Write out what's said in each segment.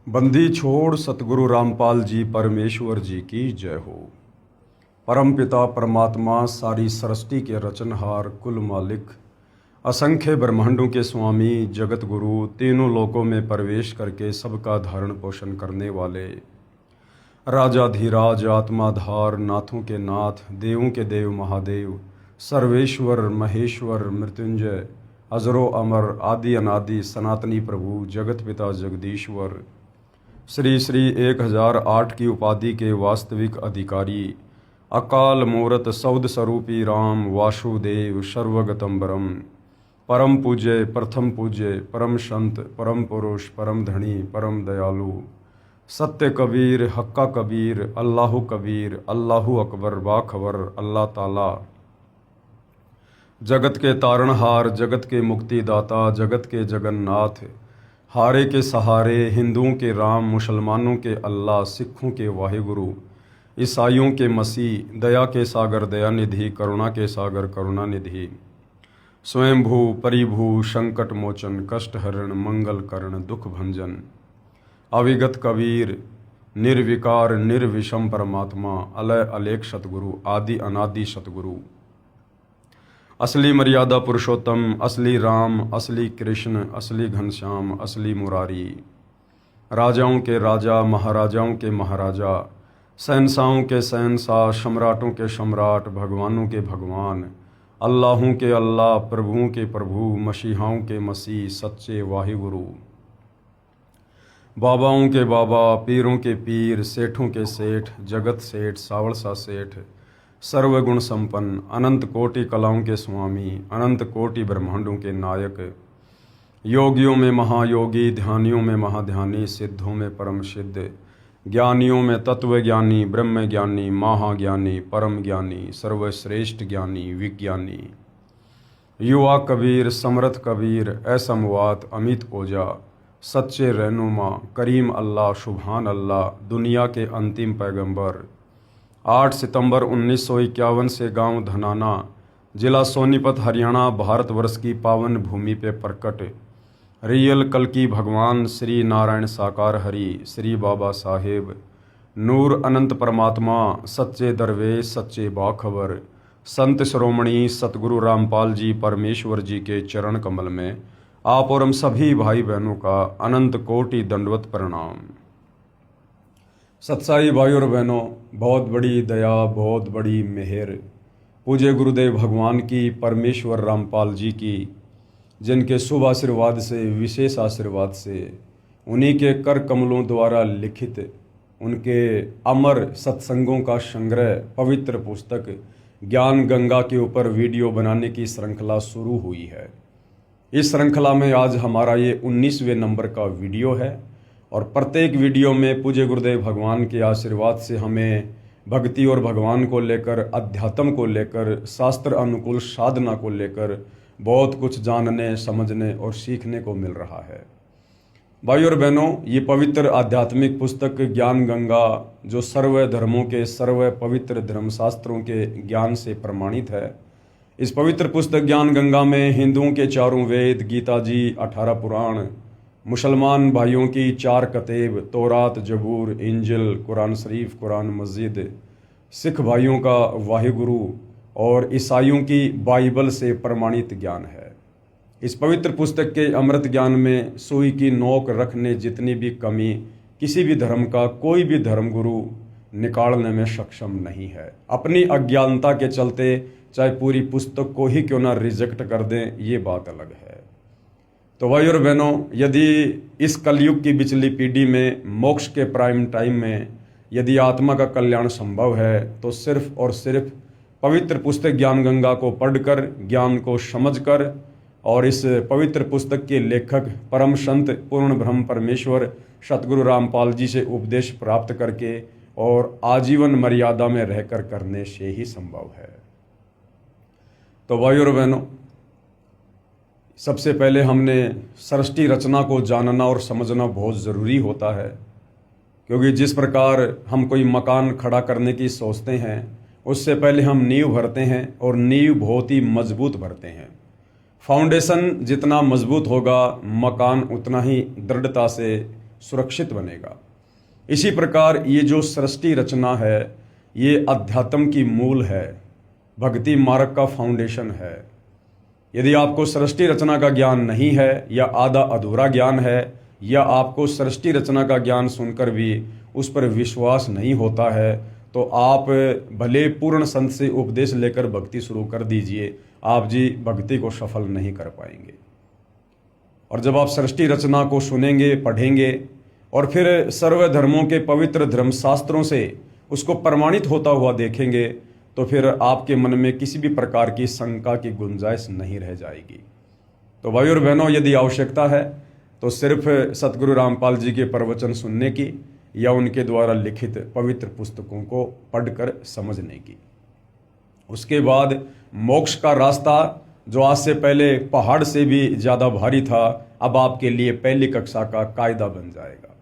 बंदी छोड़ सतगुरु रामपाल जी परमेश्वर जी की जय हो। परमपिता परमात्मा सारी सृष्टि के रचनहार कुल मालिक असंख्य ब्रह्मांडों के स्वामी जगत गुरु तीनों लोकों में प्रवेश करके सबका धारण पोषण करने वाले राजाधिराज आत्माधार नाथों के नाथ देवों के देव महादेव सर्वेश्वर महेश्वर मृत्युंजय अजरो अमर आदि अनादि सनातनी प्रभु जगत पिता जगदीश्वर श्री श्री 1008 की उपाधि के वास्तविक अधिकारी अकाल मूरत सौद स्वरूपी राम वासुदेव सर्वगतम्बरम परम पूज्य प्रथम पूज्य परम संत परम पुरुष परम धनी परम दयालु सत्य कबीर हक्का कबीर अल्लाहु अकबर बाखबर अल्लाह ताला जगत के तारणहार जगत के मुक्तिदाता जगत के जगन्नाथ हारे के सहारे हिंदुओं के राम मुसलमानों के अल्लाह सिखों के वाहिगुरु ईसाइयों के मसीह दया के सागर दयानिधि करुणा के सागर करुणानिधि स्वयंभू परिभू संकट मोचन कष्ट हरण मंगल करण दुख भंजन अविगत कबीर निर्विकार निर्विषम परमात्मा अलय अलेख सतगुरु आदि अनादि सतगुरु असली मर्यादा पुरुषोत्तम असली राम असली कृष्ण असली घनश्याम असली मुरारी राजाओं के राजा महाराजाओं के महाराजा शहंशाहों के शहंशाह सम्राटों के सम्राट भगवानों के भगवान अल्लाहों के अल्लाह प्रभुओं के प्रभु मसीहाओं के मसीह सच्चे वाहिगुरु बाबाओं के बाबा पीरों के पीर सेठों के सेठ जगत सेठ सावड़सा सेठ सर्वगुण संपन्न अनंत कोटि कलाओं के स्वामी अनंत कोटि ब्रह्मांडों के नायक योगियों में महायोगी ध्यानियों में महाध्यानी सिद्धों में परम सिद्ध ज्ञानियों में तत्व ज्ञानी ब्रह्म ज्ञानी महाज्ञानी परम ज्ञानी सर्वश्रेष्ठ ज्ञानी विज्ञानी युवा कबीर समर्थ कबीर असमवात अमित ओजा सच्चे रहनुमा करीम अल्लाह सुभान अल्लाह दुनिया के अंतिम पैगंबर 8 सितंबर 1951 से गांव धनाना जिला सोनीपत हरियाणा भारतवर्ष की पावन भूमि पे प्रकट रियल कल की भगवान श्री नारायण साकार हरि श्री बाबा साहेब नूर अनंत परमात्मा सच्चे दरवेश सच्चे बाखबर संत श्रोमणी सतगुरु रामपाल जी परमेश्वर जी के चरण कमल में आप और हम सभी भाई बहनों का अनंत कोटि दंडवत प्रणाम। सत्साई भाई और बहनों, बहुत बड़ी दया बहुत बड़ी मेहर पूज्य गुरुदेव भगवान की परमेश्वर रामपाल जी की जिनके शुभ आशीर्वाद से विशेष आशीर्वाद से उन्हीं के कर कमलों द्वारा लिखित उनके अमर सत्संगों का संग्रह पवित्र पुस्तक ज्ञान गंगा के ऊपर वीडियो बनाने की श्रृंखला शुरू हुई है। इस श्रृंखला में आज हमारा ये 19वें नंबर का वीडियो है और प्रत्येक वीडियो में पूज्य गुरुदेव भगवान के आशीर्वाद से हमें भक्ति और भगवान को लेकर अध्यात्म को लेकर शास्त्र अनुकूल साधना को लेकर बहुत कुछ जानने समझने और सीखने को मिल रहा है। भाई और बहनों, ये पवित्र आध्यात्मिक पुस्तक ज्ञान गंगा जो सर्व धर्मों के सर्व पवित्र धर्मशास्त्रों के ज्ञान से प्रमाणित है। इस पवित्र पुस्तक ज्ञान गंगा में हिंदुओं के चारों वेद गीता जी 18 पुराण मुसलमान भाइयों की 4 कतेब तौरात जबूर इंजिल कुरान शरीफ कुरान मस्जिद सिख भाइयों का वाहिगुरु और ईसाइयों की बाइबल से प्रमाणित ज्ञान है। इस पवित्र पुस्तक के अमृत ज्ञान में सुई की नोक रखने जितनी भी कमी किसी भी धर्म का कोई भी धर्मगुरु निकालने में सक्षम नहीं है। अपनी अज्ञानता के चलते चाहे पूरी पुस्तक को ही क्यों ना रिजेक्ट कर दें, ये बात अलग है। तो भाई और बहनों, यदि इस कलयुग की बिचली पीढ़ी में मोक्ष के प्राइम टाइम में यदि आत्मा का कल्याण संभव है तो सिर्फ और सिर्फ पवित्र पुस्तक ज्ञान गंगा को पढ़कर ज्ञान को समझकर और इस पवित्र पुस्तक के लेखक परम संत पूर्ण ब्रह्म परमेश्वर सतगुरु रामपाल जी से उपदेश प्राप्त करके और आजीवन मर्यादा में रहकर करने से ही संभव है। तो भाई और बहनों, सबसे पहले हमने सृष्टि रचना को जानना और समझना बहुत ज़रूरी होता है, क्योंकि जिस प्रकार हम कोई मकान खड़ा करने की सोचते हैं उससे पहले हम नींव भरते हैं और नींव बहुत ही मजबूत भरते हैं। फाउंडेशन जितना मजबूत होगा मकान उतना ही दृढ़ता से सुरक्षित बनेगा। इसी प्रकार ये जो सृष्टि रचना है, ये अध्यात्म की मूल है, भक्ति मार्ग का फाउंडेशन है। यदि आपको सृष्टि रचना का ज्ञान नहीं है या आधा अधूरा ज्ञान है, या आपको सृष्टि रचना का ज्ञान सुनकर भी उस पर विश्वास नहीं होता है, तो आप भले पूर्ण संत से उपदेश लेकर भक्ति शुरू कर दीजिए, आप जी भक्ति को सफल नहीं कर पाएंगे। और जब आप सृष्टि रचना को सुनेंगे, पढ़ेंगे और फिर सर्व धर्मों के पवित्र धर्मशास्त्रों से उसको प्रमाणित होता हुआ देखेंगे, तो फिर आपके मन में किसी भी प्रकार की शंका की गुंजाइश नहीं रह जाएगी। तो भाई और बहनों, यदि आवश्यकता है तो सिर्फ सतगुरु रामपाल जी के प्रवचन सुनने की या उनके द्वारा लिखित पवित्र पुस्तकों को पढ़कर समझने की। उसके बाद मोक्ष का रास्ता, जो आज से पहले पहाड़ से भी ज़्यादा भारी था, अब आपके लिए पहली कक्षा का कायदा बन जाएगा।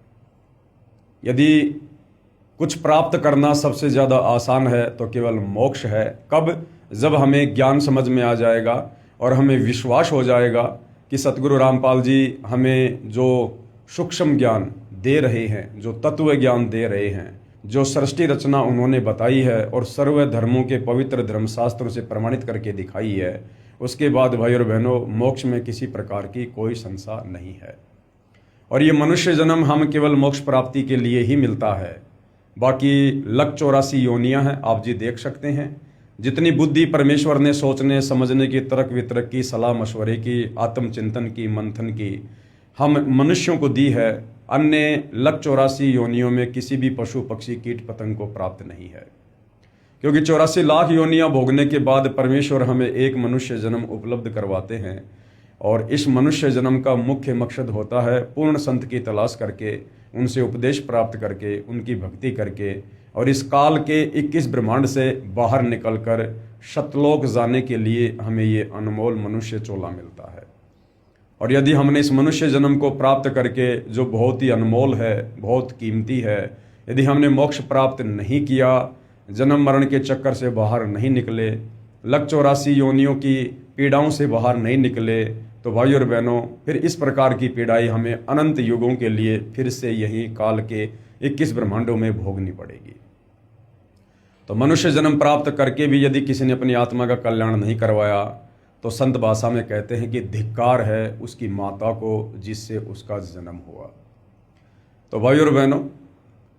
यदि कुछ प्राप्त करना सबसे ज़्यादा आसान है तो केवल मोक्ष है। कब? जब हमें ज्ञान समझ में आ जाएगा और हमें विश्वास हो जाएगा कि सतगुरु रामपाल जी हमें जो सूक्ष्म ज्ञान दे रहे हैं, जो तत्व ज्ञान दे रहे हैं, जो सृष्टि रचना उन्होंने बताई है और सर्व धर्मों के पवित्र धर्मशास्त्रों से प्रमाणित करके दिखाई है, उसके बाद भाई और बहनों, मोक्ष में किसी प्रकार की कोई संशय नहीं है। और ये मनुष्य जन्म हम केवल मोक्ष प्राप्ति के लिए ही मिलता है। बाकी 184 योनियां हैं, आप जी देख सकते हैं। जितनी बुद्धि परमेश्वर ने सोचने समझने की, तर्क वितर्क की, सलाह मशवरे की, आत्मचिंतन की, मंथन की हम मनुष्यों को दी है, अन्य 184 योनियों में किसी भी पशु पक्षी कीट पतंग को प्राप्त नहीं है। क्योंकि 84 लाख योनियां भोगने के बाद परमेश्वर हमें एक मनुष्य जन्म उपलब्ध करवाते हैं, और इस मनुष्य जन्म का मुख्य मकसद होता है पूर्ण संत की तलाश करके, उनसे उपदेश प्राप्त करके, उनकी भक्ति करके, और इस काल के 21 ब्रह्मांड से बाहर निकलकर सतलोक जाने के लिए हमें ये अनमोल मनुष्य चोला मिलता है। और यदि हमने इस मनुष्य जन्म को प्राप्त करके, जो बहुत ही अनमोल है, बहुत कीमती है, यदि हमने मोक्ष प्राप्त नहीं किया, जन्म मरण के चक्कर से बाहर नहीं निकले, 184 योनियों की पीड़ाओं से बाहर नहीं निकले, तो भाई और बहनों, फिर इस प्रकार की पीड़ाई हमें अनंत युगों के लिए फिर से यही काल के 21 ब्रह्मांडों में भोगनी पड़ेगी। तो मनुष्य जन्म प्राप्त करके भी यदि किसी ने अपनी आत्मा का कल्याण नहीं करवाया, तो संत भाषा में कहते हैं कि धिक्कार है उसकी माता को जिससे उसका जन्म हुआ। तो भाई और बहनों,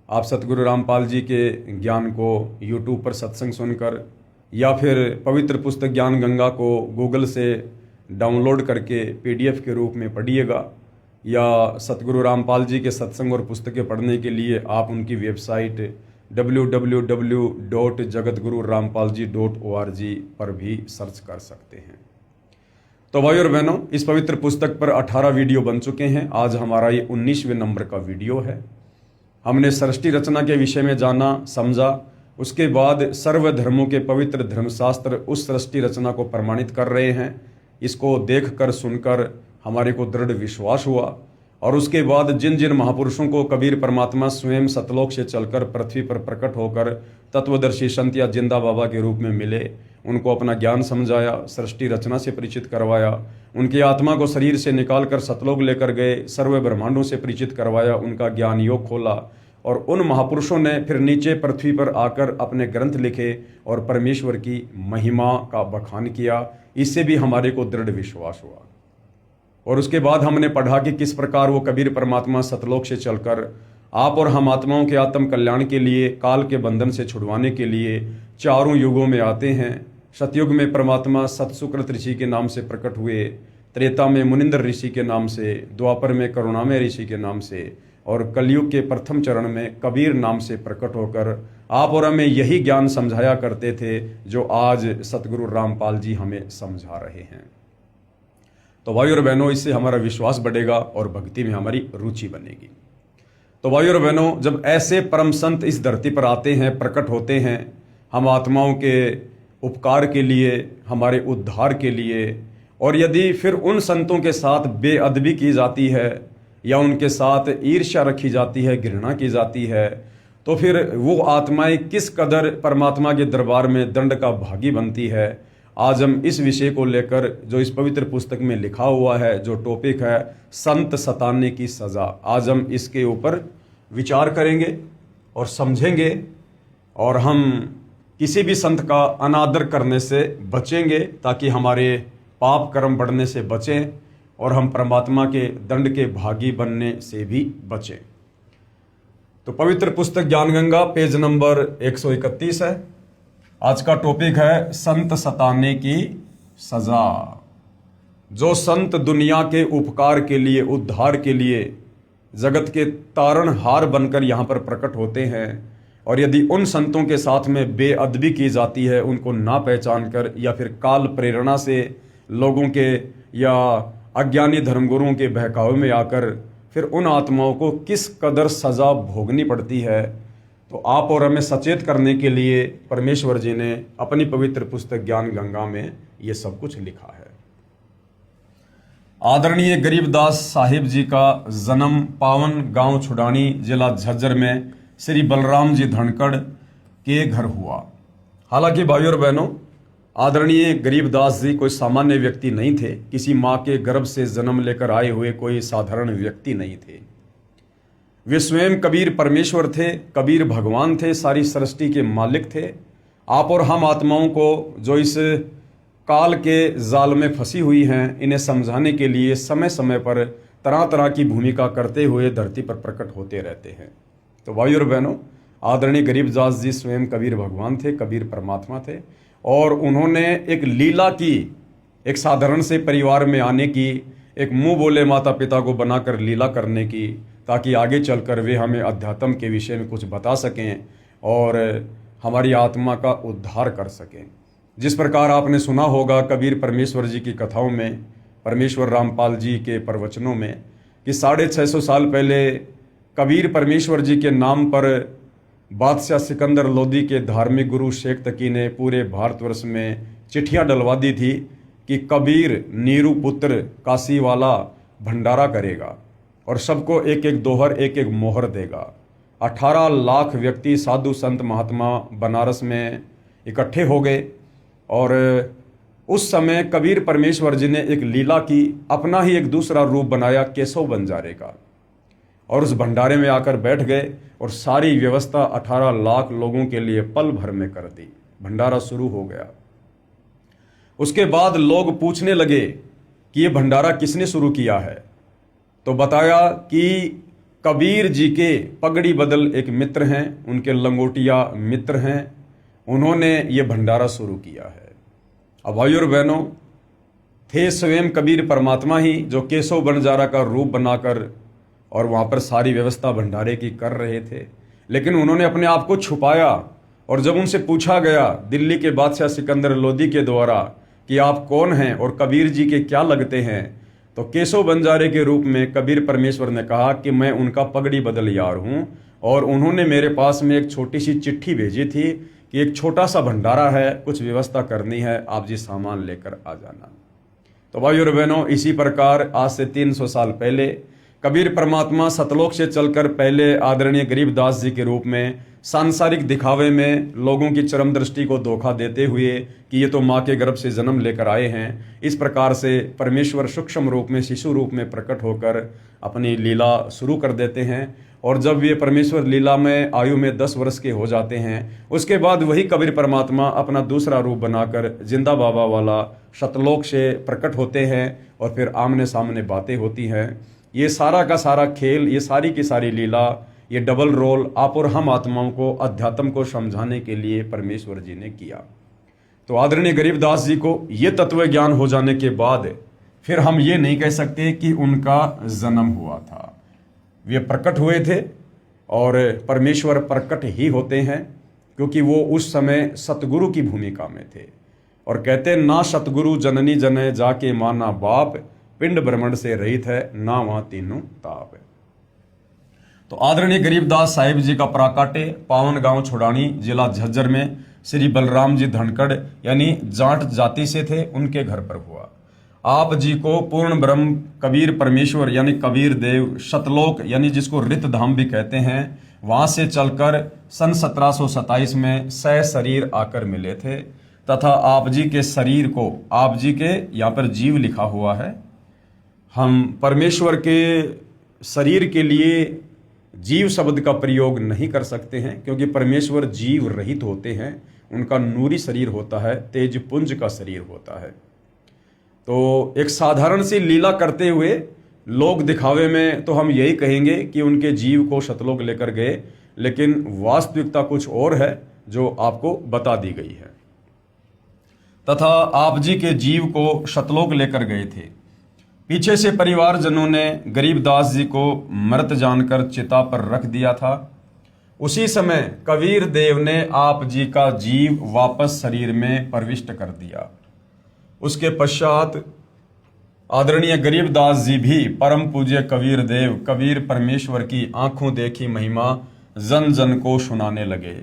आप सतगुरु रामपाल जी के ज्ञान को YouTube पर सत्संग सुनकर, या फिर पवित्र पुस्तक ज्ञान गंगा को गूगल से डाउनलोड करके PDF के रूप में पढ़िएगा, या सतगुरु रामपाल जी के सत्संग और पुस्तकें पढ़ने के लिए आप उनकी वेबसाइट www.jagatgururampalji.org पर भी सर्च कर सकते हैं। तो भाई और बहनों, इस पवित्र पुस्तक पर 18 वीडियो बन चुके हैं। आज हमारा ये 19वें नंबर का वीडियो है। हमने सृष्टि रचना के विषय में जाना, समझा। उसके बाद सर्व धर्मों के पवित्र धर्मशास्त्र उस सृष्टि रचना को प्रमाणित कर रहे हैं। इसको देखकर सुनकर हमारे को दृढ़ विश्वास हुआ, और उसके बाद जिन जिन महापुरुषों को कबीर परमात्मा स्वयं सतलोक से चलकर पृथ्वी पर प्रकट होकर तत्वदर्शी संत या जिंदा बाबा के रूप में मिले, उनको अपना ज्ञान समझाया, सृष्टि रचना से परिचित करवाया, उनकी आत्मा को शरीर से निकालकर सतलोक लेकर गए, सर्व ब्रह्मांडों से परिचित करवाया, उनका ज्ञान योग खोला, और उन महापुरुषों ने फिर नीचे पृथ्वी पर आकर अपने ग्रंथ लिखे और परमेश्वर की महिमा का बखान किया। इससे भी हमारे को दृढ़ विश्वास हुआ। और उसके बाद हमने पढ़ा कि किस प्रकार वो कबीर परमात्मा सतलोक से चलकर आप और हम आत्माओं के आत्म कल्याण के लिए, काल के बंधन से छुड़वाने के लिए चारों युगों में आते हैं। सतयुग में परमात्मा सतसुकृत ऋषि के नाम से प्रकट हुए, त्रेता में मुनिंदर ऋषि के नाम से, द्वापर में करुणामय ऋषि के नाम से, और कलयुग के प्रथम चरण में कबीर नाम से प्रकट होकर आप और हमें यही ज्ञान समझाया करते थे जो आज सतगुरु रामपाल जी हमें समझा रहे हैं। तो भाई और बहनों, इससे हमारा विश्वास बढ़ेगा और भक्ति में हमारी रुचि बनेगी। तो भाई और बहनों, जब ऐसे परम संत इस धरती पर आते हैं, प्रकट होते हैं, हम आत्माओं के उपकार के लिए, हमारे उद्धार के लिए, और यदि फिर उन संतों के साथ बेअदबी की जाती है या उनके साथ ईर्ष्या रखी जाती है, घृणा की जाती है, तो फिर वो आत्माएं किस कदर परमात्मा के दरबार में दंड का भागी बनती है। आज हम इस विषय को लेकर, जो इस पवित्र पुस्तक में लिखा हुआ है, जो टॉपिक है संत सताने की सज़ा, आज हम इसके ऊपर विचार करेंगे और समझेंगे, और हम किसी भी संत का अनादर करने से बचेंगे ताकि हमारे पाप कर्म बढ़ने से बचें और हम परमात्मा के दंड के भागी बनने से भी बचें। तो पवित्र पुस्तक ज्ञान गंगा पेज नंबर 131 है। आज का टॉपिक है संत सताने की सजा। जो संत दुनिया के उपकार के लिए, उद्धार के लिए जगत के तारणहार बनकर यहाँ पर प्रकट होते हैं, और यदि उन संतों के साथ में बेअदबी की जाती है, उनको ना पहचान कर या फिर काल प्रेरणा से लोगों के या अज्ञानी धर्मगुरुओं के बहकावे में आकर फिर उन आत्माओं को किस कदर सज़ा भोगनी पड़ती है, तो आप और हमें सचेत करने के लिए परमेश्वर जी ने अपनी पवित्र पुस्तक ज्ञान गंगा में ये सब कुछ लिखा है। आदरणीय गरीबदास साहिब जी का जन्म पावन गांव छुडानी, जिला झज्जर में श्री बलराम जी धनखड़ के घर हुआ। हालांकि भाइयों और बहनों, आदरणीय गरीबदास जी कोई सामान्य व्यक्ति नहीं थे। किसी माँ के गर्भ से जन्म लेकर आए हुए कोई साधारण व्यक्ति नहीं थे। वे स्वयं कबीर परमेश्वर थे, कबीर भगवान थे, सारी सृष्टि के मालिक थे। आप और हम आत्माओं को जो इस काल के जाल में फंसी हुई हैं, इन्हें समझाने के लिए समय समय पर तरह तरह की भूमिका करते हुए धरती पर प्रकट होते रहते हैं। तो भाइयों और बहनों, आदरणीय गरीबदास जी स्वयं कबीर भगवान थे, कबीर परमात्मा थे, और उन्होंने एक लीला की, एक साधारण से परिवार में आने की, एक मुंह बोले माता पिता को बनाकर लीला करने की, ताकि आगे चलकर वे हमें अध्यात्म के विषय में कुछ बता सकें और हमारी आत्मा का उद्धार कर सकें। जिस प्रकार आपने सुना होगा कबीर परमेश्वर जी की कथाओं में, परमेश्वर रामपाल जी के प्रवचनों में, कि 650 साल पहले कबीर परमेश्वर जी के नाम पर बादशाह सिकंदर लोदी के धार्मिक गुरु शेख तकी ने पूरे भारतवर्ष में चिट्ठियां डलवा दी थी कि कबीर नीरू पुत्र काशी वाला भंडारा करेगा और सबको एक एक दोहर, एक एक मोहर देगा। 18 लाख व्यक्ति, साधु संत महात्मा बनारस में इकट्ठे हो गए, और उस समय कबीर परमेश्वर जी ने एक लीला की, अपना ही एक दूसरा रूप बनाया केशव बंजारे का, और उस भंडारे में आकर बैठ गए और सारी व्यवस्था 18 लाख लोगों के लिए पल भर में कर दी। भंडारा शुरू हो गया। उसके बाद लोग पूछने लगे कि ये भंडारा किसने शुरू किया है, तो बताया कि कबीर जी के पगड़ी बदल एक मित्र हैं, उनके लंगोटिया मित्र हैं, उन्होंने ये भंडारा शुरू किया है। अब भाइयों और बहनों, थे स्वयं कबीर परमात्मा ही जो केशव बंजारा का रूप बनाकर और वहाँ पर सारी व्यवस्था भंडारे की कर रहे थे, लेकिन उन्होंने अपने आप को छुपाया। और जब उनसे पूछा गया दिल्ली के बादशाह सिकंदर लोदी के द्वारा कि आप कौन हैं और कबीर जी के क्या लगते हैं, तो केशव बंजारे के रूप में कबीर परमेश्वर ने कहा कि मैं उनका पगड़ी बदल यार हूँ, और उन्होंने मेरे पास में एक छोटी सी चिट्ठी भेजी थी कि एक छोटा सा भंडारा है, कुछ व्यवस्था करनी है, आप जी सामान लेकर आ जाना। तो भाइयों और बहनों, इसी प्रकार आज से 300 साल पहले कबीर परमात्मा सतलोक से चलकर पहले आदरणीय गरीबदास जी के रूप में सांसारिक दिखावे में लोगों की चरम दृष्टि को धोखा देते हुए कि ये तो माँ के गर्भ से जन्म लेकर आए हैं, इस प्रकार से परमेश्वर सूक्ष्म रूप में, शिशु रूप में प्रकट होकर अपनी लीला शुरू कर देते हैं। और जब ये परमेश्वर लीला में आयु में 10 वर्ष के हो जाते हैं, उसके बाद वही कबीर परमात्मा अपना दूसरा रूप बनाकर जिंदा बाबा वाला सतलोक से प्रकट होते हैं, और फिर आमने सामने बातें होती हैं। ये सारा का सारा खेल, ये सारी की सारी लीला, ये डबल रोल आप और हम आत्माओं को अध्यात्म को समझाने के लिए परमेश्वर जी ने किया। तो आदरणीय गरीबदास जी को ये तत्व ज्ञान हो जाने के बाद फिर हम ये नहीं कह सकते कि उनका जन्म हुआ था। वे प्रकट हुए थे, और परमेश्वर प्रकट ही होते हैं, क्योंकि वो उस समय सतगुरु की भूमिका में थे। और कहते ना सतगुरु जननी जने जाके माना बाप, पिंड ब्रह्मंड से रहित है ना वहां तीनों ताप। तो आदरणीय गरीबदास साहिब जी का प्राकाटे पावन गांव छुडानी, जिला झज्जर में श्री बलराम जी धनखड़ यानी जाट जाति से थे, उनके घर पर हुआ। आप जी को पूर्ण ब्रह्म कबीर परमेश्वर यानी कबीर देव सतलोक यानी जिसको रित धाम भी कहते हैं, वहां से चलकर सन 1727 में सह शरीर आकर मिले थे। तथा आप जी के शरीर को, आप जी के यहाँ पर जीव लिखा हुआ है, हम परमेश्वर के शरीर के लिए जीव शब्द का प्रयोग नहीं कर सकते हैं, क्योंकि परमेश्वर जीव रहित होते हैं। उनका नूरी शरीर होता है, तेज पुंज का शरीर होता है। तो एक साधारण सी लीला करते हुए लोग दिखावे में तो हम यही कहेंगे कि उनके जीव को शतलोक लेकर गए, लेकिन वास्तविकता कुछ और है जो आपको बता दी गई है। तथा आप जी के जीव को शतलोक लेकर गए थे। पीछे से परिवारजनों ने गरीबदास जी को मृत जानकर चिता पर रख दिया था। उसी समय कबीर देव ने आप जी का जीव वापस शरीर में प्रविष्ट कर दिया। उसके पश्चात आदरणीय गरीबदास जी भी परम पूज्य कबीर देव, कबीर परमेश्वर की आंखों देखी महिमा जन जन को सुनाने लगे।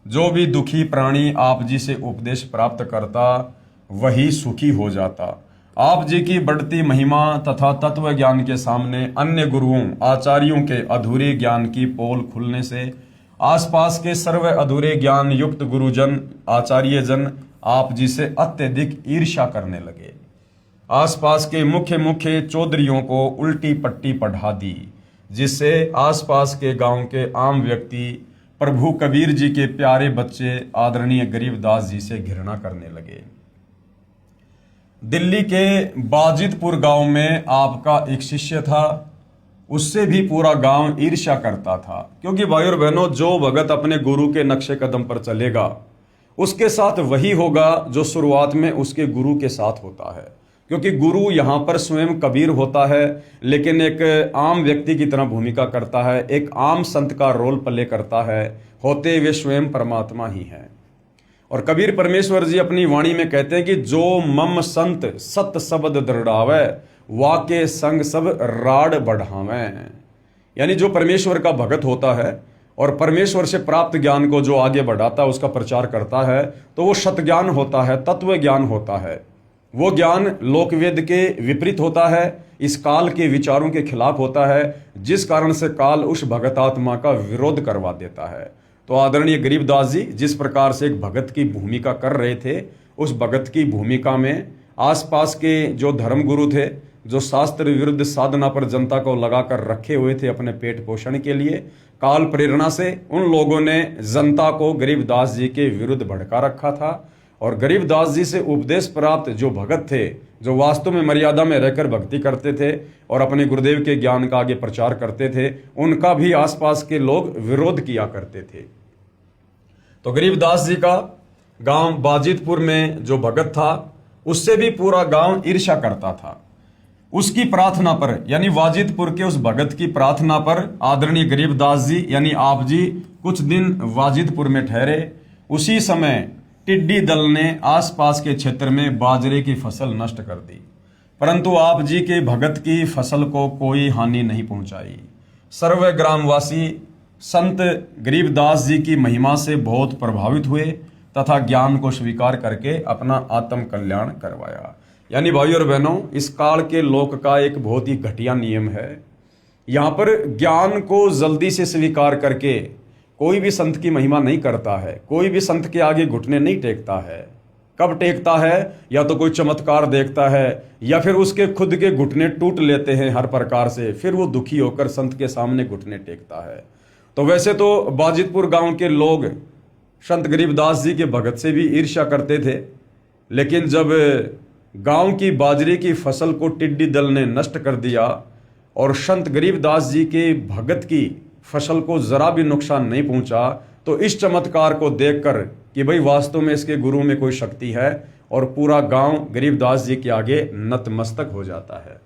जो भी दुखी प्राणी आप जी से उपदेश प्राप्त करता वही सुखी हो जाता। आप जी की बढ़ती महिमा तथा तत्व ज्ञान के सामने अन्य गुरुओं आचार्यों के अधूरे ज्ञान की पोल खुलने से आसपास के सर्व अधूरे ज्ञान युक्त गुरुजन आचार्य जन आप जी से अत्यधिक ईर्ष्या करने लगे। आसपास के मुख्य मुख्य चौधरियों को उल्टी पट्टी पढ़ा दी, जिससे आसपास के गांव के आम व्यक्ति प्रभु कबीर जी के प्यारे बच्चे आदरणीय गरीबदास जी से घृणा करने लगे। दिल्ली के बाजितपुर गांव में आपका एक शिष्य था, उससे भी पूरा गांव ईर्ष्या करता था, क्योंकि भाई और बहनों, जो भगत अपने गुरु के नक्शे कदम पर चलेगा उसके साथ वही होगा जो शुरुआत में उसके गुरु के साथ होता है। क्योंकि गुरु यहाँ पर स्वयं कबीर होता है, लेकिन एक आम व्यक्ति की तरह भूमिका करता है, एक आम संत का रोल प्ले करता है, होते वे स्वयं परमात्मा ही हैं। और कबीर परमेश्वर जी अपनी वाणी में कहते हैं कि जो मम संत सत शब्द दृढ़ावे वाके संग सब राड बढ़ावे। यानी जो परमेश्वर का भगत होता है और परमेश्वर से प्राप्त ज्ञान को जो आगे बढ़ाता है, उसका प्रचार करता है, तो वो सत ज्ञान होता है, तत्व ज्ञान होता है। वो ज्ञान लोकवेद के विपरीत होता है, इस काल के विचारों के खिलाफ होता है, जिस कारण से काल उस भगतात्मा का विरोध करवा देता है। तो आदरणीय गरीबदास जी जिस प्रकार से एक भगत की भूमिका कर रहे थे, उस भगत की भूमिका में आसपास के जो धर्मगुरु थे, जो शास्त्र विरुद्ध साधना पर जनता को लगाकर रखे हुए थे अपने पेट पोषण के लिए, काल प्रेरणा से उन लोगों ने जनता को गरीबदास जी के विरुद्ध भड़का रखा था। और गरीबदास जी से उपदेश प्राप्त जो भगत थे, जो वास्तव में मर्यादा में रहकर भक्ति करते थे और अपने गुरुदेव के ज्ञान का आगे प्रचार करते थे, उनका भी आसपास के लोग विरोध किया करते थे। तो गरीबदास जी का गांव बाजितपुर में जो भगत था, उससे भी पूरा गांव ईर्ष्या करता था। उसकी प्रार्थना पर, यानी वाजितपुर के उस भगत की प्रार्थना पर आदरणीय गरीबदास जी यानी आप जी कुछ दिन वाजितपुर में ठहरे। उसी समय टिड्डी दल ने आसपास के क्षेत्र में बाजरे की फसल नष्ट कर दी, परंतु आप जी के भगत की फसल को कोई हानि नहीं पहुंचाई। सर्व ग्रामवासी संत गरीबदास जी की महिमा से बहुत प्रभावित हुए तथा ज्ञान को स्वीकार करके अपना आत्म कल्याण करवाया। यानी भाई और बहनों, इस काल के लोक का एक बहुत ही घटिया नियम है। यहाँ पर ज्ञान को जल्दी से स्वीकार करके कोई भी संत की महिमा नहीं करता है, कोई भी संत के आगे घुटने नहीं टेकता है। कब टेकता है? या तो कोई चमत्कार देखता है, या फिर उसके खुद के घुटने टूट लेते हैं हर प्रकार से, फिर वो दुखी होकर संत के सामने घुटने टेकता है। तो वैसे तो बाजितपुर गांव के लोग संत गरीबदास जी के भगत से भी ईर्ष्या करते थे, लेकिन जब गांव की बाजरे की फसल को टिड्डी दल ने नष्ट कर दिया और संत गरीबदास जी के भगत की फसल को जरा भी नुकसान नहीं पहुंचा, तो इस चमत्कार को देखकर कि भाई वास्तव में इसके गुरु में कोई शक्ति है, और पूरा गांव गरीबदास जी के आगे नतमस्तक हो जाता है।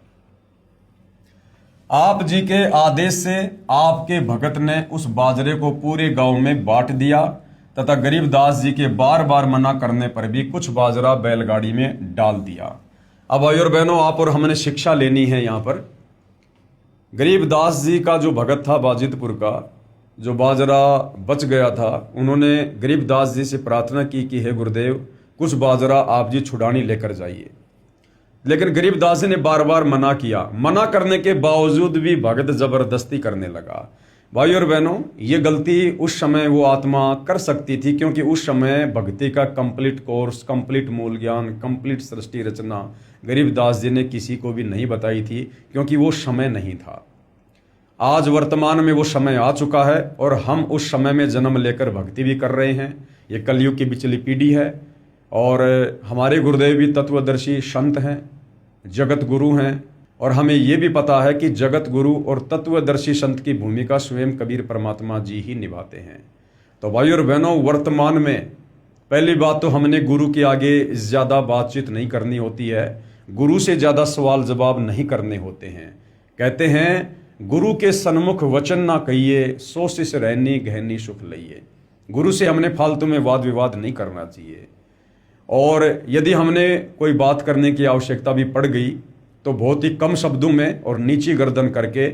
आप जी के आदेश से आपके भगत ने उस बाजरे को पूरे गांव में बांट दिया तथा गरीबदास जी के बार बार मना करने पर भी कुछ बाजरा बैलगाड़ी में डाल दिया। अब भाई और बहनों, आप और हमने शिक्षा लेनी है। यहाँ पर गरीबदास जी का जो भगत था बाजितपुर का, जो बाजरा बच गया था, उन्होंने गरीबदास जी से प्रार्थना की कि हे गुरुदेव, कुछ बाजरा आप जी छुड़ानी लेकर जाइए। लेकिन गरीबदास जी ने बार बार मना किया। मना करने के बावजूद भी भगत जबरदस्ती करने लगा। भाई और बहनों, ये गलती उस समय वो आत्मा कर सकती थी, क्योंकि उस समय भक्ति का कंप्लीट कोर्स, कंप्लीट मूल ज्ञान, कंप्लीट सृष्टि रचना गरीबदास जी ने किसी को भी नहीं बताई थी, क्योंकि वो समय नहीं था। आज वर्तमान में वो समय आ चुका है और हम उस समय में जन्म लेकर भक्ति भी कर रहे हैं। ये कलयुग की बिचली पीढ़ी है और हमारे गुरुदेव भी तत्वदर्शी संत हैं, जगत गुरु हैं, और हमें ये भी पता है कि जगत गुरु और तत्वदर्शी संत की भूमिका स्वयं कबीर परमात्मा जी ही निभाते हैं। तो भाई और बहनों, वर्तमान में पहली बात तो हमने गुरु के आगे ज़्यादा बातचीत नहीं करनी होती है, गुरु से ज़्यादा सवाल जवाब नहीं करने होते हैं। कहते हैं गुरु के सन्मुख वचन ना कहिए, सो शिष रहनी गहनी सुख लइए। गुरु से हमने फालतू में वाद विवाद नहीं करना चाहिए, और यदि हमने कोई बात करने की आवश्यकता भी पड़ गई तो बहुत ही कम शब्दों में और नीची गर्दन करके,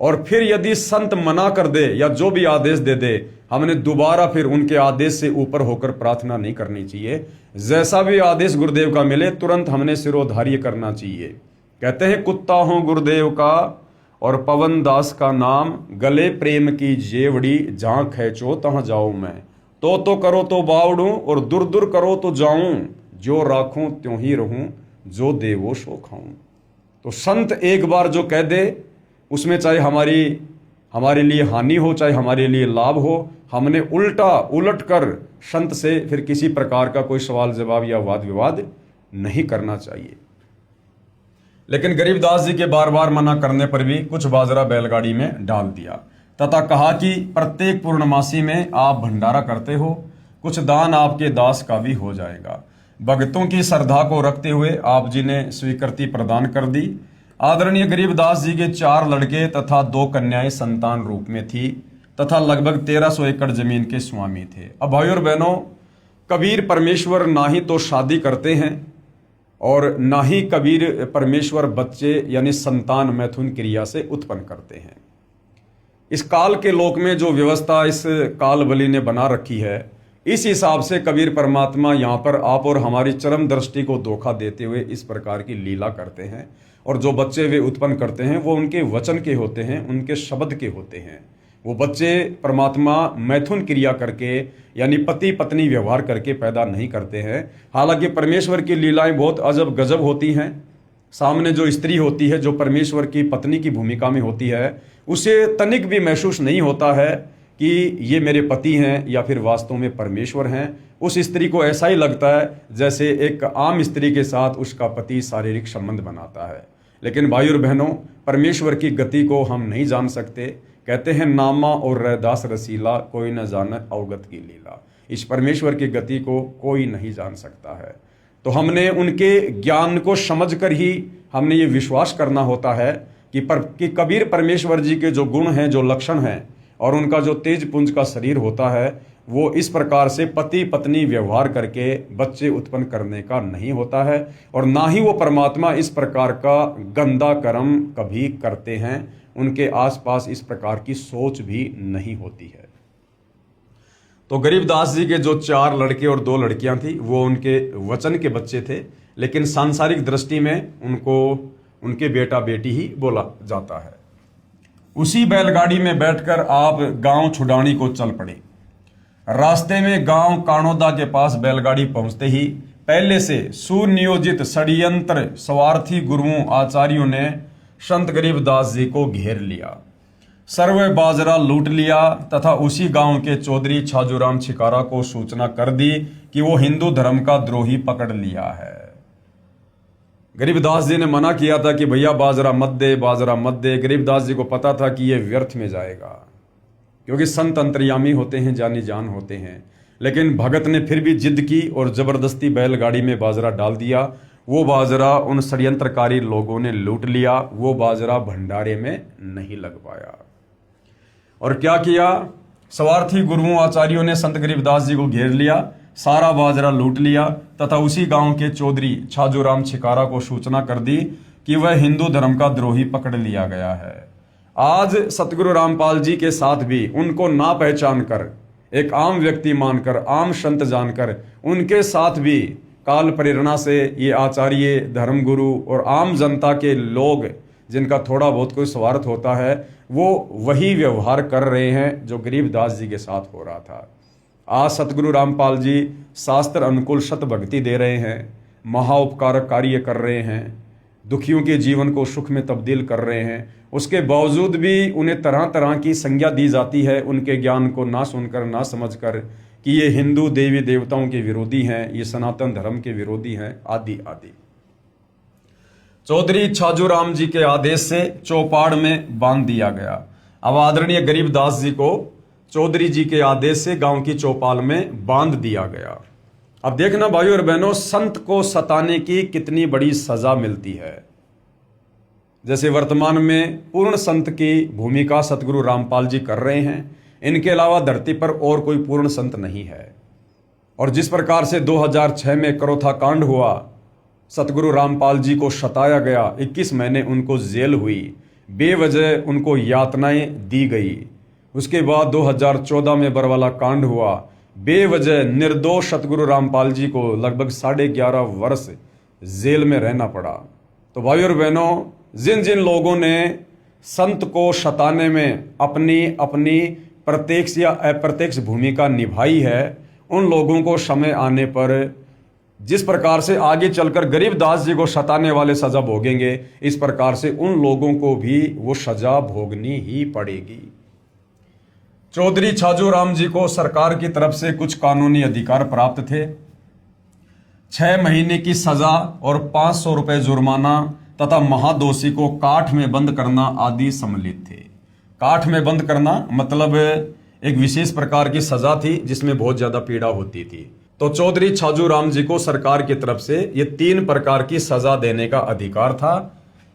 और फिर यदि संत मना कर दे या जो भी आदेश दे दे, हमने दोबारा फिर उनके आदेश से ऊपर होकर प्रार्थना नहीं करनी चाहिए। जैसा भी आदेश गुरुदेव का मिले तुरंत हमने सिरोधार्य करना चाहिए। कहते हैं कुत्ता हूं गुरुदेव का और पवन दास का नाम, गले प्रेम की जेवड़ी, जहां खैचो तहां जाऊं मैं। तो करो तो बावड़ूं और दूर दूर करो तो जाऊं, जो राखूं त्यों ही रहूं, जो देवो सो खाऊं। तो संत एक बार जो कह दे उसमें चाहे हमारे लिए हानि हो चाहे हमारे लिए लाभ हो, हमने उलट कर संत से फिर किसी प्रकार का कोई सवाल जवाब या वाद विवाद नहीं करना चाहिए। लेकिन गरीबदास जी के बार बार मना करने पर भी कुछ बाजरा बैलगाड़ी में डाल दिया तथा कहा कि प्रत्येक पूर्णमासी में आप भंडारा करते हो, कुछ दान आपके दास का भी हो जाएगा। भक्तों की श्रद्धा को रखते हुए आप जी ने स्वीकृति प्रदान कर दी। आदरणीय गरीबदास जी के 4 लड़के तथा 2 कन्याएं संतान रूप में थी तथा लगभग 1300 एकड़ जमीन के स्वामी थे। अब भाई और बहनों, कबीर परमेश्वर ना ही तो शादी करते हैं और ना ही कबीर परमेश्वर बच्चे यानी संतान मैथुन क्रिया से उत्पन्न करते हैं। इस काल के लोक में जो व्यवस्था इस काल बलि ने बना रखी है, इस हिसाब से कबीर परमात्मा यहाँ पर आप और हमारी चरम दृष्टि को धोखा देते हुए इस प्रकार की लीला करते हैं। और जो बच्चे वे उत्पन्न करते हैं वो उनके वचन के होते हैं, उनके शब्द के होते हैं। वो बच्चे परमात्मा मैथुन क्रिया करके यानी पति पत्नी व्यवहार करके पैदा नहीं करते हैं। हालांकि परमेश्वर की लीलाएं बहुत अजब गजब होती हैं। सामने जो स्त्री होती है, जो परमेश्वर की पत्नी की भूमिका में होती है, उसे तनिक भी महसूस नहीं होता है कि ये मेरे पति हैं या फिर वास्तव में परमेश्वर हैं। उस स्त्री को ऐसा ही लगता है जैसे एक आम स्त्री के साथ उसका पति शारीरिक संबंध बनाता है। लेकिन भाई और बहनों, परमेश्वर की गति को हम नहीं जान सकते। कहते हैं नामा और रैदास रसीला, कोई न जाने अवगत की लीला। इस परमेश्वर की गति को कोई नहीं जान सकता है। तो हमने उनके ज्ञान को समझकर ही हमने ये विश्वास करना होता है कि कबीर परमेश्वर जी के जो गुण हैं, जो लक्षण हैं और उनका जो तेज पुंज का शरीर होता है, वो इस प्रकार से पति पत्नी व्यवहार करके बच्चे उत्पन्न करने का नहीं होता है। और ना ही वो परमात्मा इस प्रकार का गंदा कर्म कभी करते हैं। उनके आसपास इस प्रकार की सोच भी नहीं होती है। तो गरीबदास जी के जो 4 लड़के और 2 लड़कियां थी, वो उनके वचन के बच्चे थे, लेकिन सांसारिक दृष्टि में उनको उनके बेटा बेटी ही बोला जाता है। उसी बैलगाड़ी में बैठकर आप गांव छुड़ानी को चल पड़े। रास्ते में गांव कानोदा के पास बैलगाड़ी पहुंचते ही पहले से सुनियोजित षड्यंत्र स्वार्थी गुरुओं आचार्यों ने संत गरीबदास जी को घेर लिया, सर्व बाजरा लूट लिया तथा उसी गांव के चौधरी छाजूराम छिकारा को सूचना कर दी कि वो हिंदू धर्म का द्रोही पकड़ लिया है। गरीबदास जी ने मना किया था कि भैया बाजरा मत दे, बाजरा मत दे। गरीबदास जी को पता था कि यह व्यर्थ में जाएगा, क्योंकि संत अंतर्यामी होते हैं, जानी जान होते हैं। लेकिन भगत ने फिर भी जिद की और जबरदस्ती बैलगाड़ी में बाजरा डाल दिया। वो बाजरा उन षड्यंत्रकारी लोगों ने लूट लिया। वो बाजरा भंडारे में नहीं लग पाया। और क्या किया? स्वार्थी गुरुओं आचार्यों ने संत गरीबदास जी को घेर लिया, सारा बाजरा लूट लिया तथा उसी गांव के चौधरी छाजूराम छिकारा को सूचना कर दी कि वह हिंदू धर्म का द्रोही पकड़ लिया गया है। आज सतगुरु रामपाल जी के साथ भी उनको ना पहचान कर, एक आम व्यक्ति मानकर, आम संत जानकर, उनके साथ भी काल प्रेरणा से ये आचार्य, धर्मगुरु और आम जनता के लोग जिनका थोड़ा बहुत कोई स्वार्थ होता है, वो वही व्यवहार कर रहे हैं जो गरीबदास जी के साथ हो रहा था। आज सतगुरु रामपाल जी शास्त्र अनुकूल शत भक्ति दे रहे हैं, महाउपकारक कार्य कर रहे हैं, दुखियों के जीवन को सुख में तब्दील कर रहे हैं। उसके बावजूद भी उन्हें तरह तरह की संज्ञा दी जाती है, उनके ज्ञान को ना सुनकर, ना समझकर, कि ये हिंदू देवी देवताओं के विरोधी हैं, ये सनातन धर्म के विरोधी हैं, आदि आदि। चौधरी छाजूराम जी के आदेश से चौपाड़ में बांध दिया गया। अब आदरणीय गरीबदास जी को चौधरी जी के आदेश से गांव की चौपाल में बांध दिया गया। अब देखना भाइयों और बहनों, संत को सताने की कितनी बड़ी सजा मिलती है। जैसे वर्तमान में पूर्ण संत की भूमिका सतगुरु रामपाल जी कर रहे हैं, इनके अलावा धरती पर और कोई पूर्ण संत नहीं है। और जिस प्रकार से 2006 में करोथा कांड हुआ, सतगुरु रामपाल जी को सताया गया, 21 महीने उनको जेल हुई, बेवजह उनको यातनाएं दी गई। उसके बाद 2014 में बरवाला कांड हुआ, बेवजह निर्दोष सतगुरु रामपाल जी को लगभग 11.5 वर्ष जेल में रहना पड़ा। तो भाइयों और बहनों, जिन जिन लोगों ने संत को सताने में अपनी अपनी प्रत्यक्ष या अप्रत्यक्ष भूमिका निभाई है, उन लोगों को समय आने पर जिस प्रकार से आगे चलकर गरीबदास जी को सताने वाले सजा भोगेंगे, इस प्रकार से उन लोगों को भी वो सजा भोगनी ही पड़ेगी। चौधरी छाजूराम जी को सरकार की तरफ से कुछ कानूनी अधिकार प्राप्त थे। 6 महीने की सजा और 500 रुपए जुर्माना तथा महादोषी को काठ में बंद करना आदि सम्मिलित थे। काठ में बंद करना मतलब एक विशेष प्रकार की सजा थी जिसमें बहुत ज्यादा पीड़ा होती थी। तो चौधरी छाजूराम जी को सरकार की तरफ से ये 3 प्रकार की सजा देने का अधिकार था।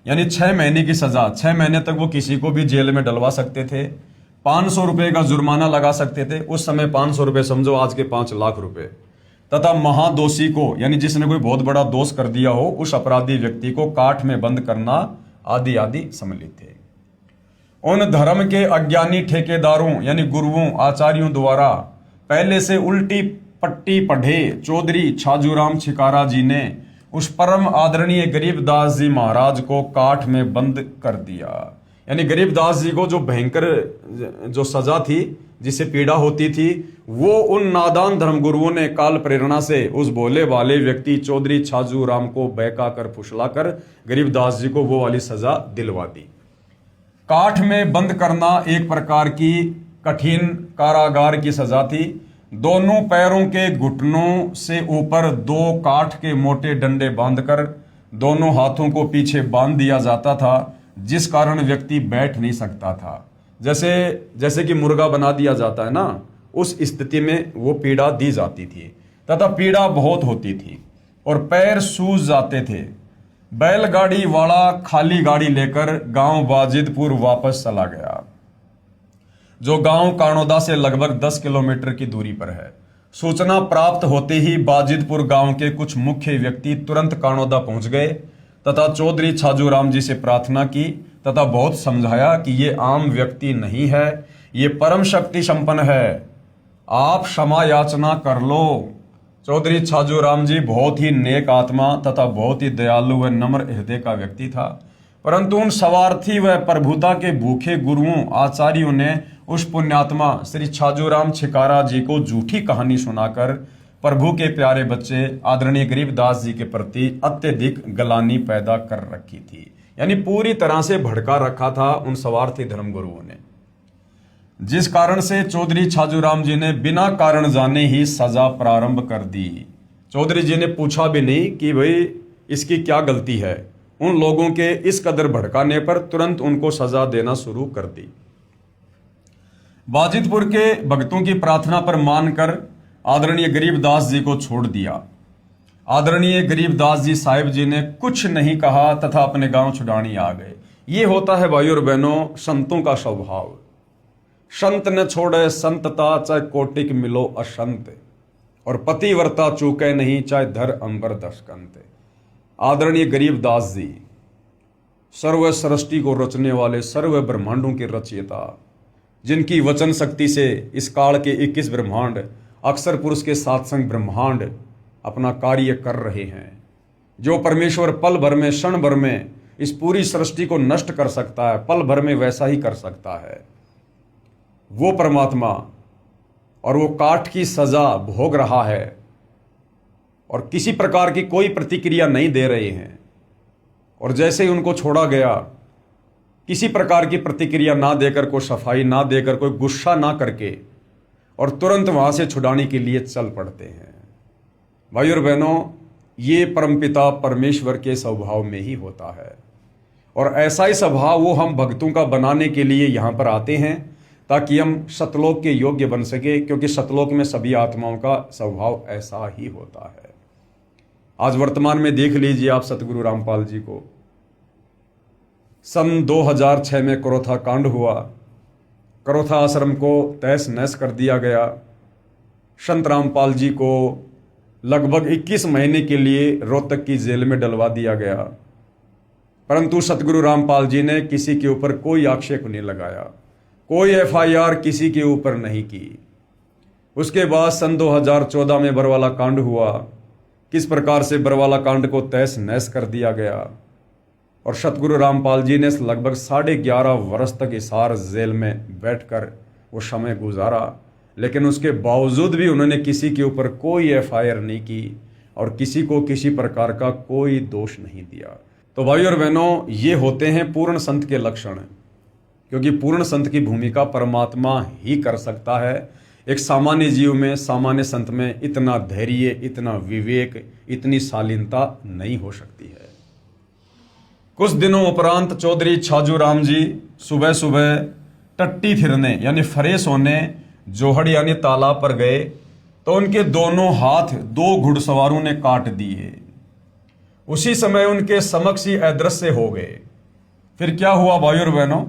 यानी 6 महीने की सजा, 6 महीने तक वो किसी को भी जेल में डलवा सकते थे, 500 रुपए का जुर्माना लगा सकते थे, उस समय 500 रुपए समझो आज के 5 लाख रुपए, तथा महादोषी को, यानी जिसने कोई बहुत बड़ा दोष कर दिया हो, उस अपराधी व्यक्ति को काठ में बंद करना आदि आदि सम्मिलित थे। उन धर्म के अज्ञानी ठेकेदारों यानी गुरुओं आचार्यों द्वारा पहले से उल्टी पट्टी पढ़े चौधरी छाजूराम छिकारा जी ने उस परम आदरणीय गरीबदास जी महाराज को काठ में बंद कर दिया। यानी गरीबदास जी को जो भयंकर जो सजा थी, जिससे पीड़ा होती थी, वो उन नादान धर्मगुरुओं ने काल प्रेरणा से उस भोले वाले व्यक्ति चौधरी छाजूराम को बहका कर फुसला कर गरीबदास जी को वो वाली सजा दिलवा दी। काठ में बंद करना एक प्रकार की कठिन कारागार की सजा थी। दोनों पैरों के घुटनों से ऊपर 2 काठ के मोटे डंडे बांधकर दोनों हाथों को पीछे बांध दिया जाता था, जिस कारण व्यक्ति बैठ नहीं सकता था। जैसे कि मुर्गा बना दिया जाता है ना, उस स्थिति में वो पीड़ा दी जाती थी तथा पीड़ा बहुत होती थी और पैर सूज जाते थे। बैलगाड़ी वाला खाली गाड़ी लेकर गांव बाजिदपुर वापस चला गया, जो गांव कानोदा से लगभग 10 किलोमीटर की दूरी पर है। सूचना प्राप्त होते ही बाजिदपुर गांव के कुछ मुख्य व्यक्ति तुरंत कानोदा पहुंच गए तथा चौधरी छाजूराम जी से प्रार्थना की तथा बहुत समझाया कि ये आम व्यक्ति नहीं है, ये परम शक्ति संपन्न है, आप क्षमा याचना कर लो। चौधरी छाजूराम जी बहुत ही नेक आत्मा तथा बहुत ही दयालु व नम्र हृदय का व्यक्ति था, परंतु उन स्वार्थी व प्रभुता के भूखे गुरुओं आचार्यों ने उस पुण्यात्मा श्री छाजूराम छिकारा जी को झूठी कहानी सुनाकर प्रभु के प्यारे बच्चे आदरणीय गरीबदास जी के प्रति अत्यधिक गलानी पैदा कर रखी थी। यानी पूरी तरह से भड़का रखा था उन स्वार्थी धर्मगुरुओं ने, जिस कारण से चौधरी छाजूराम जी ने बिना कारण जाने ही सजा प्रारंभ कर दी। चौधरी जी ने पूछा भी नहीं कि भाई इसकी क्या गलती है। उन लोगों के इस कदर भड़काने पर तुरंत उनको सजा देना शुरू कर दी। बाजिदपुर के भक्तों की प्रार्थना पर मानकर आदरणीय गरीबदास जी को छोड़ दिया। आदरणीय गरीबदास जी साहिब जी ने कुछ नहीं कहा तथा अपने गांव छुड़ानी आ गए। ये होता है भाइयों और बहनों संतों का स्वभाव। संत न छोड़े संतता, चाहे कोटिक मिलो असंत, और पतिव्रता चूके नहीं, चाहे धर अंबर दशकंत। आदरणीय गरीबदास जी सर्व सृष्टि को रचने वाले, सर्व ब्रह्मांडों के रचयिता, जिनकी वचन शक्ति से इस काल के 21 ब्रह्मांड, अक्षर पुरुष के सात्संग ब्रह्मांड अपना कार्य कर रहे हैं। जो परमेश्वर पल भर में, क्षण भर में इस पूरी सृष्टि को नष्ट कर सकता है, पल भर में वैसा ही कर सकता है। वो परमात्मा, और वो काट की सजा भोग रहा है और किसी प्रकार की कोई प्रतिक्रिया नहीं दे रहे हैं। और जैसे ही उनको छोड़ा गया, किसी प्रकार की प्रतिक्रिया ना देकर, कोई सफाई ना देकर, कोई गुस्सा ना करके, और तुरंत वहां से छुड़ाने के लिए चल पड़ते हैं। भाई और बहनों, ये परमपिता परमेश्वर के स्वभाव में ही होता है, और ऐसा ही स्वभाव वो हम भक्तों का बनाने के लिए यहाँ पर आते हैं, ताकि हम सतलोक के योग्य बन सके, क्योंकि सतलोक में सभी आत्माओं का स्वभाव ऐसा ही होता है। आज वर्तमान में देख लीजिए आप सतगुरु रामपाल जी को। सन 2006 में करोथा कांड हुआ, करोथा आश्रम को तहस नहस कर दिया गया। संत रामपाल जी को लगभग 21 महीने के लिए रोहतक की जेल में डलवा दिया गया, परंतु सतगुरु रामपाल जी ने किसी के ऊपर कोई आक्षेप नहीं लगाया, कोई FIR किसी के ऊपर नहीं की। उसके बाद सन 2014 में बरवाला कांड हुआ। किस प्रकार से बरवाला कांड को तहस नहस कर दिया गया, और सतगुरु रामपाल जी ने लगभग 11.5 वर्ष तक हिसार जेल में बैठकर वो समय गुजारा, लेकिन उसके बावजूद भी उन्होंने किसी के ऊपर कोई FIR नहीं की और किसी को किसी प्रकार का कोई दोष नहीं दिया। तो भाई और बहनों, ये होते हैं पूर्ण संत के लक्षण, क्योंकि पूर्ण संत की भूमिका परमात्मा ही कर सकता है। एक सामान्य जीव में, सामान्य संत में इतना धैर्य, इतना विवेक, इतनी शालीनता नहीं हो सकती है। कुछ दिनों उपरांत चौधरी छाजू राम जी सुबह सुबह टट्टी फिरने यानी फ्रेश होने जोहड़ यानी तालाब पर गए, तो उनके दोनों हाथ 2 घुड़सवारों ने काट दिए। उसी समय उनके समक्ष ही अदृश्य हो गए। फिर क्या हुआ भाई और बहनों,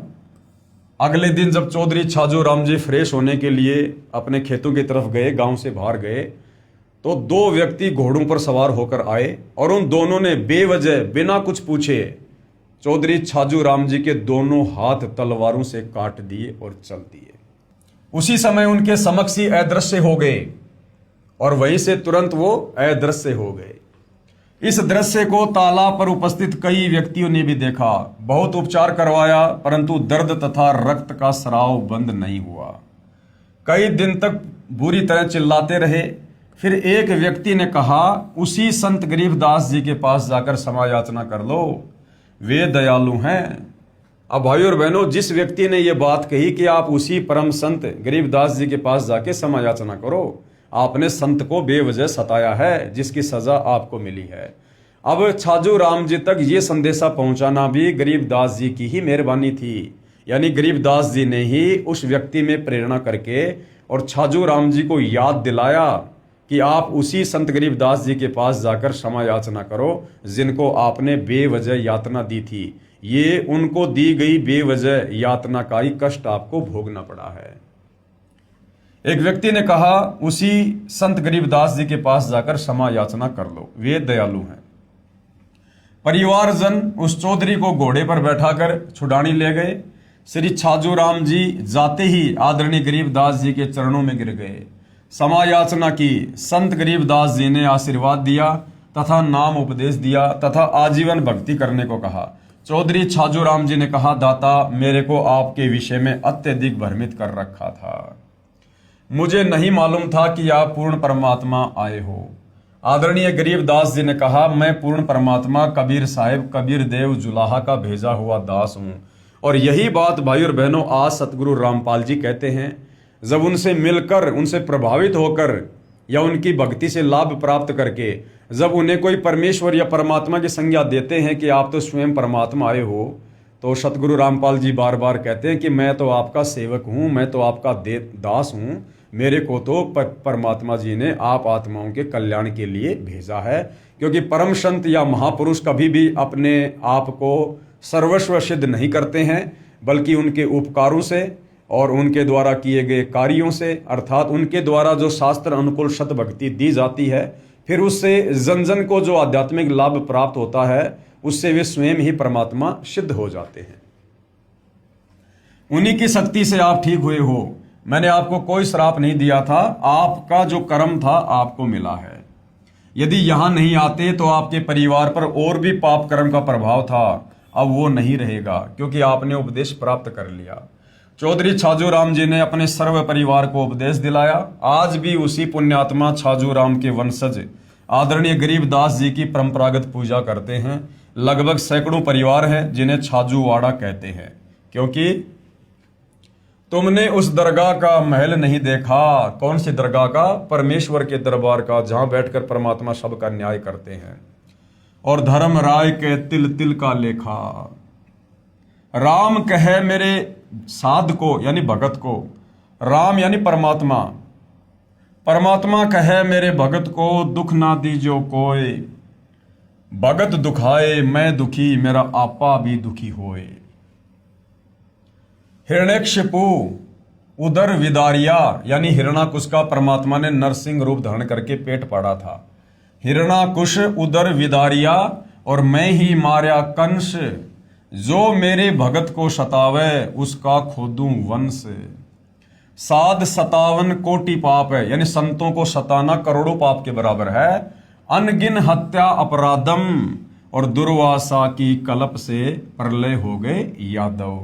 अगले दिन जब चौधरी छाजू राम जी फ्रेश होने के लिए अपने खेतों की तरफ गए, गांव से बाहर गए, तो 2 व्यक्ति घोड़ों पर सवार होकर आए और उन दोनों ने बेवजह बिना कुछ पूछे चौधरी छाजू राम जी के दोनों हाथ तलवारों से काट दिए और चल दिए। उसी समय उनके समक्ष ही अदृश्य हो गए और वहीं से तुरंत वो अदृश्य हो गए। इस दृश्य को तालाब पर उपस्थित कई व्यक्तियों ने भी देखा। बहुत उपचार करवाया, परंतु दर्द तथा रक्त का स्राव बंद नहीं हुआ। कई दिन तक बुरी तरह चिल्लाते रहे। फिर एक व्यक्ति ने कहा, उसी संत गरीबदास जी के पास जाकर क्षमा याचना कर लो, वे दयालु हैं। अब भाई और बहनों, जिस व्यक्ति ने यह बात कही कि आप उसी परम संत गरीबदास जी के पास जाके क्षमा याचना करो, आपने संत को बेवजह सताया है, जिसकी सजा आपको मिली है। अब छाजू राम जी तक ये संदेशा पहुंचाना भी गरीबदास जी की ही मेहरबानी थी, यानी गरीबदास जी ने ही उस व्यक्ति में प्रेरणा करके और छाजू राम जी को याद दिलाया कि आप उसी संत गरीबदास जी के पास जाकर क्षमा याचना करो, जिनको आपने बेवजह यातना दी थी। ये उनको दी गई बेवजह यातना का ही कष्ट आपको भोगना पड़ा है। एक व्यक्ति ने कहा, उसी संत गरीबदास जी के पास जाकर क्षमा याचना कर लो, वे दयालु हैं। परिवारजन उस चौधरी को घोड़े पर बैठाकर छुड़ानी ले गए। श्री छाजू राम जी जाते ही आदरणीय गरीबदास जी के चरणों में गिर गए, क्षमा याचना की। संत गरीबदास जी ने आशीर्वाद दिया तथा नाम उपदेश दिया तथा आजीवन भक्ति करने को कहा। चौधरी छाजू राम जी ने कहा, दाता, मेरे को आपके विषय में अत्यधिक भ्रमित कर रखा था, मुझे नहीं मालूम था कि आप पूर्ण परमात्मा आए हो। आदरणीय गरीबदास जी ने कहा, मैं पूर्ण परमात्मा कबीर साहिब कबीर देव जुलाहा का भेजा हुआ दास हूं। और यही बात भाई और बहनों आज सतगुरु रामपाल जी कहते हैं। जब उनसे मिलकर, उनसे प्रभावित होकर या उनकी भक्ति से लाभ प्राप्त करके जब उन्हें कोई परमेश्वर या परमात्मा की संज्ञा देते हैं कि आप तो स्वयं परमात्मा आए हो, तो सतगुरु रामपाल जी बार बार कहते हैं कि मैं तो आपका सेवक हूं, मैं तो आपका दास हूं, मेरे को तो परमात्मा जी ने आप आत्माओं के कल्याण के लिए भेजा है। क्योंकि परम संत या महापुरुष कभी भी अपने आप को सर्वस्व सिद्ध नहीं करते हैं, बल्कि उनके उपकारों से और उनके द्वारा किए गए कार्यों से, अर्थात उनके द्वारा जो शास्त्र अनुकूल सत भक्ति दी जाती है, फिर उससे जन जन को जो आध्यात्मिक लाभ प्राप्त होता है, उससे वे स्वयं ही परमात्मा सिद्ध हो जाते हैं। उन्हीं की शक्ति से आप ठीक हुए हो। मैंने आपको कोई श्राप नहीं दिया था, आपका जो कर्म था आपको मिला है। यदि यहां नहीं आते तो आपके परिवार पर और भी पाप कर्म का प्रभाव था, अब वो नहीं रहेगा, क्योंकि आपने उपदेश प्राप्त कर लिया। चौधरी छाजू राम जी ने अपने सर्व परिवार को उपदेश दिलाया। आज भी उसी पुण्यात्मा छाजू राम के वंशज आदरणीय गरीबदास जी की परंपरागत पूजा करते हैं। लगभग सैकड़ों परिवार हैं जिन्हें छाजूवाड़ा कहते हैं, क्योंकि तुमने उस दरगाह का महल नहीं देखा। कौन सी दरगाह का? परमेश्वर के दरबार का, जहां बैठकर परमात्मा सबका न्याय करते हैं। और धर्म राय के तिल तिल का लेखा। राम कहे मेरे साध को यानी भगत को, राम यानी परमात्मा, परमात्मा कहे मेरे भगत को, दुख ना दीजो कोय, भगत दुखाए मैं दुखी, मेरा आपा भी दुखी होए। हिरण्यकशिपु उदर विदारिया यानी हिरणाकुश का परमात्मा ने नरसिंह रूप धारण करके पेट फाड़ा था। हिरणाकुश उदर विदारिया और मैं ही मार्या कंस, जो मेरे भगत को सतावे उसका खोदूं वंश। साध 57 कोटि पाप है, यानी संतों को सताना करोड़ों पाप के बराबर है। अनगिन हत्या अपराधम और दुर्वासा की कलप से प्रलय हो गए यादव।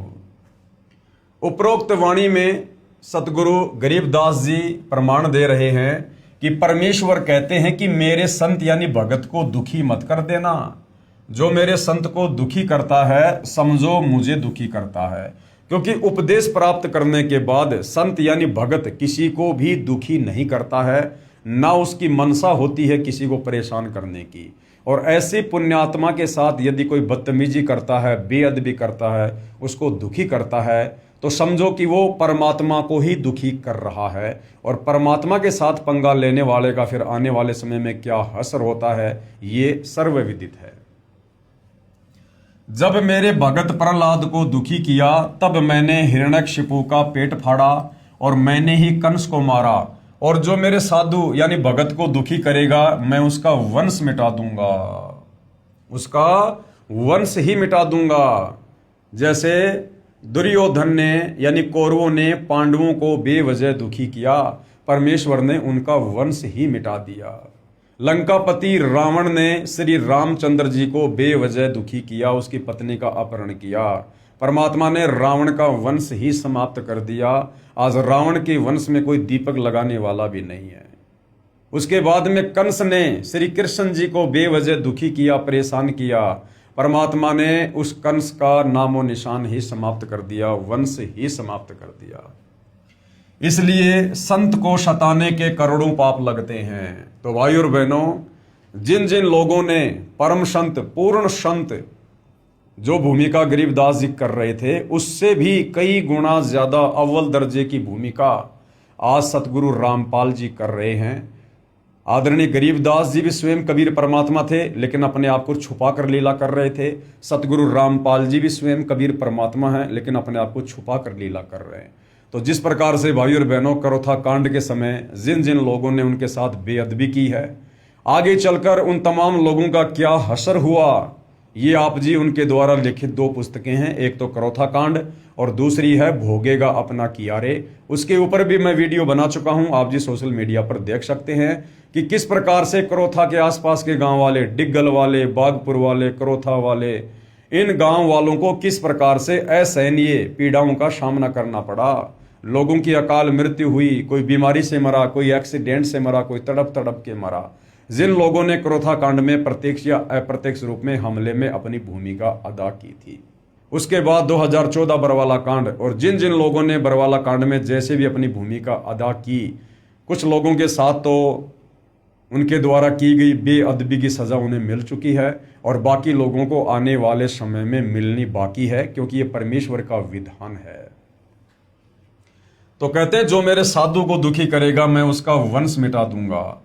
उपरोक्त वाणी में सतगुरु गरीबदास जी प्रमाण दे रहे हैं कि परमेश्वर कहते हैं कि मेरे संत यानी भगत को दुखी मत कर देना। जो मेरे संत को दुखी करता है समझो मुझे दुखी करता है, क्योंकि उपदेश प्राप्त करने के बाद संत यानी भगत किसी को भी दुखी नहीं करता है, ना उसकी मनसा होती है किसी को परेशान करने की। और ऐसे पुण्यात्मा के साथ यदि कोई बदतमीजी करता है, बेअदबी करता है, उसको दुखी करता है, तो समझो कि वो परमात्मा को ही दुखी कर रहा है। और परमात्मा के साथ पंगा लेने वाले का फिर आने वाले समय में क्या असर होता है ये सर्वविदित है। जब मेरे भगत प्रहलाद को दुखी किया तब मैंने हिरण्यकशिपु का पेट फाड़ा और मैंने ही कंस को मारा। और जो मेरे साधु यानी भगत को दुखी करेगा मैं उसका वंश मिटा दूंगा, उसका वंश ही मिटा दूंगा। जैसे दुर्योधन ने यानी कौरवों ने पांडवों को बेवजह दुखी किया, परमेश्वर ने उनका वंश ही मिटा दिया। लंकापति रावण ने श्री रामचंद्र जी को बेवजह दुखी किया, उसकी पत्नी का अपहरण किया, परमात्मा ने रावण का वंश ही समाप्त कर दिया। आज रावण के वंश में कोई दीपक लगाने वाला भी नहीं है। उसके बाद में कंस ने श्री कृष्ण जी को बेवजह दुखी किया, परेशान किया, परमात्मा ने उस कंस का नामो निशान ही समाप्त कर दिया, वंश ही समाप्त कर दिया। इसलिए संत को सताने के करोड़ों पाप लगते हैं। तो भाई और बहनों, जिन जिन लोगों ने परम संत, पूर्ण संत जो भूमिका गरीबदास जी कर रहे थे उससे भी कई गुना ज्यादा अव्वल दर्जे की भूमिका आज सतगुरु रामपाल जी कर रहे हैं। आदरणीय गरीबदास जी भी स्वयं कबीर परमात्मा थे, लेकिन अपने आप को छुपा कर लीला कर रहे थे। सतगुरु रामपाल जी भी स्वयं कबीर परमात्मा हैं, लेकिन अपने आप को छुपा कर लीला कर रहे हैं। तो जिस प्रकार से भाई और बहनों करोथा कांड के समय जिन जिन लोगों ने उनके साथ बेअदबी की है, आगे चलकर उन तमाम लोगों का क्या हशर हुआ, ये आप जी उनके द्वारा लिखित 2 पुस्तकें हैं। एक तो करोथा कांड और दूसरी है भोगेगा अपना किया रे। उसके ऊपर भी मैं वीडियो बना चुका हूं, आप जी सोशल मीडिया पर देख सकते हैं कि किस प्रकार से करोथा के आसपास के गांव वाले, डिग्गल वाले, बागपुर वाले, करोथा वाले, इन गांव वालों को किस प्रकार से असहनीय पीड़ाओं का सामना करना पड़ा। लोगों की अकाल मृत्यु हुई, कोई बीमारी से मरा, कोई एक्सीडेंट से मरा, कोई तड़प तड़प के मरा। जिन लोगों ने करोथा कांड में प्रत्यक्ष या अप्रत्यक्ष रूप में हमले में अपनी भूमिका अदा की थी। उसके बाद 2014 बरवाला कांड, और जिन जिन लोगों ने बरवाला कांड में जैसे भी अपनी भूमिका अदा की, कुछ लोगों के साथ तो उनके द्वारा की गई बेअदबी की सजा उन्हें मिल चुकी है और बाकी लोगों को आने वाले समय में मिलनी बाकी है, क्योंकि ये परमेश्वर का विधान है। तो कहते हैं जो मेरे साधु को दुखी करेगा मैं उसका वंश मिटा दूंगा।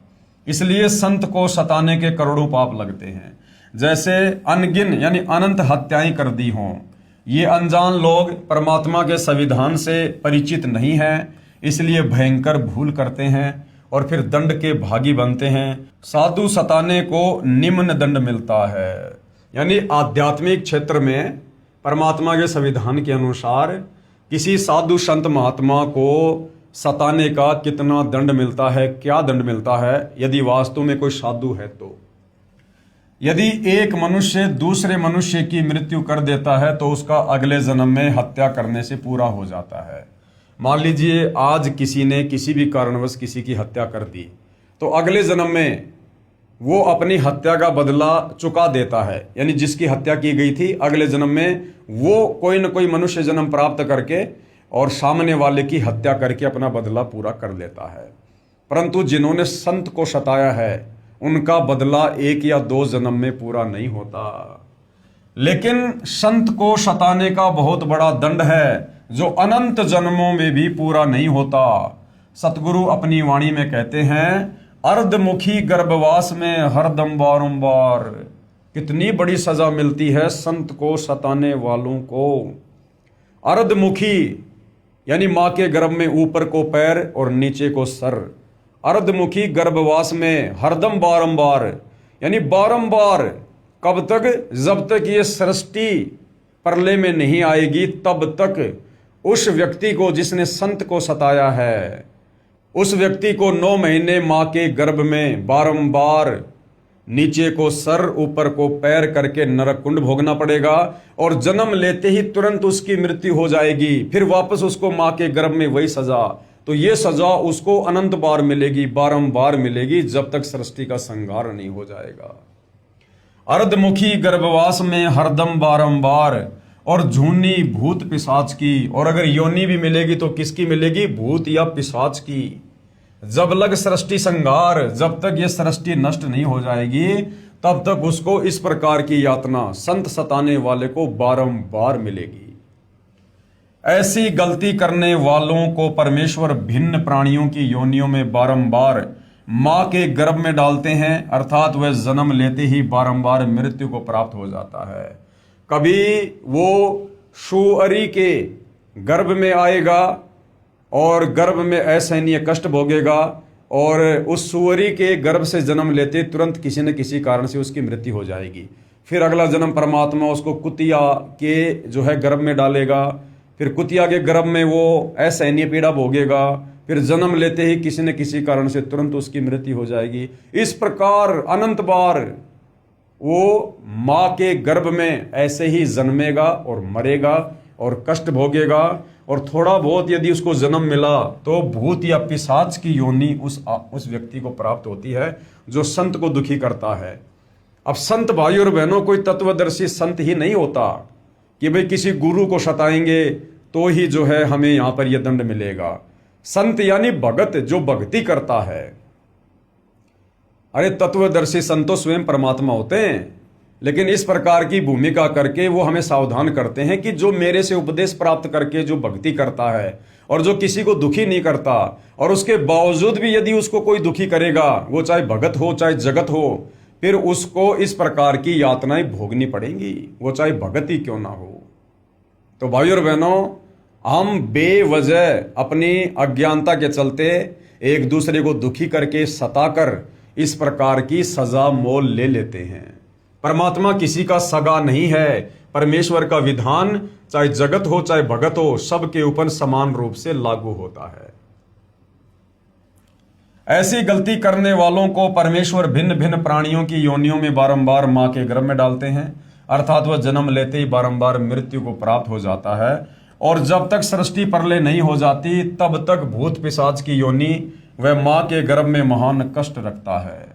इसलिए संत को सताने के करोड़ों पाप लगते हैं। जैसे अनगिन यानी अनंत हत्याएं कर दी हों। ये अनजान लोग परमात्मा के संविधान से परिचित नहीं हैं, इसलिए भयंकर भूल करते हैं और फिर दंड के भागी बनते हैं। साधु सताने को निम्न दंड मिलता है, यानी आध्यात्मिक क्षेत्र में परमात्मा के संविधान के अनुसार किसी साधु संत महात्मा को सताने का कितना दंड मिलता है, क्या दंड मिलता है, यदि वास्तव में कोई साधु है तो। यदि एक मनुष्य दूसरे मनुष्य की मृत्यु कर देता है तो उसका अगले जन्म में हत्या करने से पूरा हो जाता है। मान लीजिए आज किसी ने किसी भी कारणवश किसी की हत्या कर दी, तो अगले जन्म में वो अपनी हत्या का बदला चुका देता है। यानी जिसकी हत्या की गई थी, अगले जन्म में वो कोई न कोई मनुष्य जन्म प्राप्त करके और सामने वाले की हत्या करके अपना बदला पूरा कर लेता है। परंतु जिन्होंने संत को सताया है उनका बदला 1 या 2 जन्म में पूरा नहीं होता। लेकिन संत को सताने का बहुत बड़ा दंड है जो अनंत जन्मों में भी पूरा नहीं होता। सतगुरु अपनी वाणी में कहते हैं, अर्धमुखी गर्भवास में हरदम बारंबार। कितनी बड़ी सजा मिलती है संत को सताने वालों को। अर्धमुखी यानी मां के गर्भ में ऊपर को पैर और नीचे को सर। अर्धमुखी गर्भवास में हरदम बारंबार यानी बारंबार। कब तक? जब तक ये सृष्टि प्रलय में नहीं आएगी तब तक उस व्यक्ति को जिसने संत को सताया है, उस व्यक्ति को 9 महीने मां के गर्भ में बारंबार नीचे को सर ऊपर को पैर करके नरक कुंड भोगना पड़ेगा और जन्म लेते ही तुरंत उसकी मृत्यु हो जाएगी। फिर वापस उसको मां के गर्भ में वही सजा। तो ये सजा उसको अनंत बार मिलेगी, बारंबार मिलेगी, जब तक सृष्टि का संहार नहीं हो जाएगा। अर्धमुखी गर्भवास में हरदम बारंबार और झूनी भूत पिशाच की। और अगर योनि भी मिलेगी तो किसकी मिलेगी? भूत या पिशाच की। जब लग सृष्टि संहार, जब तक ये सृष्टि नष्ट नहीं हो जाएगी तब तक उसको इस प्रकार की यातना संत सताने वाले को बारंबार मिलेगी। ऐसी गलती करने वालों को परमेश्वर भिन्न प्राणियों की योनियों में बारंबार मां के गर्भ में डालते हैं, अर्थात वह जन्म लेते ही बारंबार मृत्यु को प्राप्त हो जाता है। कभी वो सुअरी के गर्भ में आएगा और गर्भ में असहनीय कष्ट भोगेगा और उस सुअरी के गर्भ से जन्म लेते तुरंत किसी न किसी कारण से उसकी मृत्यु हो जाएगी। फिर अगला जन्म परमात्मा उसको कुतिया के जो है गर्भ में डालेगा, फिर कुतिया के गर्भ में वो असहनीय पीड़ा भोगेगा, फिर जन्म लेते ही किसी न किसी कारण से तुरंत उसकी मृत्यु हो जाएगी। इस प्रकार अनंत बार वो मां के गर्भ में ऐसे ही जन्मेगा और मरेगा और कष्ट भोगेगा। और थोड़ा बहुत यदि उसको जन्म मिला तो भूत या पिशाच की योनि उस व्यक्ति को प्राप्त होती है जो संत को दुखी करता है। अब संत भाई और बहनों कोई तत्वदर्शी संत ही नहीं होता कि भाई किसी गुरु को सताएंगे तो ही जो है हमें यहां पर यह दंड मिलेगा। संत यानी भगत, जो भक्ति करता है। अरे तत्वदर्शी संत तो स्वयं परमात्मा होते हैं, लेकिन इस प्रकार की भूमिका करके वो हमें सावधान करते हैं कि जो मेरे से उपदेश प्राप्त करके जो भक्ति करता है और जो किसी को दुखी नहीं करता और उसके बावजूद भी यदि उसको कोई दुखी करेगा, वो चाहे भगत हो चाहे जगत हो, फिर उसको इस प्रकार की यातनाएं भोगनी पड़ेंगी, वो चाहे भगत ही क्यों ना हो। तो भाई और बहनों, हम बेवजह अपनी अज्ञानता के चलते एक दूसरे को दुखी करके सताकर इस प्रकार की सजा मोल ले लेते हैं। परमात्मा किसी का सगा नहीं है। परमेश्वर का विधान चाहे जगत हो चाहे भगत हो, सबके ऊपर समान रूप से लागू होता है। ऐसी गलती करने वालों को परमेश्वर भिन्न भिन्न प्राणियों की योनियों में बारंबार मां के गर्भ में डालते हैं, अर्थात वह जन्म लेते ही बारंबार मृत्यु को प्राप्त हो जाता है। और जब तक सृष्टि प्रलय नहीं हो जाती तब तक भूत पिशाच की योनि वह मां के गर्भ में महान कष्ट रखता है,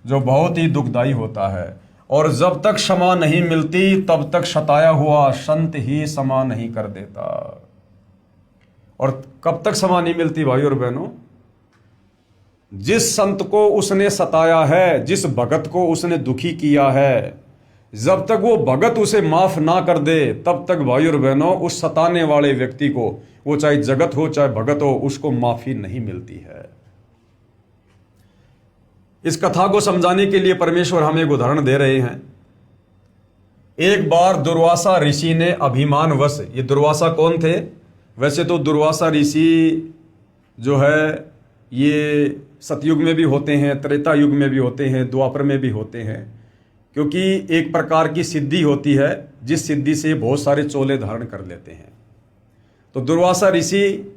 जो बहुत ही दुखदाई होता है। और जब तक क्षमा नहीं मिलती तब तक सताया हुआ संत ही क्षमा नहीं कर देता। और कब तक क्षमा नहीं मिलती भाई और बहनों? जिस संत को उसने सताया है, जिस भगत को उसने दुखी किया है, जब तक वो भगत उसे माफ ना कर दे तब तक भाई और बहनों उस सताने वाले व्यक्ति को, वो चाहे जगत हो चाहे भगत हो, उसको माफी नहीं मिलती है। इस कथा को समझाने के लिए परमेश्वर हमें एक उदाहरण दे रहे हैं। एक बार दुर्वासा ऋषि ने अभिमानवश, ये दुर्वासा कौन थे? वैसे तो दुर्वासा ऋषि जो है ये सतयुग में भी होते हैं, त्रेता युग में भी होते हैं, द्वापर में भी होते हैं, क्योंकि एक प्रकार की सिद्धि होती है जिस सिद्धि से बहुत सारे चोले धारण कर लेते हैं। तो दुर्वासा ऋषि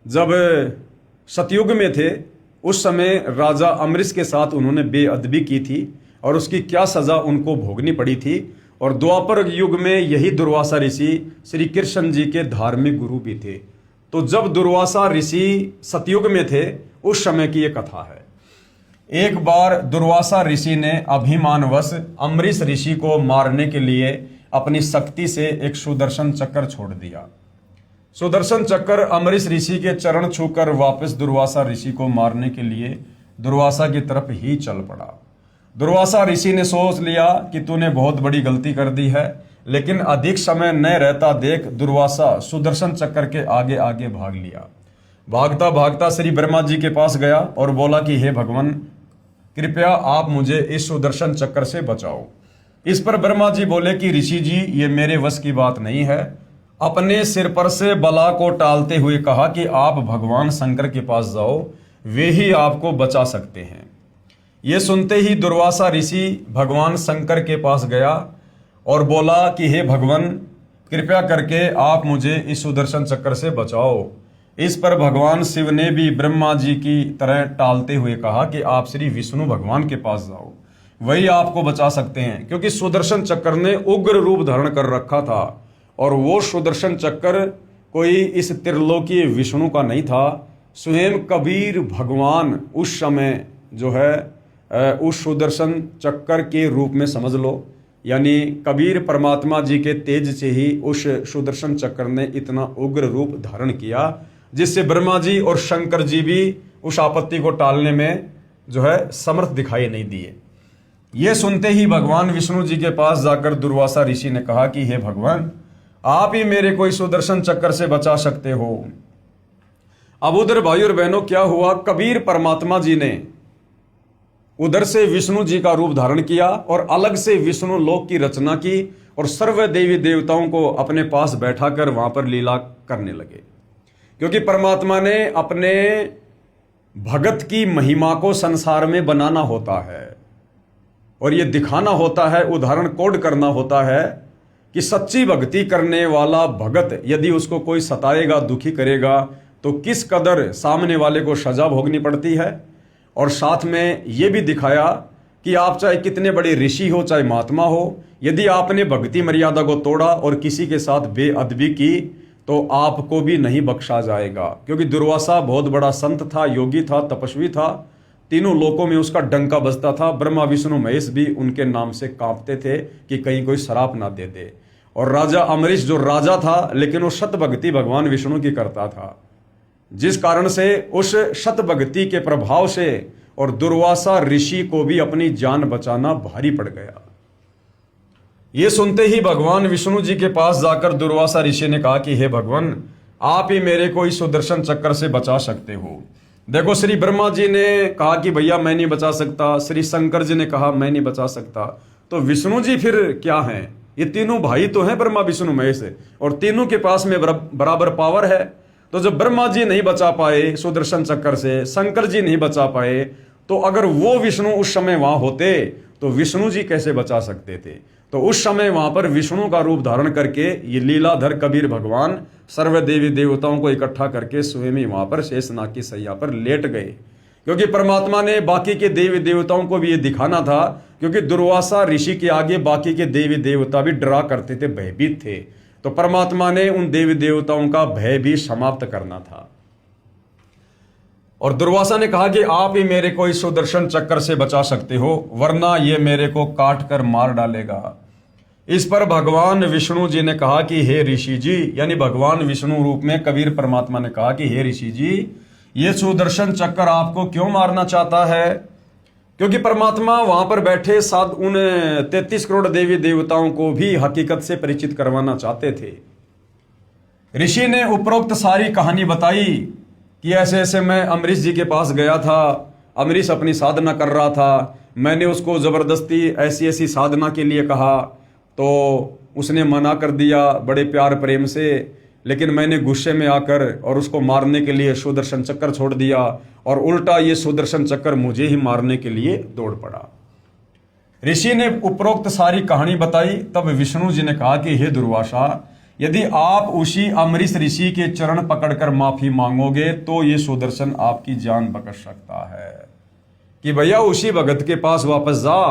जब सतयुग में थे उस समय राजा अमरीश के साथ उन्होंने बेअदबी की थी और उसकी क्या सजा उनको भोगनी पड़ी थी। और द्वापर युग में यही दुर्वासा ऋषि श्री कृष्ण जी के धार्मिक गुरु भी थे। तो जब दुर्वासा ऋषि सतयुग में थे उस समय की यह कथा है। एक बार दुर्वासा ऋषि ने अभिमानवश अम्बरीश ऋषि को मारने के लिए अपनी शक्ति से एक सुदर्शन चक्र छोड़ दिया। सुदर्शन चक्र अम्बरीश ऋषि के चरण छूकर वापस दुर्वासा ऋषि को मारने के लिए दुर्वासा की तरफ ही चल पड़ा। दुर्वासा ऋषि ने सोच लिया कि तूने बहुत बड़ी गलती कर दी है, लेकिन अधिक समय न रहता देख दुर्वासा सुदर्शन चक्र के आगे आगे भाग लिया। भागता भागता श्री ब्रह्मा जी के पास गया और बोला कि हे भगवान, कृपया आप मुझे इस सुदर्शन चक्र से बचाओ। इस पर ब्रह्मा जी बोले कि ऋषि जी, ये मेरे वश की बात नहीं है। अपने सिर पर से बला को टालते हुए कहा कि आप भगवान शंकर के पास जाओ, वे ही आपको बचा सकते हैं। ये सुनते ही दुर्वासा ऋषि भगवान शंकर के पास गया और बोला कि हे भगवान, कृपया करके आप मुझे इस सुदर्शन चक्र से बचाओ। इस पर भगवान शिव ने भी ब्रह्मा जी की तरह टालते हुए कहा कि आप श्री विष्णु भगवान के पास जाओ, वही आपको बचा सकते हैं। क्योंकि सुदर्शन चक्र ने उग्र रूप धारण कर रखा था और वो सुदर्शन चक्र कोई इस त्रिलोकीय विष्णु का नहीं था, स्वयं कबीर भगवान उस समय जो है उस सुदर्शन चक्र के रूप में समझ लो। यानी कबीर परमात्मा जी के तेज से ही उस सुदर्शन चक्र ने इतना उग्र रूप धारण किया, जिससे ब्रह्मा जी और शंकर जी भी उस आपत्ति को टालने में जो है समर्थ दिखाई नहीं दिए। ये सुनते ही भगवान विष्णु जी के पास जाकर दुर्वासा ऋषि ने कहा कि हे भगवान, आप ही मेरे को इस सुदर्शन चक्र से बचा सकते हो। अब उधर भाई और बहनों क्या हुआ, कबीर परमात्मा जी ने उधर से विष्णु जी का रूप धारण किया और अलग से विष्णु लोक की रचना की और सर्व देवी देवताओं को अपने पास बैठाकर वहां पर लीला करने लगे। क्योंकि परमात्मा ने अपने भगत की महिमा को संसार में बनाना होता है और ये दिखाना होता है, उदाहरण कोड करना होता है कि सच्ची भक्ति करने वाला भगत यदि उसको कोई सताएगा, दुखी करेगा, तो किस कदर सामने वाले को सजा भोगनी पड़ती है। और साथ में ये भी दिखाया कि आप चाहे कितने बड़े ऋषि हो, चाहे महात्मा हो, यदि आपने भक्ति मर्यादा को तोड़ा और किसी के साथ बेअदबी की तो आपको भी नहीं बख्शा जाएगा। क्योंकि दुर्वासा बहुत बड़ा संत था, योगी था, तपस्वी था, तीनों लोकों में उसका डंका बजता था। ब्रह्मा विष्णु महेश भी उनके नाम से कांपते थे कि कहीं कोई शराप ना दे दे। और राजा अम्बरीश जो राजा था, लेकिन वो शत भक्ति भगवान विष्णु की करता था, जिस कारण से उस शत भक्ति के प्रभाव से और दुर्वासा ऋषि को भी अपनी जान बचाना भारी पड़ गया। ये सुनते ही भगवान विष्णु जी के पास जाकर दुर्वासा ऋषि ने कहा कि हे भगवान, आप ही मेरे को इस सुदर्शन चक्र से बचा सकते हो। देखो, श्री ब्रह्मा जी ने कहा कि भैया मैं नहीं बचा सकता, श्री शंकर जी ने कहा मैं नहीं बचा सकता, तो विष्णु जी फिर क्या हैं? ये तीनों भाई तो हैं, ब्रह्मा विष्णु महेश, और तीनों के पास में बराबर पावर है। तो जब ब्रह्मा जी नहीं बचा पाए सुदर्शन चक्र से, शंकर जी नहीं बचा पाए, तो अगर वो विष्णु उस समय वहां होते तो विष्णु जी कैसे बचा सकते थे? तो उस समय वहां पर विष्णु का रूप धारण करके ये लीलाधर कबीर भगवान सर्व देवी देवताओं को इकट्ठा करके स्वयं ही वहां पर शेषनाग की सैया पर लेट गए। क्योंकि परमात्मा ने बाकी के देवी देवताओं को भी ये दिखाना था, क्योंकि दुर्वासा ऋषि के आगे बाकी के देवी देवता भी डरा करते थे, भयभीत थे। तो परमात्मा ने उन देवी देवताओं का भय भी समाप्त करना था। और दुर्वासा ने कहा कि आप ही मेरे को इस सुदर्शन चक्र से बचा सकते हो, वरना ये मेरे को काट कर मार डालेगा। इस पर भगवान विष्णु जी ने कहा कि हे ऋषि जी, यानी भगवान विष्णु रूप में कबीर परमात्मा ने कहा कि हे ऋषि जी, ये सुदर्शन चक्र आपको क्यों मारना चाहता है? क्योंकि परमात्मा वहां पर बैठे साथ उन 33 करोड़ देवी देवताओं को भी हकीकत से परिचित करवाना चाहते थे। ऋषि ने उपरोक्त सारी कहानी बताई कि ऐसे ऐसे मैं अम्बरीश जी के पास गया था, अम्बरीश अपनी साधना कर रहा था, मैंने उसको जबरदस्ती ऐसी ऐसी साधना के लिए कहा तो उसने मना कर दिया बड़े प्यार प्रेम से, लेकिन मैंने गुस्से में आकर और उसको मारने के लिए सुदर्शन चक्र छोड़ दिया और उल्टा ये सुदर्शन चक्र मुझे ही मारने के लिए दौड़ पड़ा। ऋषि ने उपरोक्त सारी कहानी बताई। तब विष्णु जी ने कहा कि हे दुर्वासा, यदि आप उसी अम्बरीश ऋषि के चरण पकड़कर माफी मांगोगे तो ये सुदर्शन आपकी जान बख्श सकता है। कि भैया उसी भगत के पास वापस जा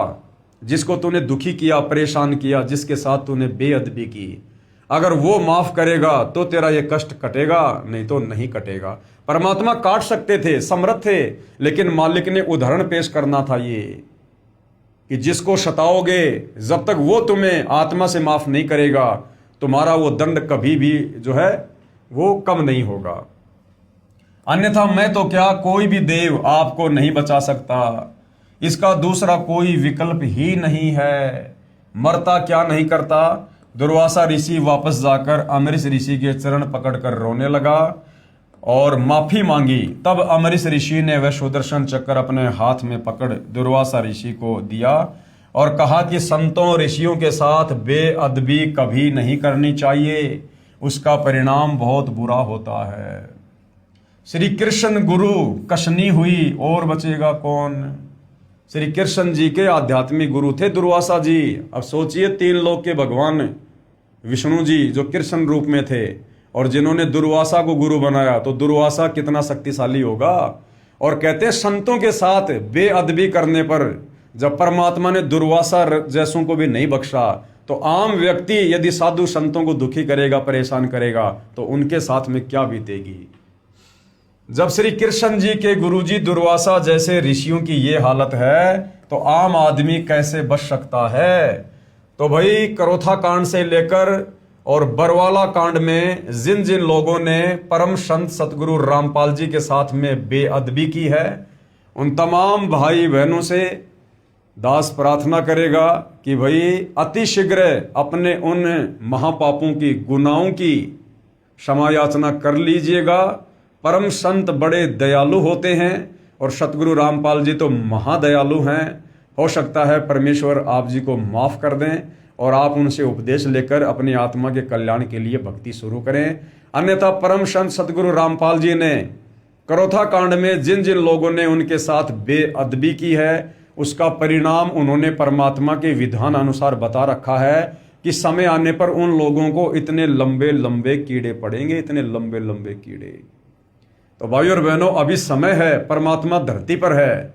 जिसको तूने दुखी किया, परेशान किया, जिसके साथ तूने बेअदबी की, अगर वो माफ करेगा तो तेरा ये कष्ट कटेगा, नहीं तो नहीं कटेगा। परमात्मा काट सकते थे, समर्थ थे, लेकिन मालिक ने उदाहरण पेश करना था ये कि जिसको सताओगे, जब तक वो तुम्हें आत्मा से माफ नहीं करेगा, तुम्हारा वो दंड कभी भी जो है वो कम नहीं होगा। अन्यथा मैं तो क्या, कोई भी देव आपको नहीं बचा सकता, इसका दूसरा कोई विकल्प ही नहीं है। मरता क्या नहीं करता। दुर्वासा ऋषि वापस जाकर अमरीश ऋषि के चरण पकड़कर रोने लगा और माफी मांगी। तब अमरीश ऋषि ने वह सुदर्शन चक्र अपने हाथ में पकड़ दुर्वासा ऋषि को दिया और कहा कि संतों ऋषियों के साथ बेअदबी कभी नहीं करनी चाहिए, उसका परिणाम बहुत बुरा होता है। श्री कृष्ण गुरु कशनी हुई और बचेगा कौन। श्री कृष्ण जी के आध्यात्मिक गुरु थे दुर्वासा जी। अब सोचिए, 3 लोक के भगवान विष्णु जी जो कृष्ण रूप में थे और जिन्होंने दुर्वासा को गुरु बनाया, तो दुर्वासा कितना शक्तिशाली होगा। और कहते हैं संतों के साथ बेअदबी करने पर जब परमात्मा ने दुर्वासा जैसों को भी नहीं बख्शा, तो आम व्यक्ति यदि साधु संतों को दुखी करेगा, परेशान करेगा, तो उनके साथ में क्या बीतेगी। जब श्री कृष्ण जी के गुरुजी दुर्वासा जैसे ऋषियों की ये हालत है, तो आम आदमी कैसे बच सकता है। तो भाई करोथा कांड से लेकर और बरवाला कांड में जिन जिन लोगों ने परम संत सतगुरु रामपाल जी के साथ में बेअदबी की है, उन तमाम भाई बहनों से दास प्रार्थना करेगा कि भाई अतिशीघ्र अपने उन महापापों की, गुनाहों की क्षमा याचना कर लीजिएगा। परम संत बड़े दयालु होते हैं और सतगुरु रामपाल जी तो महादयालु हैं। हो सकता है परमेश्वर आप जी को माफ कर दें और आप उनसे उपदेश लेकर अपनी आत्मा के कल्याण के लिए भक्ति शुरू करें। अन्यथा परम संत सतगुरु रामपाल जी ने करोथा कांड में जिन जिन लोगों ने उनके साथ बेअदबी की है, उसका परिणाम उन्होंने परमात्मा के विधान अनुसार बता रखा है कि समय आने पर उन लोगों को इतने लंबे लंबे कीड़े पड़ेंगे, इतने लंबे लंबे कीड़े। तो भाई और बहनों, अभी समय है, परमात्मा धरती पर है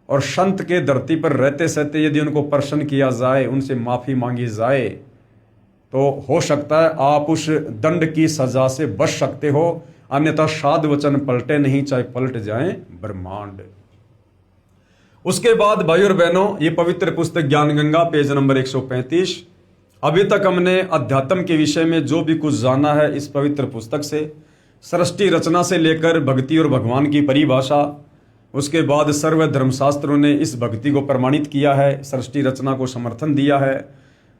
और संत के धरती पर रहते सहते यदि उनको प्रसन्न किया जाए, उनसे माफी मांगी जाए, तो हो सकता है आप उस दंड की सजा से बच सकते हो। अन्यथा साध वचन पलटे नहीं, चाहे पलट जाएं ब्रह्मांड। उसके बाद भाई और बहनों, ये पवित्र पुस्तक ज्ञान गंगा पेज नंबर 135। अभी तक हमने अध्यात्म के विषय में जो भी कुछ जाना है इस पवित्र पुस्तक से, सृष्टि रचना से लेकर भक्ति और भगवान की परिभाषा, उसके बाद सर्व धर्मशास्त्रों ने इस भक्ति को प्रमाणित किया है, सृष्टि रचना को समर्थन दिया है।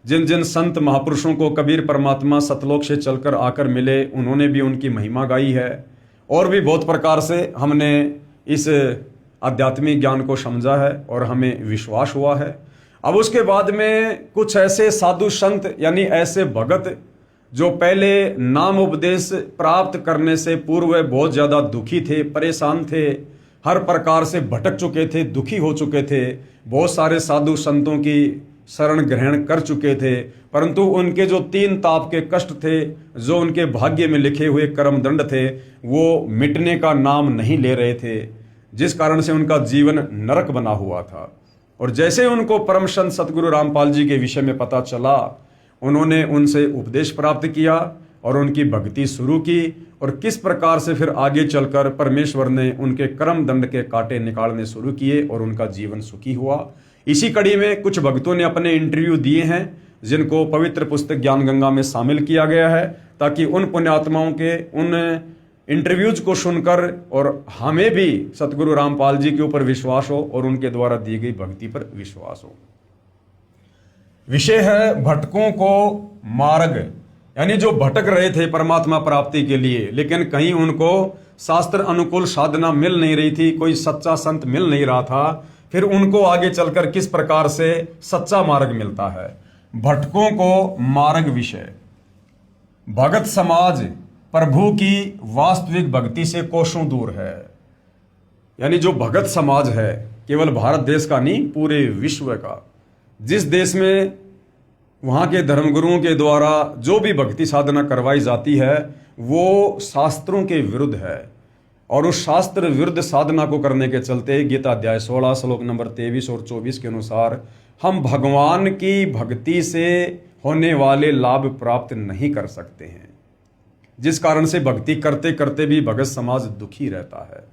जिन जिन संत महापुरुषों को कबीर परमात्मा सतलोक से चलकर आकर मिले, उन्होंने भी उनकी महिमा गाई है। और भी बहुत प्रकार से हमने इस आध्यात्मिक ज्ञान को समझा है और हमें विश्वास हुआ है। अब उसके बाद में कुछ ऐसे साधु संत यानी ऐसे भगत जो पहले नाम उपदेश प्राप्त करने से पूर्व बहुत ज़्यादा दुखी थे, परेशान थे, हर प्रकार से भटक चुके थे, दुखी हो चुके थे, बहुत सारे साधु संतों की शरण ग्रहण कर चुके थे, परंतु उनके जो 3 ताप के कष्ट थे, जो उनके भाग्य में लिखे हुए कर्म दंड थे, वो मिटने का नाम नहीं ले रहे थे, जिस कारण से उनका जीवन नरक बना हुआ था। और जैसे उनको परम संत सतगुरु रामपाल जी के विषय में पता चला, उन्होंने उनसे उपदेश प्राप्त किया और उनकी भक्ति शुरू की और किस प्रकार से फिर आगे चलकर परमेश्वर ने उनके कर्म दंड के कांटे निकालने शुरू किए और उनका जीवन सुखी हुआ। इसी कड़ी में कुछ भक्तों ने अपने इंटरव्यू दिए हैं, जिनको पवित्र पुस्तक ज्ञान गंगा में शामिल किया गया है, ताकि उन पुण्यात्माओं के उन इंटरव्यूज को सुनकर और हमें भी सतगुरु रामपाल जी के ऊपर विश्वास हो और उनके द्वारा दी गई भक्ति पर विश्वास हो। विषय है भटकों को मार्ग, यानी जो भटक रहे थे परमात्मा प्राप्ति के लिए, लेकिन कहीं उनको शास्त्र अनुकूल साधना मिल नहीं रही थी, कोई सच्चा संत मिल नहीं रहा था, फिर उनको आगे चलकर किस प्रकार से सच्चा मार्ग मिलता है। भटकों को मार्ग विषय। भगत समाज प्रभु की वास्तविक भक्ति से कोसों दूर है। यानी जो भगत समाज है, केवल भारत देश का नहीं, पूरे विश्व का, जिस देश में वहाँ के धर्मगुरुओं के द्वारा जो भी भक्ति साधना करवाई जाती है, वो शास्त्रों के विरुद्ध है। और उस शास्त्र विरुद्ध साधना को करने के चलते गीता अध्याय 16 श्लोक नंबर 23 और 24 के अनुसार हम भगवान की भक्ति से होने वाले लाभ प्राप्त नहीं कर सकते हैं, जिस कारण से भक्ति करते करते भी भगत समाज दुखी रहता है।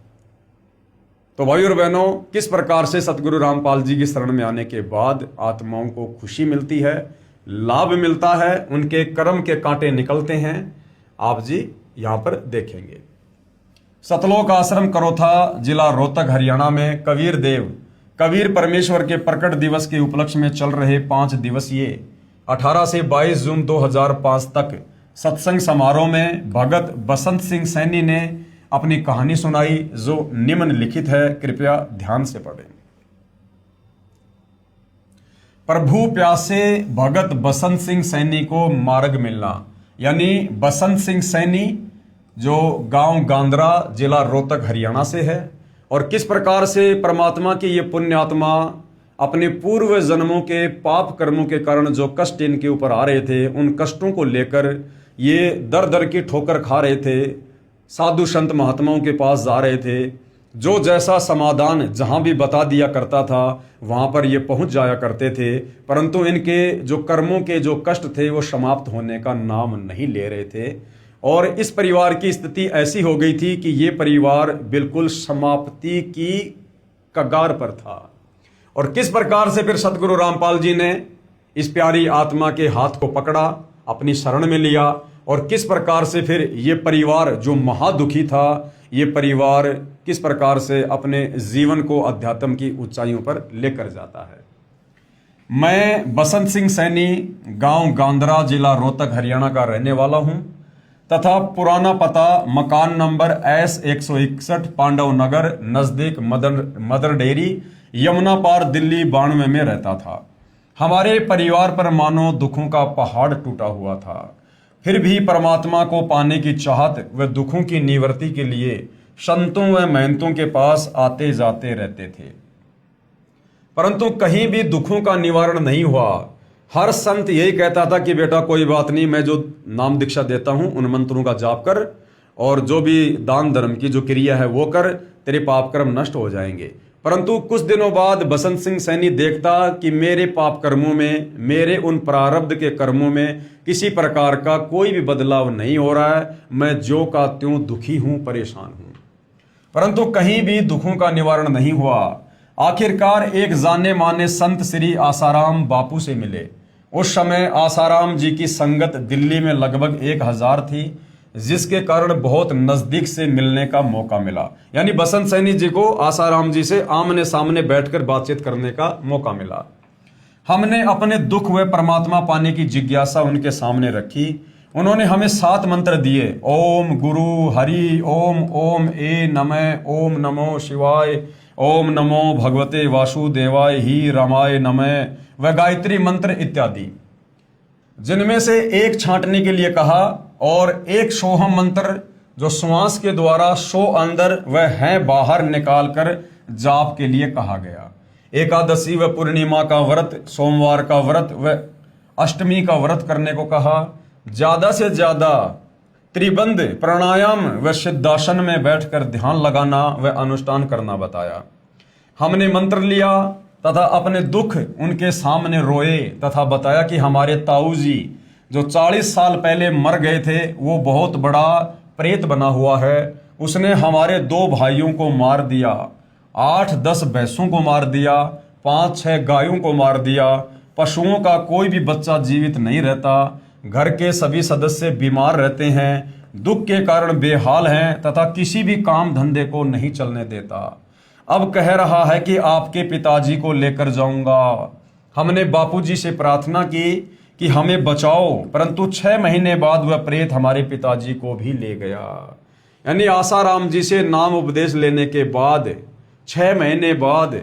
तो भाई और बहनों, किस प्रकार से सतगुरु रामपाल जी की शरण में आने के बाद आत्माओं को खुशी मिलती है, लाभ मिलता है, उनके कर्म के कांटे निकलते हैं, आप जी यहां पर देखेंगे। सतलोक आश्रम करोथा, जिला रोहतक, हरियाणा में कबीर देव कबीर परमेश्वर के प्रकट दिवस के उपलक्ष्य में चल रहे 5 दिवसीय 18 से 22 जून 2005 तक सत्संग समारोह में भगत बसंत सिंह सैनी ने अपनी कहानी सुनाई, जो निम्नलिखित है, कृपया ध्यान से पढ़ें। प्रभु प्यासे भगत बसंत सिंह सैनी को मार्ग मिलना, यानी बसंत सिंह सैनी जो गांव गांद्रा, जिला रोहतक, हरियाणा से है, और किस प्रकार से परमात्मा की ये पुण्य आत्मा अपने पूर्व जन्मों के पाप कर्मों के कारण जो कष्ट इनके ऊपर आ रहे थे, उन कष्टों को लेकर ये दर दर की ठोकर खा रहे थे, साधु संत महात्माओं के पास जा रहे थे, जो जैसा समाधान जहां भी बता दिया करता था वहां पर ये पहुंच जाया करते थे, परंतु इनके जो कर्मों के जो कष्ट थे वो समाप्त होने का नाम नहीं ले रहे थे। और इस परिवार की स्थिति ऐसी हो गई थी कि ये परिवार बिल्कुल समाप्ति की कगार पर था। और किस प्रकार से फिर सतगुरु रामपाल जी ने इस प्यारी आत्मा के हाथ को पकड़ा, अपनी शरण में लिया, और किस प्रकार से फिर ये परिवार जो महादुखी था, ये परिवार किस प्रकार से अपने जीवन को अध्यात्म की ऊंचाइयों पर लेकर जाता है। मैं बसंत सिंह सैनी गांव गांद्रा, जिला रोहतक, हरियाणा का रहने वाला हूं तथा पुराना पता मकान नंबर S161 पांडव नगर नजदीक मदर डेयरी, यमुना पार, दिल्ली 92 में रहता था। हमारे परिवार पर मानो दुखों का पहाड़ टूटा हुआ था, फिर भी परमात्मा को पाने की चाहत व दुखों की निवृत्ति के लिए संतों व महंतों के पास आते जाते रहते थे, परंतु कहीं भी दुखों का निवारण नहीं हुआ। हर संत यही कहता था कि बेटा कोई बात नहीं, मैं जो नाम दीक्षा देता हूं उन मंत्रों का जाप कर और जो भी दान धर्म की जो क्रिया है वो कर, तेरे पाप कर्म नष्ट हो जाएंगे। परंतु कुछ दिनों बाद बसंत सिंह सैनी देखता कि मेरे पाप कर्मों में, मेरे उन प्रारब्ध के कर्मों में किसी प्रकार का कोई भी बदलाव नहीं हो रहा है, मैं ज्यों का त्यों दुखी हूं, परेशान हूं, परंतु कहीं भी दुखों का निवारण नहीं हुआ। आखिरकार एक जाने माने संत श्री आसाराम बापू से मिले। उस समय आसाराम जी की संगत दिल्ली में लगभग 1000 थी, जिसके कारण बहुत नजदीक से मिलने का मौका मिला, यानी बसंत सैनी जी को आसाराम जी से आमने सामने बैठकर बातचीत करने का मौका मिला। हमने अपने दुख व परमात्मा पाने की जिज्ञासा उनके सामने रखी। उन्होंने हमें 7 मंत्र दिए, ओम गुरु हरि ओम, ओम ए नमः, ओम नमो शिवाय, ओम नमो भगवते वासुदेवाय ही रामाय नमः व गायत्री मंत्र इत्यादि, जिनमें से एक छांटने के लिए कहा और एक सोहम मंत्र जो श्वास के द्वारा सो अंदर व है बाहर निकालकर जाप के लिए कहा गया। एकादशी व पूर्णिमा का व्रत, सोमवार का व्रत व अष्टमी का व्रत करने को कहा। ज्यादा से ज्यादा त्रिबंध प्राणायाम व सिद्धासन में बैठकर ध्यान लगाना व अनुष्ठान करना बताया। हमने मंत्र लिया तथा अपने दुख उनके सामने रोए तथा बताया कि हमारे ताऊ जी जो 40 साल पहले मर गए थे वो बहुत बड़ा प्रेत बना हुआ है। उसने हमारे 2 भाइयों को मार दिया, 8-10 भैंसों को मार दिया, 5-6 गायों को मार दिया। पशुओं का कोई भी बच्चा जीवित नहीं रहता। घर के सभी सदस्य बीमार रहते हैं, दुख के कारण बेहाल हैं तथा किसी भी काम धंधे को नहीं चलने देता। अब कह रहा है कि आपके पिताजी को लेकर जाऊंगा। हमने बापूजी से प्रार्थना की कि हमें बचाओ, परंतु 6 महीने बाद वह प्रेत हमारे पिताजी को भी ले गया। यानी आसाराम जी से नाम उपदेश लेने के बाद 6 महीने बाद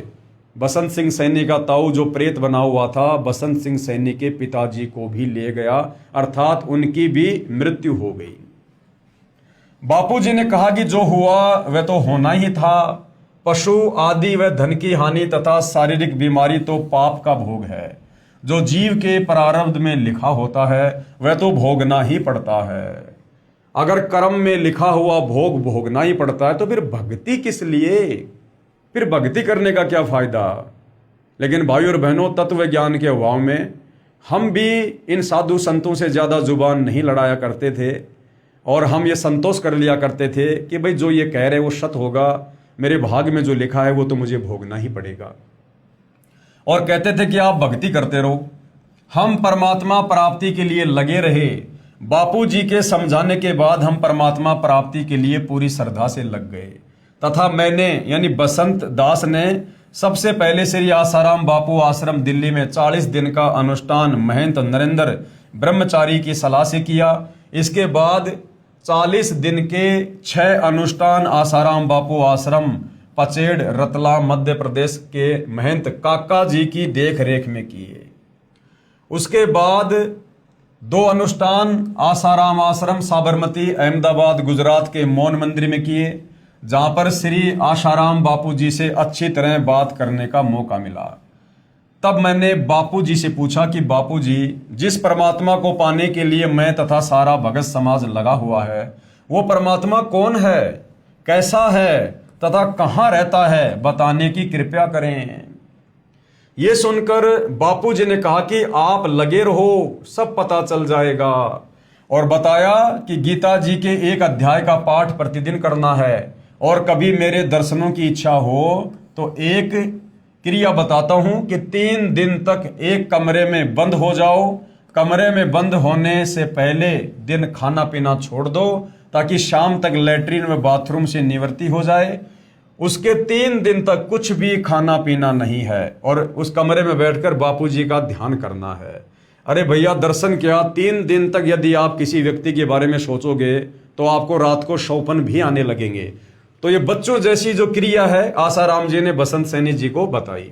बसंत सिंह सैनी का ताऊ जो प्रेत बना हुआ था, बसंत सिंह सैनी के पिताजी को भी ले गया, अर्थात उनकी भी मृत्यु हो गई। बापूजी ने कहा कि जो हुआ वह तो होना ही था। पशु आदि व धन की हानि तथा शारीरिक बीमारी तो पाप का भोग है। जो जीव के प्रारब्ध में लिखा होता है वह तो भोगना ही पड़ता है। अगर कर्म में लिखा हुआ भोग भोगना ही पड़ता है तो फिर भक्ति किस लिए? फिर भक्ति करने का क्या फायदा? लेकिन भाई और बहनों, तत्व ज्ञान के अभाव में हम भी इन साधु संतों से ज़्यादा जुबान नहीं लड़ाया करते थे और हम ये संतोष कर लिया करते थे कि भाई जो ये कह रहे वो सत्य होगा, मेरे भाग में जो लिखा है वो तो मुझे भोगना ही पड़ेगा। और कहते थे कि आप भक्ति करते रहो। हम परमात्मा प्राप्ति के लिए लगे रहे। बापू जी के समझाने के बाद हम परमात्मा प्राप्ति के लिए पूरी श्रद्धा से लग गए तथा मैंने यानी बसंत दास ने सबसे पहले श्री आसाराम बापू आश्रम दिल्ली में 40 दिन का अनुष्ठान महंत नरेंद्र ब्रह्मचारी की सलाह से किया। इसके बाद 40 दिन के 6 अनुष्ठान आसाराम बापू आश्रम पचेड़ रतलाम मध्य प्रदेश के महंत काका जी की देख रेख में किए। उसके बाद 2 अनुष्ठान आसाराम आश्रम साबरमती अहमदाबाद गुजरात के मौन मंदिर में किए, जहां पर श्री आसाराम बापू जी से अच्छी तरह बात करने का मौका मिला। तब मैंने बापू जी से पूछा कि बापू जी, जिस परमात्मा को पाने के लिए मैं तथा सारा भगत समाज लगा हुआ है, वो परमात्मा कौन है, कैसा है तथा कहाँ रहता है, बताने की कृपया करें। ये सुनकर बापू जी ने कहा कि आप लगे रहो, सब पता चल जाएगा। और बताया कि गीता जी के एक अध्याय का पाठ प्रतिदिन करना है और कभी मेरे दर्शनों की इच्छा हो तो एक क्रिया बताता हूं कि 3 दिन तक एक कमरे में बंद हो जाओ। कमरे में बंद होने से पहले दिन खाना पीना छोड़ दो ताकि शाम तक लैट्रिन व बाथरूम से निवृत्ति हो जाए। उसके 3 दिन तक कुछ भी खाना पीना नहीं है और उस कमरे में बैठकर बापूजी का ध्यान करना है। अरे भैया, दर्शन क्या, 3 दिन तक यदि आप किसी व्यक्ति के बारे में सोचोगे तो आपको रात को शौपन भी आने लगेंगे। तो ये बच्चों जैसी जो क्रिया है आसाराम जी ने बसंत सैनी जी को बताई।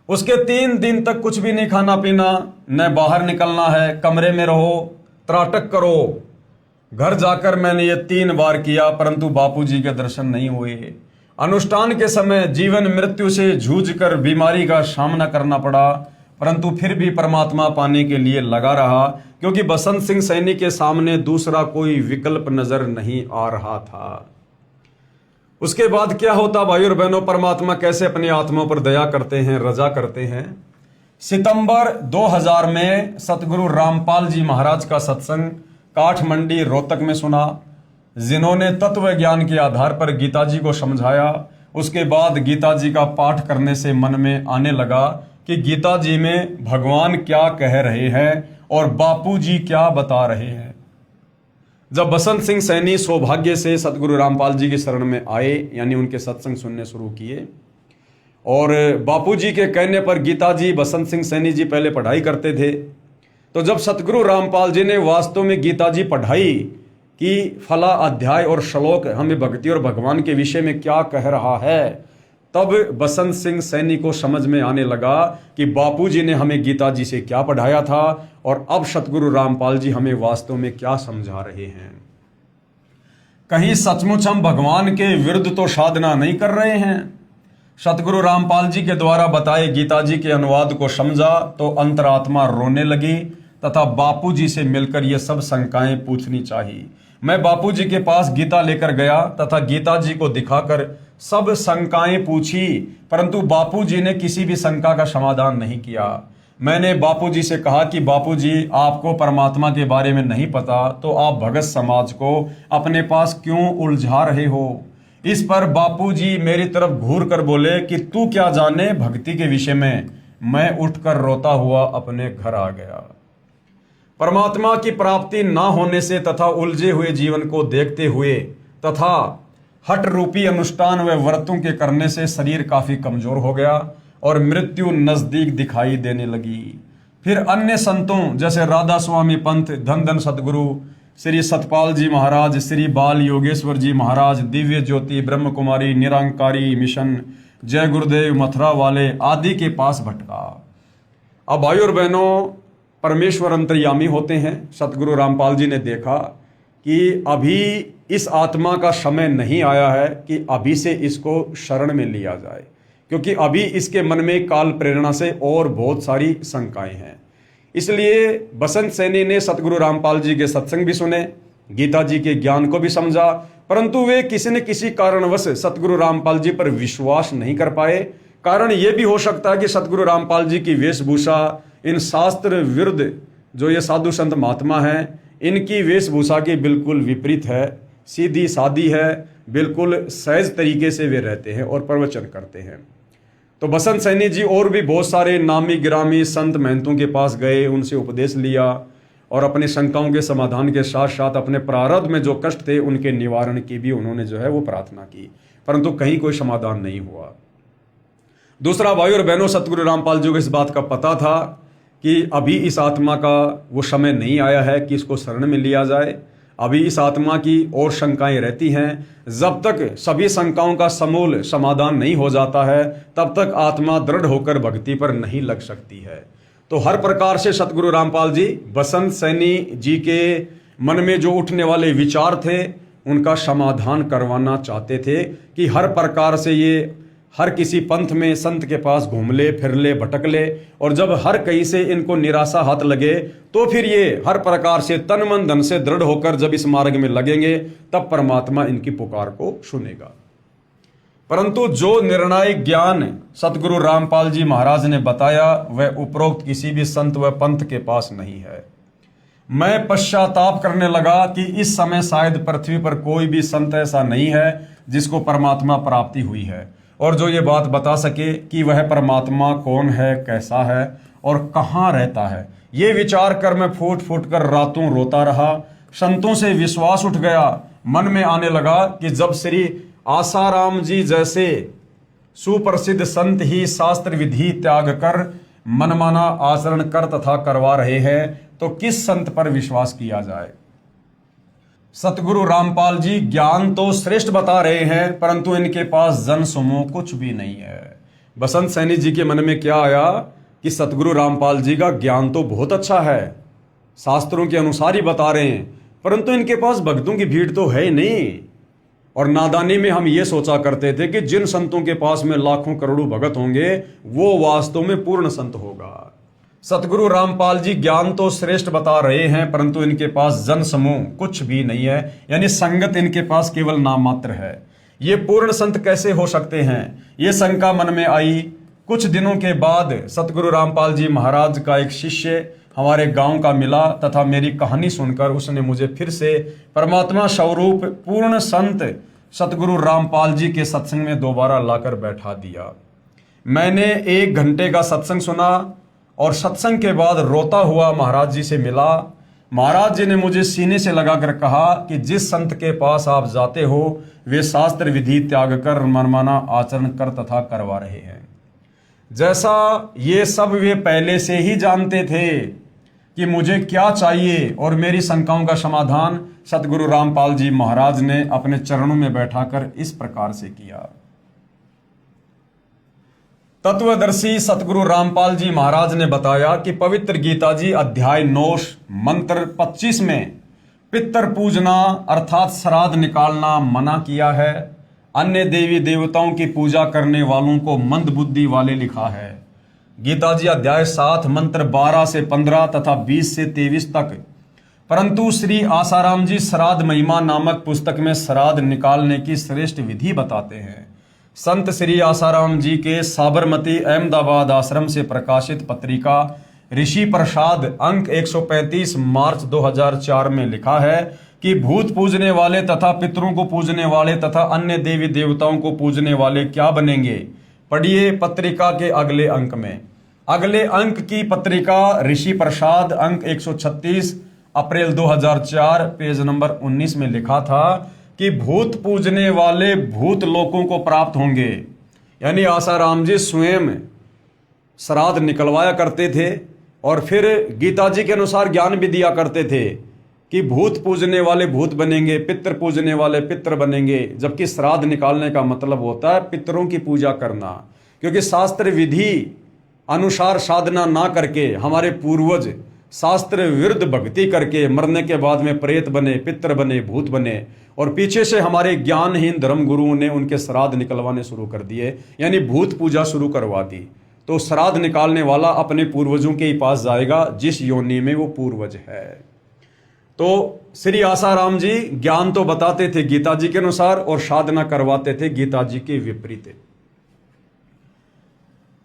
उसके 3 दिन तक कुछ भी नहीं खाना पीना, न बाहर निकलना है, कमरे में रहो, त्राटक करो। घर जाकर मैंने ये 3 बार किया परंतु बापूजी के दर्शन नहीं हुए। अनुष्ठान के समय जीवन मृत्यु से जूझकर बीमारी का सामना करना पड़ा परंतु फिर भी परमात्मा पाने के लिए लगा रहा, क्योंकि बसंत सिंह सैनी के सामने दूसरा कोई विकल्प नजर नहीं आ रहा था। उसके बाद क्या होता भाई और बहनों, परमात्मा कैसे अपनी आत्माओं पर दया करते हैं, रजा करते हैं। सितंबर 2000 में सतगुरु रामपाल जी महाराज का सत्संग काठमंडी रोहतक में सुना, जिन्होंने तत्व ज्ञान के आधार पर गीता जी को समझाया। उसके बाद गीता जी का पाठ करने से मन में आने लगा कि गीता जी में भगवान क्या कह रहे हैं और बापू जी क्या बता रहे हैं। जब बसंत सिंह सैनी सौभाग्य से सतगुरु रामपाल जी की शरण में आए, यानी उनके सत्संग सुनने शुरू किए, और बापू जी के कहने पर गीता जी बसंत सिंह सैनी जी पहले पढ़ाई करते थे, तो जब सतगुरु रामपाल जी ने वास्तव में गीता जी पढ़ाई कि फला अध्याय और श्लोक हमें भक्ति और भगवान के विषय में क्या कह रहा है, तब बसंत सिंह सैनी को समझ में आने लगा कि बापूजी ने हमें गीता जी से क्या पढ़ाया था और अब सतगुरु रामपाल जी हमें वास्तव में क्या समझा रहे हैं। कहीं सचमुच हम भगवान के विरुद्ध तो साधना नहीं कर रहे हैं। सतगुरु रामपाल जी के द्वारा बताए गीता जी के अनुवाद को समझा तो अंतरात्मा रोने लगी तथा बापूजी से मिलकर ये सब शंकाएं पूछनी चाहिए। मैं बापूजी के पास गीता लेकर गया तथा गीता जी को दिखाकर सब शंकाएं पूछी, परंतु बापूजी ने किसी भी शंका का समाधान नहीं किया। मैंने बापूजी से कहा कि बापूजी, आपको परमात्मा के बारे में नहीं पता तो आप भगत समाज को अपने पास क्यों उलझा रहे हो। इस पर बापूजी मेरी तरफ घूर कर बोले कि तू क्या जाने भक्ति के विषय में। मैं उठकर रोता हुआ अपने घर आ गया। परमात्मा की प्राप्ति ना होने से तथा उलझे हुए जीवन को देखते हुए तथा हट रूपी अनुष्ठान व व्रतों के करने से शरीर काफी कमजोर हो गया और मृत्यु नजदीक दिखाई देने लगी। फिर अन्य संतों जैसे राधा स्वामी पंत, धन धन सतगुरु श्री सतपाल जी महाराज, श्री बाल योगेश्वर जी महाराज, दिव्य ज्योति ब्रह्म कुमारी, निरंकारी मिशन, जय गुरुदेव मथुरा वाले आदि के पास भटका। अब भाई और बहनों, परमेश्वर अंतर्यामी होते हैं। सतगुरु रामपाल जी ने देखा कि अभी इस आत्मा का समय नहीं आया है कि अभी से इसको शरण में लिया जाए, क्योंकि अभी इसके मन में काल प्रेरणा से और बहुत सारी शंकाएं हैं। इसलिए बसंत सैनी ने सतगुरु रामपाल जी के सत्संग भी सुने, गीता जी के ज्ञान को भी समझा, परंतु वे किसी न किसी कारणवश सतगुरु रामपाल जी पर विश्वास नहीं कर पाए। कारण यह भी हो सकता है कि सतगुरु रामपाल जी की वेशभूषा इन शास्त्र विरुद्ध जो ये साधु संत महात्मा हैं इनकी वेशभूषा के बिल्कुल विपरीत है, सीधी सादी है, बिल्कुल सहज तरीके से वे रहते हैं और प्रवचन करते हैं। तो बसंत सैनी जी और भी बहुत सारे नामी गिरामी संत महंतों के पास गए, उनसे उपदेश लिया और अपनी शंकाओं के समाधान के साथ साथ अपने प्रारब्ध में जो कष्ट थे उनके निवारण की भी उन्होंने जो है वो प्रार्थना की, परंतु कहीं कोई समाधान नहीं हुआ। दूसरा, भाई और बहनों, सतगुरु रामपाल जी को इस बात का पता था कि अभी इस आत्मा का वो समय नहीं आया है कि इसको शरण में लिया जाए। अभी इस आत्मा की और शंकाएं रहती हैं। जब तक सभी शंकाओं का समूल समाधान नहीं हो जाता है तब तक आत्मा दृढ़ होकर भक्ति पर नहीं लग सकती है। तो हर प्रकार से सतगुरु रामपाल जी बसंत सैनी जी के मन में जो उठने वाले विचार थे उनका समाधान करवाना चाहते थे कि हर प्रकार से ये हर किसी पंथ में संत के पास घूम ले, फिर ले, भटक ले, और जब हर कहीं से इनको निराशा हाथ लगे तो फिर ये हर प्रकार से तन मन धन से दृढ़ होकर जब इस मार्ग में लगेंगे तब परमात्मा इनकी पुकार को सुनेगा। परंतु जो निर्णायक ज्ञान सतगुरु रामपाल जी महाराज ने बताया वह उपरोक्त किसी भी संत व पंथ के पास नहीं है। मैं पश्चाताप करने लगा कि इस समय शायद पृथ्वी पर कोई भी संत ऐसा नहीं है जिसको परमात्मा प्राप्ति हुई है और जो ये बात बता सके कि वह परमात्मा कौन है, कैसा है और कहाँ रहता है। ये विचार कर मैं फूट फूट कर रातों रोता रहा। संतों से विश्वास उठ गया। मन में आने लगा कि जब श्री आसाराम जी जैसे सुप्रसिद्ध संत ही शास्त्र विधि त्याग कर मनमाना आचरण कर तथा करवा रहे हैं तो किस संत पर विश्वास किया जाए। सतगुरु रामपाल जी ज्ञान तो श्रेष्ठ बता रहे हैं परंतु इनके पास जन समूह कुछ भी नहीं है। बसंत सैनी जी के मन में क्या आया कि सतगुरु रामपाल जी का ज्ञान तो बहुत अच्छा है, शास्त्रों के अनुसार ही बता रहे हैं, परंतु इनके पास भक्तों की भीड़ तो है ही नहीं। और नादानी में हम ये सोचा करते थे कि जिन संतों के पास में लाखों करोड़ों भगत होंगे वो वास्तव में पूर्ण संत होगा। सतगुरु रामपाल जी ज्ञान तो श्रेष्ठ बता रहे हैं परंतु इनके पास जन समूह कुछ भी नहीं है, यानी संगत इनके पास केवल नाम मात्र है। ये पूर्ण संत कैसे हो सकते हैं, ये शंका मन में आई। कुछ दिनों के बाद सतगुरु रामपाल जी महाराज का एक शिष्य हमारे गांव का मिला तथा मेरी कहानी सुनकर उसने मुझे फिर से परमात्मा स्वरूप पूर्ण संत सतगुरु रामपाल जी के सत्संग में दोबारा लाकर बैठा दिया। मैंने 1 घंटे का सत्संग सुना और सत्संग के बाद रोता हुआ महाराज जी से मिला। महाराज जी ने मुझे सीने से लगाकर कहा कि जिस संत के पास आप जाते हो वे शास्त्र विधि त्याग कर मनमाना आचरण कर तथा करवा रहे हैं। जैसा ये सब वे पहले से ही जानते थे कि मुझे क्या चाहिए और मेरी शंकाओं का समाधान सतगुरु रामपाल जी महाराज ने अपने चरणों में बैठाकर इस प्रकार से किया। तत्वदर्शी सतगुरु रामपाल जी महाराज ने बताया कि पवित्र गीता जी अध्याय 9 मंत्र 25 में पितर पूजना अर्थात श्राद्ध निकालना मना किया है। अन्य देवी देवताओं की पूजा करने वालों को मंद बुद्धि वाले लिखा है। गीता जी अध्याय 7 मंत्र 12 से 15 तथा 20 से 23 तक। परंतु श्री आसाराम जी श्राद्ध महिमा नामक पुस्तक में श्राद्ध निकालने की श्रेष्ठ विधि बताते हैं। संत श्री आसाराम जी के साबरमती अहमदाबाद आश्रम से प्रकाशित पत्रिका ऋषि प्रसाद अंक 135 मार्च 2004 में लिखा है कि भूत पूजने वाले तथा पितरों को पूजने वाले तथा अन्य देवी देवताओं को पूजने वाले क्या बनेंगे। पढ़िए पत्रिका के अगले अंक में। अगले अंक की पत्रिका ऋषि प्रसाद अंक 136 अप्रैल 2004 पेज नंबर 19 में लिखा था कि भूत पूजने वाले भूत लोकों को प्राप्त होंगे। यानी आसाराम जी स्वयं श्राद्ध निकलवाया करते थे और फिर गीता जी के अनुसार ज्ञान भी दिया करते थे कि भूत पूजने वाले भूत बनेंगे, पितृ पूजने वाले पितृ बनेंगे, जबकि श्राद्ध निकालने का मतलब होता है पितरों की पूजा करना। क्योंकि शास्त्र विधि अनुसार साधना ना करके हमारे पूर्वज शास्त्र विरुद्ध भक्ति करके मरने के बाद में प्रेत बने, पितृ बने, भूत बने और पीछे से हमारे ज्ञानहीन धर्म गुरुओं ने उनके श्राद्ध निकलवाने शुरू कर दिए, यानी भूत पूजा शुरू करवा दी। तो श्राद्ध निकालने वाला अपने पूर्वजों के ही पास जाएगा जिस योनि में वो पूर्वज है। तो श्री आसाराम जी ज्ञान तो बताते थे गीता जी के अनुसार और साधना करवाते थे गीता जी के विपरीत।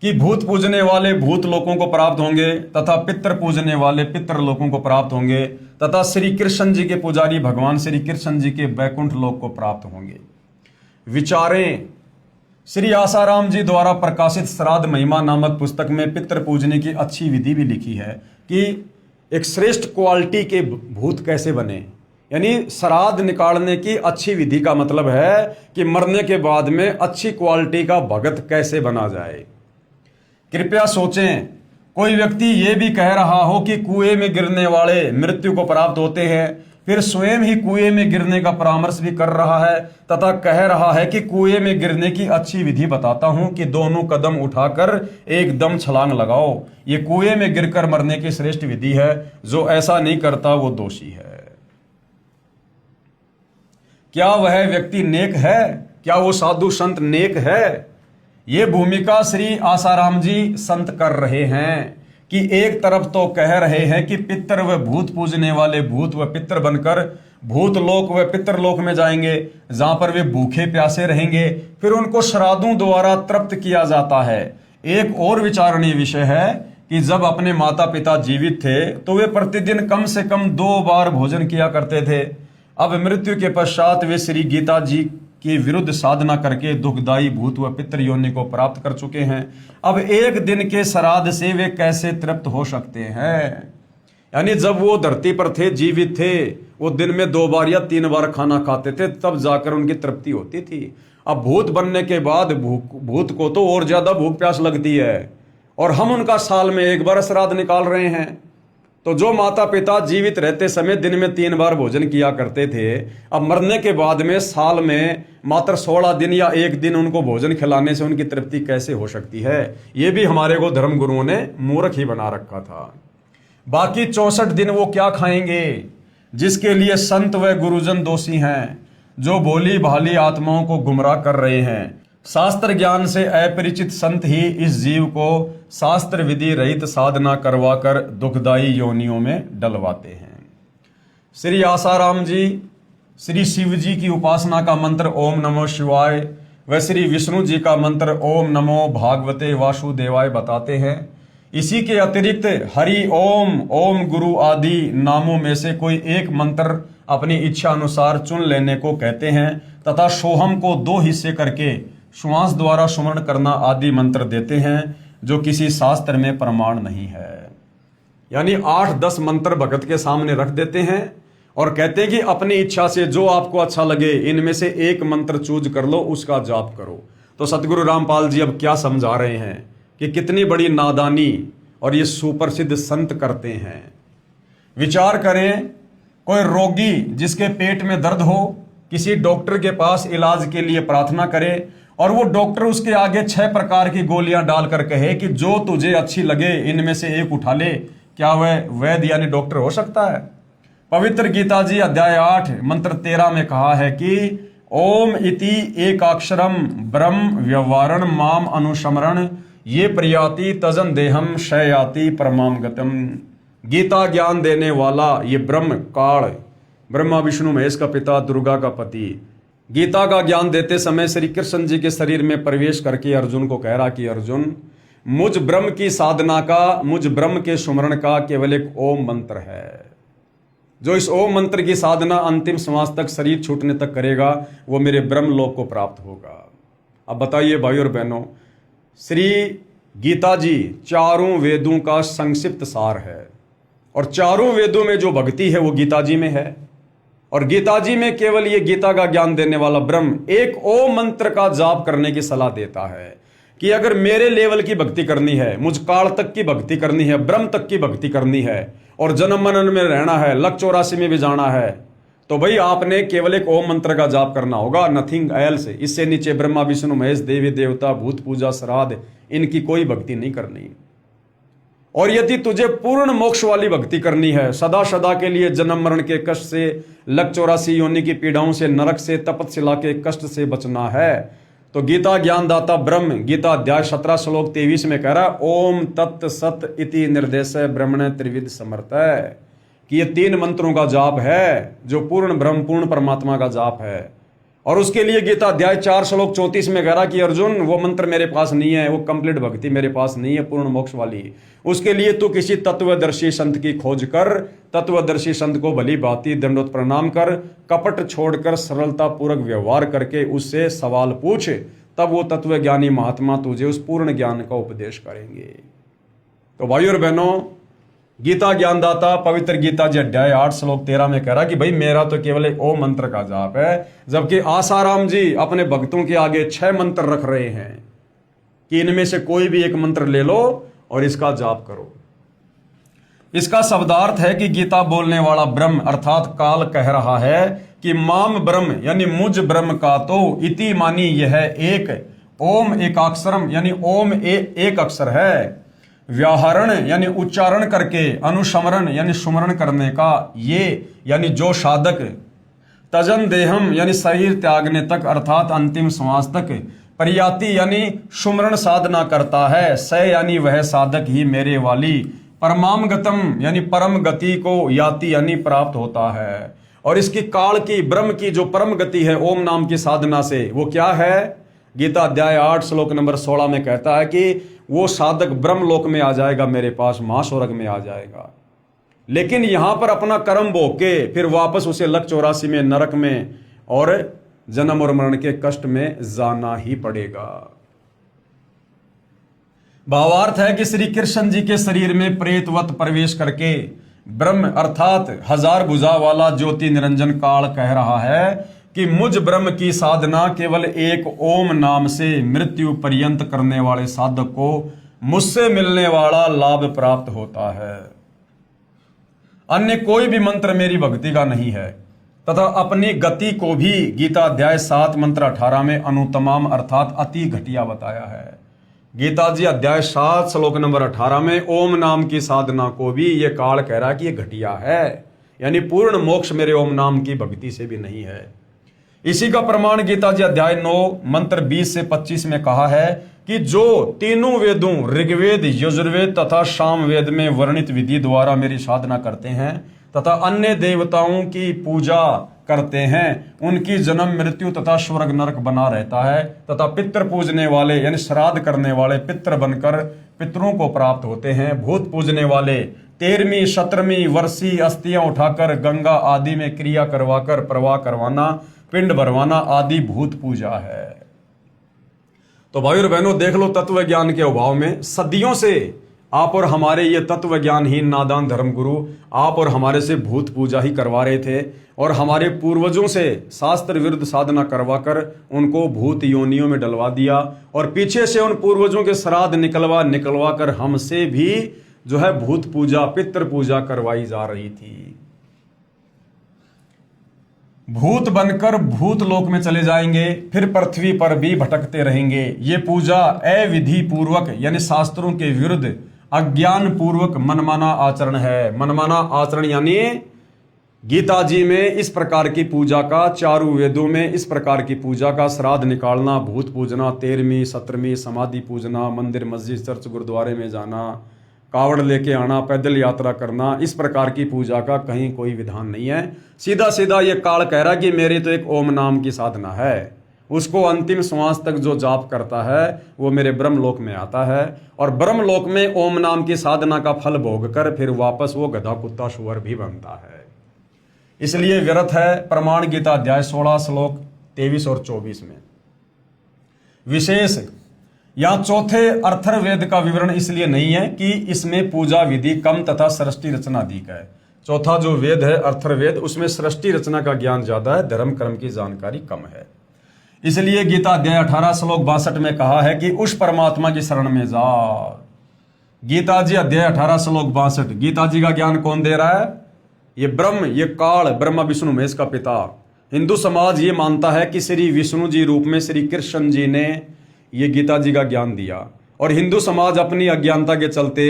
कि भूत पूजने वाले भूत लोकों को प्राप्त होंगे तथा पितर पूजने वाले पितर लोकों को प्राप्त होंगे तथा श्री कृष्ण जी के पुजारी भगवान श्री कृष्ण जी के बैकुंठ लोक को प्राप्त होंगे। विचारें, श्री आसाराम जी द्वारा प्रकाशित श्राद्ध महिमा नामक पुस्तक में पितर पूजने की अच्छी विधि भी लिखी है कि एक श्रेष्ठ क्वालिटी के भूत कैसे बने। यानी श्राद्ध निकालने की अच्छी विधि का मतलब है कि मरने के बाद में अच्छी क्वालिटी का भगत कैसे बना जाए। कृपया सोचें, कोई व्यक्ति ये भी कह रहा हो कि कुएं में गिरने वाले मृत्यु को प्राप्त होते हैं, फिर स्वयं ही कुएं में गिरने का परामर्श भी कर रहा है तथा कह रहा है कि कुएं में गिरने की अच्छी विधि बताता हूं कि दोनों कदम उठाकर एकदम छलांग लगाओ। ये कुएं में गिरकर मरने की श्रेष्ठ विधि है। जो ऐसा नहीं करता वो दोषी है। क्या वह व्यक्ति नेक है? क्या वो साधु संत नेक है? ये भूमिका श्री आसाराम जी संत कर रहे हैं कि एक तरफ तो कह रहे हैं कि पितर व भूत पूजने वाले भूत व पितर बनकर भूत लोक व पितर लोक में जाएंगे, जहां पर वे भूखे प्यासे रहेंगे, फिर उनको श्राद्धों द्वारा तृप्त किया जाता है। एक और विचारणीय विषय है कि जब अपने माता पिता जीवित थे तो वे प्रतिदिन कम से कम 2 बार भोजन किया करते थे। अब मृत्यु के पश्चात वे श्री गीता जी के विरुद्ध साधना करके दुखदायी भूत व पितर योनि को प्राप्त कर चुके हैं। अब एक दिन के श्राद्ध से वे कैसे तृप्त हो सकते हैं? यानी जब वो धरती पर थे, जीवित थे, वो दिन में 2 बार या 3 बार खाना खाते थे, तब जाकर उनकी तृप्ति होती थी। अब भूत बनने के बाद भूत को तो और ज्यादा भूख प्यास लगती है, और हम उनका साल में 1 बार श्राद्ध निकाल रहे हैं। तो जो माता पिता जीवित रहते समय दिन में 3 बार भोजन किया करते थे, अब मरने के बाद में साल में मात्र 16 दिन या 1 दिन उनको भोजन खिलाने से उनकी तृप्ति कैसे हो सकती है? ये भी हमारे को धर्म गुरुओं ने मूर्ख ही बना रखा था। बाकी 64 दिन वो क्या खाएंगे, जिसके लिए संत व गुरुजन दोषी हैं, जो भोली भाली आत्माओं को गुमराह कर रहे हैं। शास्त्र ज्ञान से अपरिचित संत ही इस जीव को शास्त्र विधि रहित साधना करवाकर दुखदायी योनियों में डलवाते हैं। श्री आसाराम जी श्री शिव जी की उपासना का मंत्र ओम नमो शिवाय व श्री विष्णु जी का मंत्र ओम नमो भागवते वासुदेवाय बताते हैं। इसी के अतिरिक्त हरि ओम, ओम गुरु आदि नामों में से कोई एक मंत्र अपनी इच्छा अनुसार चुन लेने को कहते हैं तथा सोहम को 2 हिस्से करके श्वास द्वारा सुमरण करना आदि मंत्र देते हैं, जो किसी शास्त्र में प्रमाण नहीं है। यानी 8-10 मंत्र भगत के सामने रख देते हैं और कहते हैं कि अपनी इच्छा से जो आपको अच्छा लगे इनमें से एक मंत्र चूज कर लो, उसका जाप करो। तो सतगुरु रामपाल जी अब क्या समझा रहे हैं कि कितनी बड़ी नादानी और ये सुप्रसिद्ध संत करते हैं। विचार करें, कोई रोगी जिसके पेट में दर्द हो किसी डॉक्टर के पास इलाज के लिए प्रार्थना करे और वो डॉक्टर उसके आगे 6 प्रकार की गोलियां डालकर कहे कि जो तुझे अच्छी लगे इनमें से एक उठा ले, क्या वह वैद्य यानी डॉक्टर हो सकता है? पवित्र गीता जी अध्याय 8 मंत्र 13 में कहा है कि ओम इति एकाक्षरम ब्रह्म व्यवहारण माम अनुसमरण ये प्रयाति तजन देहम शयाति परमाम गतम। गीता ज्ञान देने वाला ये ब्रह्म काल, ब्रह्मा विष्णु महेश का पिता, दुर्गा का पति, गीता का ज्ञान देते समय श्री कृष्ण जी के शरीर में प्रवेश करके अर्जुन को कह रहा कि अर्जुन, मुझ ब्रह्म की साधना का, मुझ ब्रह्म के सुमरण का केवल एक ओम मंत्र है। जो इस ओम मंत्र की साधना अंतिम श्वास तक, शरीर छूटने तक करेगा, वो मेरे ब्रह्म लोक को प्राप्त होगा। अब बताइए भाई और बहनों, श्री गीता जी 4 वेदों का संक्षिप्त सार है और 4 वेदों में जो भक्ति है वो गीता जी में है। और गीता जी में केवल ये गीता का ज्ञान देने वाला ब्रह्म एक ओम मंत्र का जाप करने की सलाह देता है कि अगर मेरे लेवल की भक्ति करनी है, मुझ काल तक की भक्ति करनी है, ब्रह्म तक की भक्ति करनी है और जन्म मनन में रहना है, लक 84 में भी जाना है, तो भाई आपने केवल एक ओम मंत्र का जाप करना होगा, नथिंग एल्स। इससे नीचे ब्रह्मा विष्णु महेश, देवी देवता, भूत पूजा, श्राद्ध, इनकी कोई भक्ति नहीं करनी। और यदि तुझे पूर्ण मोक्ष वाली भक्ति करनी है, सदा सदा के लिए जन्म मरण के कष्ट से, लक 84 योनि की पीड़ाओं से, नरक से, तपस्या के कष्ट से बचना है, तो गीता ज्ञानदाता ब्रह्म गीता अध्याय 17 श्लोक 23 में कह रहा है ओम तत् सत इति निर्देश ब्रह्मण त्रिविध समर्थ है कि ये 3 मंत्रों का जाप है जो पूर्ण ब्रह्म, पूर्ण परमात्मा का जाप है। और उसके लिए गीता अध्याय 4 श्लोक 34 में कह रहा कि अर्जुन वो मंत्र मेरे पास नहीं है, वो कंप्लीट भक्ति मेरे पास नहीं है, पूर्ण मोक्ष वाली। उसके लिए तू किसी तत्वदर्शी संत की खोज कर, तत्वदर्शी संत को भली भांति दंडवत प्रणाम कर, कपट छोड़कर सरलता पूर्वक व्यवहार करके उससे सवाल पूछ, तब वो तत्व ज्ञानी महात्मा तुझे उस पूर्ण ज्ञान का उपदेश करेंगे। तो भाइयों और बहनों, गीता ज्ञानदाता पवित्र गीता जी अध्याय 8 श्लोक 13 में कह रहा कि भाई मेरा तो केवल एक ओम मंत्र का जाप है, जबकि आसाराम जी अपने भक्तों के आगे 6 मंत्र रख रहे हैं कि इनमें से कोई भी एक मंत्र ले लो और इसका जाप करो। इसका शब्दार्थ है कि गीता बोलने वाला ब्रह्म अर्थात काल कह रहा है कि माम ब्रह्म यानी मुझ ब्रह्म का तो इति मानी यह एक ओम एकाक्षरम यानी ओम एक अक्षर है, व्याहरण यानी उच्चारण करके, अनुस्मरण यानी सुमरण करने का, ये यानी जो साधक, तजन देहम यानी शरीर त्यागने तक अर्थात अंतिम श्वास तक, परियाति यानी सुमरण साधना करता है, स यानी वह साधक ही मेरे वाली, परमाम गतम यानी परम गति को याति यानी प्राप्त होता है। और इसकी काल की ब्रह्म की जो परम गति है ओम नाम की साधना से, वो क्या है? गीता अध्याय 8 श्लोक नंबर 16 में कहता है कि वो साधक ब्रह्म लोक में आ जाएगा, मेरे पास महास्वर्ग में आ जाएगा। लेकिन यहां पर अपना कर्म भोग के फिर वापस उसे लक 84 में नरक में और जन्म और मरण के कष्ट में जाना ही पड़ेगा। भावार्थ है कि श्री कृष्ण जी के शरीर में प्रेतवत प्रवेश करके ब्रह्म अर्थात 1000 भुजा वाला ज्योति निरंजन काल कह रहा है कि मुझ ब्रह्म की साधना केवल एक ओम नाम से मृत्यु पर्यंत करने वाले साधक को मुझसे मिलने वाला लाभ प्राप्त होता है। अन्य कोई भी मंत्र मेरी भक्ति का नहीं है तथा अपनी गति को भी गीता अध्याय 7 मंत्र 18 में अनुतमाम अर्थात अति घटिया बताया है। गीता जी अध्याय 7 श्लोक नंबर 18 में ओम नाम की साधना को भी ये काल कह रहा है कि ये घटिया है, यानी पूर्ण मोक्ष मेरे ओम नाम की भक्ति से भी नहीं है। इसी का प्रमाण गीता जी अध्याय 9 मंत्र 20 से 25 में कहा है कि जो तीनों वेदों ऋग्वेद, यजुर्वेद तथा सामवेद में वर्णित विधि द्वारा मेरी साधना करते हैं तथा अन्य देवताओं की पूजा करते हैं, उनकी जन्म मृत्यु तथा स्वर्ग नरक बना रहता है तथा पितृ पूजने वाले यानी श्राद्ध करने वाले पितृ बनकर पितरों को प्राप्त होते हैं। भूत पूजने वाले 13वीं 17वीं वर्षीय अस्थियां उठाकर गंगा आदि में क्रिया करवाकर प्रवाह करवाना, पिंड भरवाना आदि भूत पूजा है। तो भाई और बहनों देख लो, तत्व ज्ञान के अभाव में सदियों से आप और हमारे ये तत्व ज्ञानहीन नादान धर्मगुरु आप और हमारे से भूत पूजा ही करवा रहे थे और हमारे पूर्वजों से शास्त्र विरुद्ध साधना करवाकर उनको भूत योनियों में डलवा दिया और पीछे से उन पूर्वजों के श्राद्ध निकलवा कर हमसे भी जो है भूत पूजा पितृ पूजा करवाई जा रही थी। भूत बनकर भूत लोक में चले जाएंगे, फिर पृथ्वी पर भी भटकते रहेंगे। ये पूजा अविधि पूर्वक यानी शास्त्रों के विरुद्ध अज्ञान पूर्वक मनमाना आचरण है। मनमाना आचरण यानी गीता जी में इस प्रकार की पूजा का, चारों वेदों में इस प्रकार की पूजा का, श्राद्ध निकालना, भूत पूजना, 13वीं 17वीं समाधि पूजना, मंदिर मस्जिद चर्च गुरुद्वारे में जाना, कावड़ लेके आना, पैदल यात्रा करना, इस प्रकार की पूजा का कहीं कोई विधान नहीं है। सीधा सीधा ये काल कह रहा कि मेरी तो एक ओम नाम की साधना है, उसको अंतिम श्वास तक जो जाप करता है वो मेरे ब्रह्मलोक में आता है और ब्रह्मलोक में ओम नाम की साधना का फल भोग कर फिर वापस वो गधा कुत्ता सुअर भी बनता है। इसलिए व्यर्थ है प्रमाण गीता अध्याय 16 श्लोक 23 और 24 में। विशेष यहां चौथे अर्थर्वेद का विवरण इसलिए नहीं है कि इसमें पूजा विधि कम तथा सृष्टि रचना अधिक है। चौथा जो वेद है अर्थर्वेद, उसमें सृष्टि रचना का ज्ञान ज्यादा है, धर्म कर्म की जानकारी कम है। इसलिए गीता अध्याय 18 श्लोक 62 में कहा है कि उस परमात्मा की शरण में जा। गीता जी अध्याय 18 श्लोक 62। गीता जी का ज्ञान कौन दे रहा है? ये ब्रह्म, ये काल, ब्रह्मा विष्णु महेश का पिता। हिंदू समाज ये मानता है कि श्री विष्णु जी रूप में श्री कृष्ण जी ने ये गीता जी का ज्ञान दिया और हिंदू समाज अपनी अज्ञानता के चलते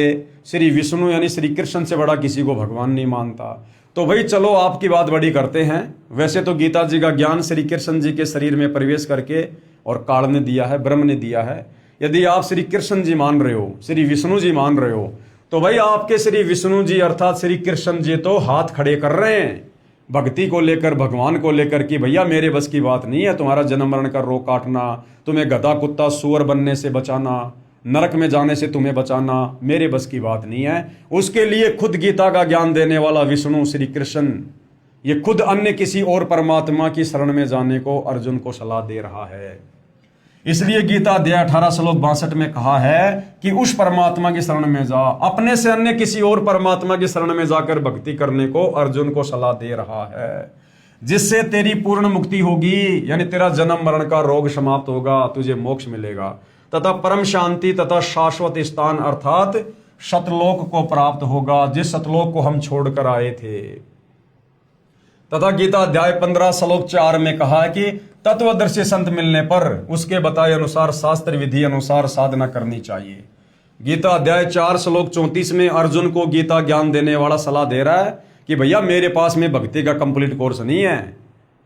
श्री विष्णु यानी श्री कृष्ण से बड़ा किसी को भगवान नहीं मानता। तो भाई चलो आपकी बात बड़ी करते हैं। वैसे तो गीता जी का ज्ञान श्री कृष्ण जी के शरीर में प्रवेश करके और काल ने दिया है, ब्रह्म ने दिया है। यदि आप श्री कृष्ण जी मान रहे हो, श्री विष्णु जी मान रहे हो, तो भाई आपके श्री विष्णु जी अर्थात श्री कृष्ण जी तो हाथ खड़े कर रहे हैं, भक्ति को लेकर, भगवान को लेकर कि भैया मेरे बस की बात नहीं है तुम्हारा जन्म मरण का रोग काटना, तुम्हें गधा कुत्ता सूअर बनने से बचाना, नरक में जाने से तुम्हें बचाना, मेरे बस की बात नहीं है। उसके लिए खुद गीता का ज्ञान देने वाला विष्णु श्री कृष्ण ये खुद अन्य किसी और परमात्मा की शरण में जाने को अर्जुन को सलाह दे रहा है। इसलिए गीता अध्याय 18 श्लोक 62 में कहा है कि उस परमात्मा की शरण में जा, अपने से अन्य किसी और परमात्मा की शरण में जाकर भक्ति करने को अर्जुन को सलाह दे रहा है, जिससे तेरी पूर्ण मुक्ति होगी, यानी तेरा जन्म मरण का रोग समाप्त होगा, तुझे मोक्ष मिलेगा तथा परम शांति तथा शाश्वत स्थान अर्थात सतलोक को प्राप्त होगा, जिस सतलोक को हम छोड़कर आए थे। तथा गीता अध्याय 15 श्लोक 4 में कहा है कि तत्वदर्शी संत मिलने पर उसके बताए अनुसार शास्त्र विधि अनुसार साधना करनी चाहिए। गीता अध्याय 4 श्लोक 34 में अर्जुन को गीता ज्ञान देने वाला सलाह दे रहा है कि भैया मेरे पास में भक्ति का कंप्लीट कोर्स नहीं है,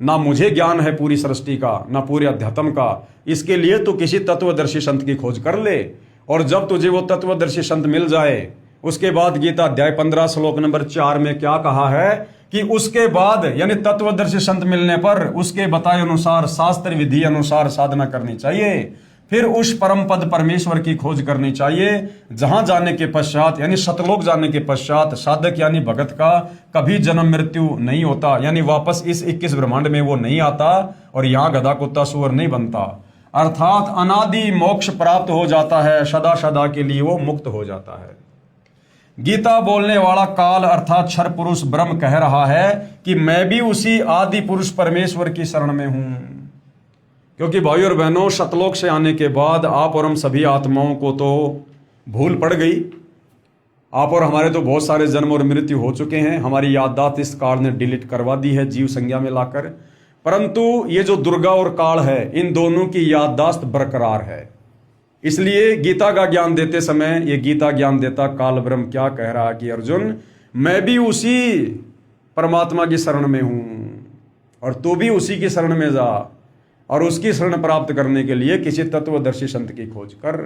ना मुझे ज्ञान है पूरी सृष्टि का, ना पूरे अध्यात्म का। इसके लिए तो किसी तत्वदर्शी संत की खोज कर ले, और जब तुझे वो तत्वदर्शी संत मिल जाए, उसके बाद गीता अध्याय 15 श्लोक नंबर 4 में क्या कहा है कि उसके बाद यानी तत्वदर्शी संत मिलने पर उसके बताए अनुसार शास्त्र विधि अनुसार साधना करनी चाहिए, फिर उस परम पद परमेश्वर की खोज करनी चाहिए, जहां जाने के पश्चात यानी सतलोक जाने के पश्चात साधक यानी भगत का कभी जन्म मृत्यु नहीं होता, यानी वापस इस 21 ब्रह्मांड में वो नहीं आता और यहां गधा कुत्ता सुअर नहीं बनता, अर्थात अनादि मोक्ष प्राप्त हो जाता है, सदा सदा के लिए वो मुक्त हो जाता है। गीता बोलने वाला काल अर्थात क्षर पुरुष ब्रह्म कह रहा है कि मैं भी उसी आदि पुरुष परमेश्वर की शरण में हूं, क्योंकि भाई और बहनों सतलोक से आने के बाद आप और हम सभी आत्माओं को तो भूल पड़ गई। आप और हमारे तो बहुत सारे जन्म और मृत्यु हो चुके हैं, हमारी याददाश्त इस काल ने डिलीट करवा दी है जीव संज्ञा में लाकर, परंतु ये जो दुर्गा और काल है इन दोनों की याददाश्त बरकरार है। इसलिए गीता का ज्ञान देते समय ये गीता ज्ञान देता काल ब्रह्म क्या कह रहा है कि अर्जुन मैं भी उसी परमात्मा की शरण में हूं और तू भी उसी की शरण में जा, और उसकी शरण प्राप्त करने के लिए किसी तत्वदर्शी संत की खोज कर।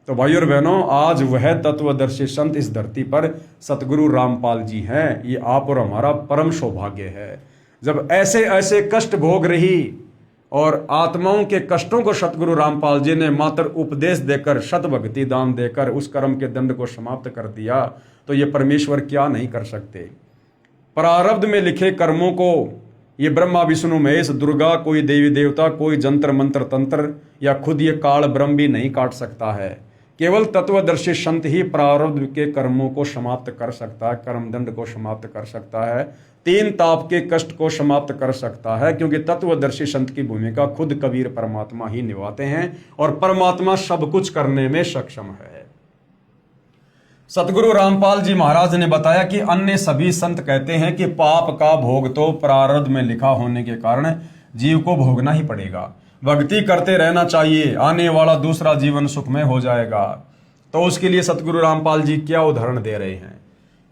तो भाई और बहनों आज वह तत्वदर्शी संत इस धरती पर सतगुरु रामपाल जी हैं। ये आप और हमारा परम सौभाग्य है, जब ऐसे ऐसे कष्ट भोग रही और आत्माओं के कष्टों को सतगुरु रामपाल जी ने मात्र उपदेश देकर शत भक्ति दान देकर उस कर्म के दंड को समाप्त कर दिया, तो ये परमेश्वर क्या नहीं कर सकते। प्रारब्ध में लिखे कर्मों को ये ब्रह्मा विष्णु महेश दुर्गा, कोई देवी देवता, कोई जंत्र मंत्र तंत्र या खुद ये काल ब्रह्म भी नहीं काट सकता है। केवल तत्वदर्शी संत ही प्रारब्ध के कर्मों को समाप्त कर सकता है, कर्म दंड को समाप्त कर सकता है, तीन ताप के कष्ट को समाप्त कर सकता है, क्योंकि तत्वदर्शी संत की भूमिका खुद कबीर परमात्मा ही निभाते हैं और परमात्मा सब कुछ करने में सक्षम है। सतगुरु रामपाल जी महाराज ने बताया कि अन्य सभी संत कहते हैं कि पाप का भोग तो प्रारब्ध में लिखा होने के कारण जीव को भोगना ही पड़ेगा, भक्ति करते रहना चाहिए, आने वाला दूसरा जीवन सुखमय हो जाएगा। तो उसके लिए सतगुरु रामपाल जी क्या उदाहरण दे रहे हैं,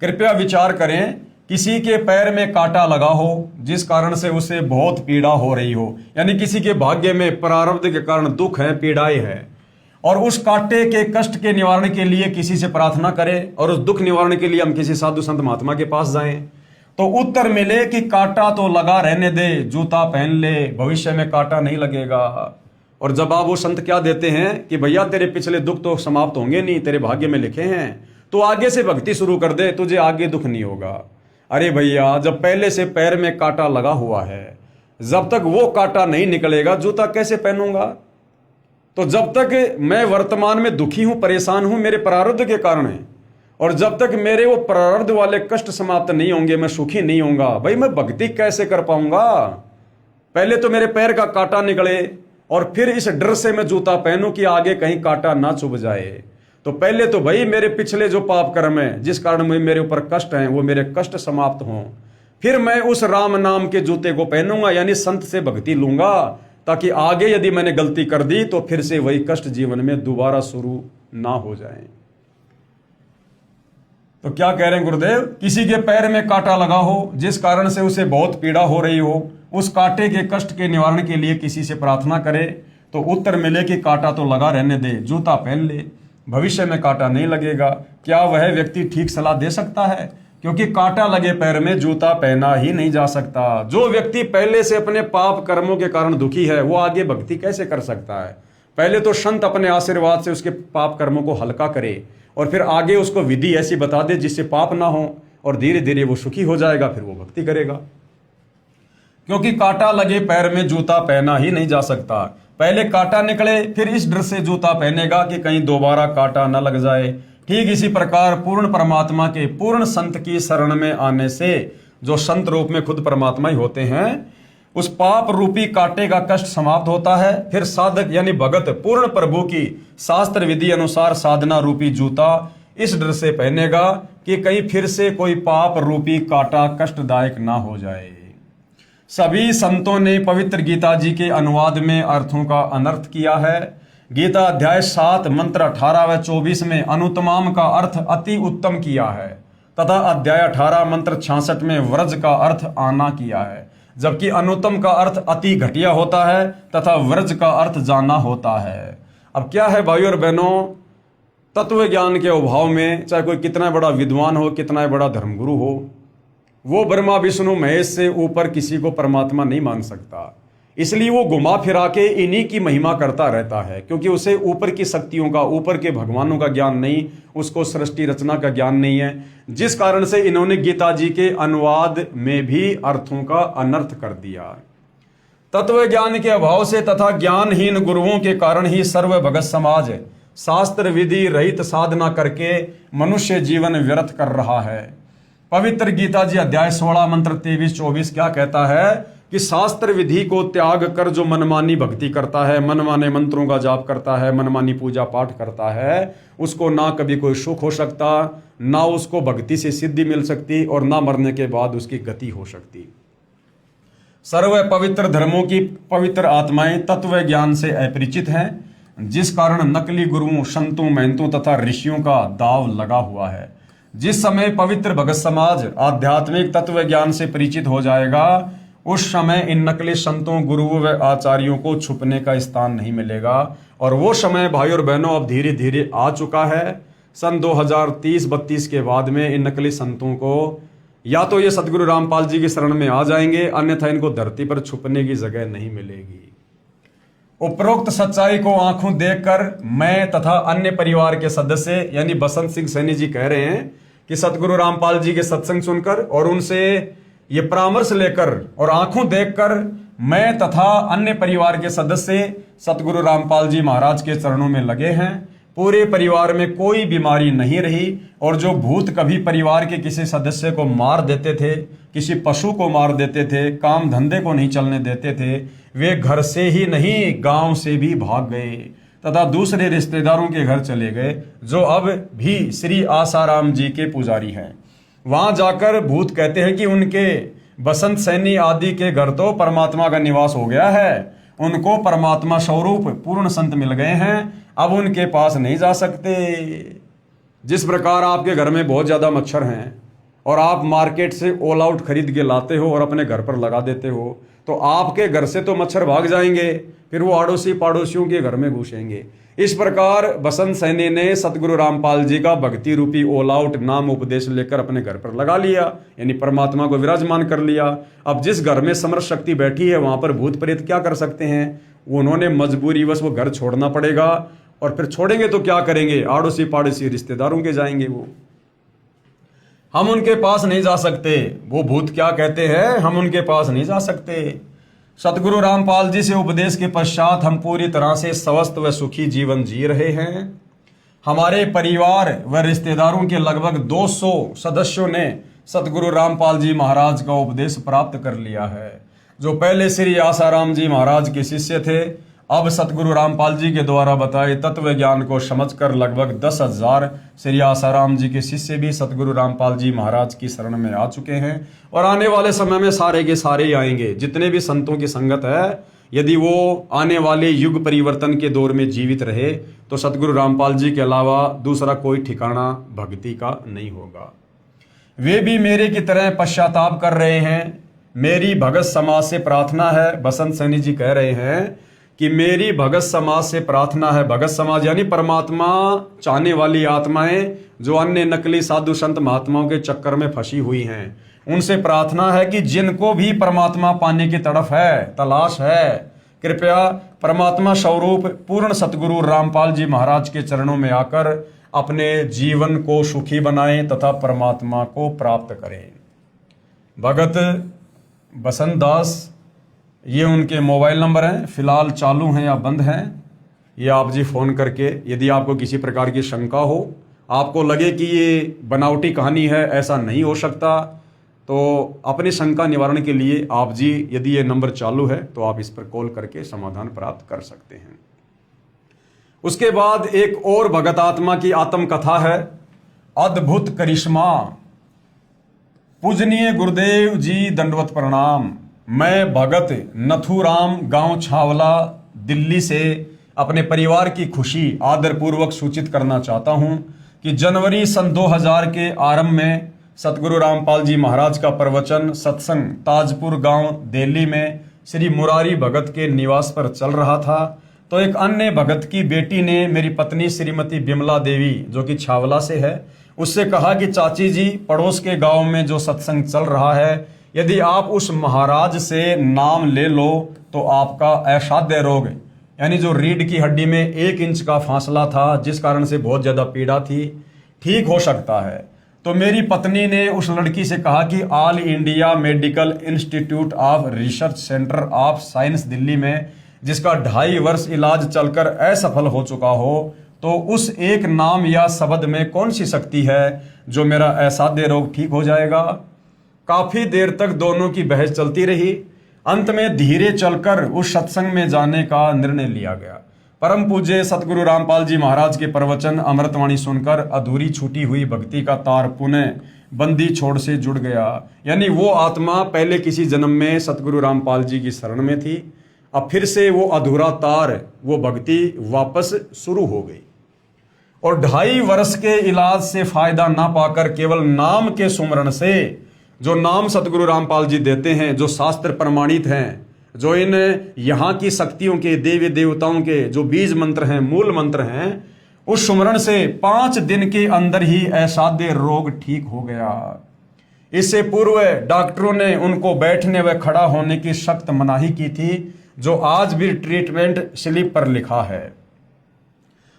कृपया विचार करें। किसी के पैर में कांटा लगा हो जिस कारण से उसे बहुत पीड़ा हो रही हो, यानी किसी के भाग्य में प्रारब्ध के कारण दुख है, पीड़ाएं है, और उस कांटे के कष्ट के निवारण के लिए किसी से प्रार्थना करें और उस दुख निवारण के लिए हम किसी साधु संत महात्मा के पास जाएं, तो उत्तर मिले कि कांटा तो लगा रहने दे, जूता पहन ले, भविष्य में कांटा नहीं लगेगा। और जवाब वो संत क्या देते हैं कि भैया तेरे पिछले दुख तो समाप्त होंगे नहीं, तेरे भाग्य में लिखे हैं, तो आगे से भक्ति शुरू कर दे, तुझे आगे दुख नहीं होगा। अरे भैया जब पहले से पैर में कांटा लगा हुआ है, जब तक वो कांटा नहीं निकलेगा जूता कैसे पहनूंगा। तो जब तक मैं वर्तमान में दुखी हूं, परेशान हूं मेरे प्रारब्ध के कारण है, और जब तक मेरे वो प्रारब्ध वाले कष्ट समाप्त नहीं होंगे, मैं सुखी नहीं होऊंगा, भाई मैं भक्ति कैसे कर पाऊंगा। पहले तो मेरे पैर का कांटा निकले और फिर इस डर से मैं जूता पहनूं कि आगे कहीं कांटा ना चुभ जाए। तो पहले तो भाई मेरे पिछले जो पाप कर्म है जिस कारण मेरे ऊपर कष्ट हैं वो मेरे कष्ट समाप्त हों, फिर मैं उस राम नाम के जूते को पहनूंगा, यानी संत से भक्ति लूंगा, ताकि आगे यदि मैंने गलती कर दी तो फिर से वही कष्ट जीवन में दोबारा शुरू ना हो जाए। तो क्या कह रहे हैं गुरुदेव, किसी के पैर में कांटा लगा हो जिस कारण से उसे बहुत पीड़ा हो रही हो, उस कांटे के कष्ट के निवारण के लिए किसी से प्रार्थना करे, तो उत्तर मिले कि कांटा तो लगा रहने दे, जूता पहन ले, भविष्य में कांटा नहीं लगेगा। क्या वह व्यक्ति ठीक सलाह दे सकता है? क्योंकि कांटा लगे पैर में जूता पहना ही नहीं जा सकता। जो व्यक्ति पहले से अपने पाप कर्मों के कारण दुखी है वो आगे भक्ति कैसे कर सकता है? पहले तो संत अपने आशीर्वाद से उसके पाप कर्मों को हल्का करे और फिर आगे उसको विधि ऐसी बता दे जिससे पाप ना हो, और धीरे धीरे वो सुखी हो जाएगा, फिर वो भक्ति करेगा। क्योंकि कांटा लगे पैर में जूता पहना ही नहीं जा सकता। पहले कांटा निकले फिर इस डर से जूता पहनेगा कि कहीं दोबारा कांटा न लग जाए। ठीक इसी प्रकार पूर्ण परमात्मा के पूर्ण संत की शरण में आने से, जो संत रूप में खुद परमात्मा ही होते हैं, उस पाप रूपी कांटे का कष्ट समाप्त होता है। फिर साधक यानी भगत पूर्ण प्रभु की शास्त्र विधि अनुसार साधना रूपी जूता इस डर से पहनेगा कि कहीं फिर से कोई पाप रूपी कांटा कष्टदायक ना हो जाए। सभी संतों ने पवित्र गीता जी के अनुवाद में अर्थों का अनर्थ किया है। गीता अध्याय 7 मंत्र 18 व 24 में अनुत्तमाम का अर्थ अति उत्तम किया है तथा अध्याय 18 मंत्र 66 में व्रज का अर्थ आना किया है, जबकि अनुत्तम का अर्थ अति घटिया होता है तथा व्रज का अर्थ जाना होता है। अब क्या है भाइयों और बहनों, तत्व ज्ञान के अभाव में चाहे कोई कितना बड़ा विद्वान हो, कितना बड़ा धर्मगुरु हो, वो ब्रह्मा विष्णु महेश से ऊपर किसी को परमात्मा नहीं मान सकता। इसलिए वो घुमा फिरा के इन्हीं की महिमा करता रहता है, क्योंकि उसे ऊपर की शक्तियों का, ऊपर के भगवानों का ज्ञान नहीं, उसको सृष्टि रचना का ज्ञान नहीं है। जिस कारण से इन्होंने गीता जी के अनुवाद में भी अर्थों का अनर्थ कर दिया। तत्व ज्ञान के अभाव से तथा ज्ञानहीन गुरुओं के कारण ही सर्व भगत समाज शास्त्र विधि रहित साधना करके मनुष्य जीवन व्यर्थ कर रहा है। पवित्र गीता जी अध्याय 16 मंत्र 23-24 क्या कहता है कि शास्त्र विधि को त्याग कर जो मनमानी भक्ति करता है, मनमाने मंत्रों का जाप करता है, मनमानी पूजा पाठ करता है, उसको ना कभी कोई सुख हो सकता, ना उसको भक्ति से सिद्धि मिल सकती, और ना मरने के बाद उसकी गति हो सकती। सर्व पवित्र धर्मों की पवित्र आत्माएं तत्व ज्ञान से अपरिचित हैं, जिस कारण नकली गुरुओं, संतों, महंतों तथा ऋषियों का दाव लगा हुआ है। जिस समय पवित्र भगत समाज आध्यात्मिक तत्व ज्ञान से परिचित हो जाएगा, उस समय इन नकली संतों, गुरुओं व आचार्यों को छुपने का स्थान नहीं मिलेगा। और वो समय भाई और बहनों अब धीरे धीरे आ चुका है। सन 2030-32 के बाद में इन नकली संतों को या तो ये सतगुरु रामपाल जी की शरण में आ जाएंगे, अन्यथा इनको धरती पर छुपने की जगह नहीं मिलेगी। उपरोक्त सच्चाई को आंखों देखकर मैं तथा अन्य परिवार के सदस्य यानी बसंत सिंह सैनी जी कह रहे हैं कि सतगुरु रामपाल जी के सत्संग सुनकर और उनसे ये परामर्श लेकर और आंखों देखकर मैं तथा अन्य परिवार के सदस्य सतगुरु रामपाल जी महाराज के चरणों में लगे हैं। पूरे परिवार में कोई बीमारी नहीं रही, और जो भूत कभी परिवार के किसी सदस्य को मार देते थे, किसी पशु को मार देते थे, काम धंधे को नहीं चलने देते थे, वे घर से ही नहीं गांव से भी भाग गए तथा दूसरे रिश्तेदारों के घर चले गए, जो अब भी श्री आसाराम जी के पुजारी हैं। वहां जाकर भूत कहते हैं कि उनके बसंत सैनी आदि के घर तो परमात्मा का निवास हो गया है, उनको परमात्मा स्वरूप पूर्ण संत मिल गए हैं, अब उनके पास नहीं जा सकते। जिस प्रकार आपके घर में बहुत ज्यादा मच्छर हैं और आप मार्केट से ऑल आउट खरीद के लाते हो और अपने घर पर लगा देते हो, तो आपके घर से तो मच्छर भाग जाएंगे, फिर वो अड़ोसी पड़ोसियों के घर में घुसेंगे। इस प्रकार बसंत सैनी ने सतगुरु रामपाल जी का भक्ति रूपी ऑल आउट नाम उपदेश लेकर अपने घर पर लगा लिया, यानी परमात्मा को विराजमान कर लिया। अब जिस घर में समर्थ शक्ति बैठी है वहां पर भूत प्रेत क्या कर सकते हैं? उन्होंने मजबूरीवश वो घर छोड़ना पड़ेगा, और फिर छोड़ेंगे तो क्या करेंगे? आड़ोसी पाड़ोसी रिश्तेदारों के जाएंगे। वो हम उनके पास नहीं जा सकते। वो भूत क्या कहते हैं? हम उनके पास नहीं जा सकते। सतगुरु रामपाल जी से उपदेश के पश्चात हम पूरी तरह से स्वस्थ व सुखी जीवन जी रहे हैं। हमारे परिवार व रिश्तेदारों के लगभग 200 सदस्यों ने सतगुरु रामपाल जी महाराज का उपदेश प्राप्त कर लिया है। जो पहले श्री आसाराम जी महाराज के शिष्य थे, अब सतगुरु रामपाल जी के द्वारा बताए तत्व ज्ञान को समझकर लगभग 10,000 श्री आसाराम जी के शिष्य भी सतगुरु रामपाल जी महाराज की शरण में आ चुके हैं, और आने वाले समय में सारे के सारे ही आएंगे। जितने भी संतों की संगत है, यदि वो आने वाले युग परिवर्तन के दौर में जीवित रहे, तो सतगुरु रामपाल जी के अलावा दूसरा कोई ठिकाना भक्ति का नहीं होगा। वे भी मेरे की तरह पश्चाताप कर रहे हैं। मेरी भगत समाज से प्रार्थना है, बसंत सैनी जी कह रहे हैं कि मेरी भगत समाज से प्रार्थना है। भगत समाज यानी परमात्मा चाहने वाली आत्माएं जो अन्य नकली साधु संत महात्माओं के चक्कर में फंसी हुई हैं, उनसे प्रार्थना है कि जिनको भी परमात्मा पाने की तड़फ है, तलाश है, कृपया परमात्मा स्वरूप पूर्ण सतगुरु रामपाल जी महाराज के चरणों में आकर अपने जीवन को सुखी बनाएं तथा परमात्मा को प्राप्त करें। भगत बसंत दास, ये उनके मोबाइल नंबर हैं, फिलहाल चालू हैं या बंद हैं। ये आप जी फ़ोन करके यदि आपको किसी प्रकार की शंका हो, आपको लगे कि ये बनावटी कहानी है, ऐसा नहीं हो सकता, तो अपनी शंका निवारण के लिए आप जी यदि ये नंबर चालू है तो आप इस पर कॉल करके समाधान प्राप्त कर सकते हैं। उसके बाद एक और भगत आत्मा की आत्मकथा है, अद्भुत करिश्मा। पूजनीय गुरुदेव जी दंडवत प्रणाम। मैं भगत नथुराम, गांव छावला, दिल्ली से अपने परिवार की खुशी आदरपूर्वक सूचित करना चाहता हूं कि जनवरी सन 2000 के आरंभ में सतगुरु रामपाल जी महाराज का प्रवचन सत्संग ताजपुर गांव दिल्ली में श्री मुरारी भगत के निवास पर चल रहा था। तो एक अन्य भगत की बेटी ने मेरी पत्नी श्रीमती बिमला देवी, जो कि छावला से है, उससे कहा कि चाची जी, पड़ोस के गांव में जो सत्संग चल रहा है, यदि आप उस महाराज से नाम ले लो तो आपका असाध्य रोग, यानी जो रीढ़ की हड्डी में 1 इंच का फासला था, जिस कारण से बहुत ज़्यादा पीड़ा थी, ठीक हो सकता है। तो मेरी पत्नी ने उस लड़की से कहा कि all India medical institute of research centre of science Delhi में, जिसका 2.5 वर्ष इलाज चलकर असफल हो चुका हो, तो उस एक नाम या शब्द में कौन सी शक्ति है जो मेरा असाध्य रोग ठीक हो जाएगा। काफी देर तक दोनों की बहस चलती रही। अंत में धीरे चलकर उस सत्संग में जाने का निर्णय लिया गया। परम पूज्य सतगुरु रामपाल जी महाराज के प्रवचन अमृतवाणी सुनकर अधूरी छूटी हुई भक्ति का तार पुनः बंदी छोड़ से जुड़ गया। यानी वो आत्मा पहले किसी जन्म में सतगुरु रामपाल जी की शरण में थी, अब फिर से वो अधूरा तार, वो भक्ति वापस शुरू हो गई। और 2.5 वर्ष के इलाज से फायदा ना पाकर केवल नाम के सुमरण से, जो नाम सतगुरु रामपाल जी देते हैं, जो शास्त्र प्रमाणित हैं, जो इन यहाँ की शक्तियों के, देवी देवताओं के जो बीज मंत्र हैं, मूल मंत्र हैं, उस सुमरण से 5 दिन के अंदर ही असाध्य रोग ठीक हो गया। इससे पूर्व डॉक्टरों ने उनको बैठने व खड़ा होने की सख्त मनाही की थी, जो आज भी ट्रीटमेंट स्लिप पर लिखा है,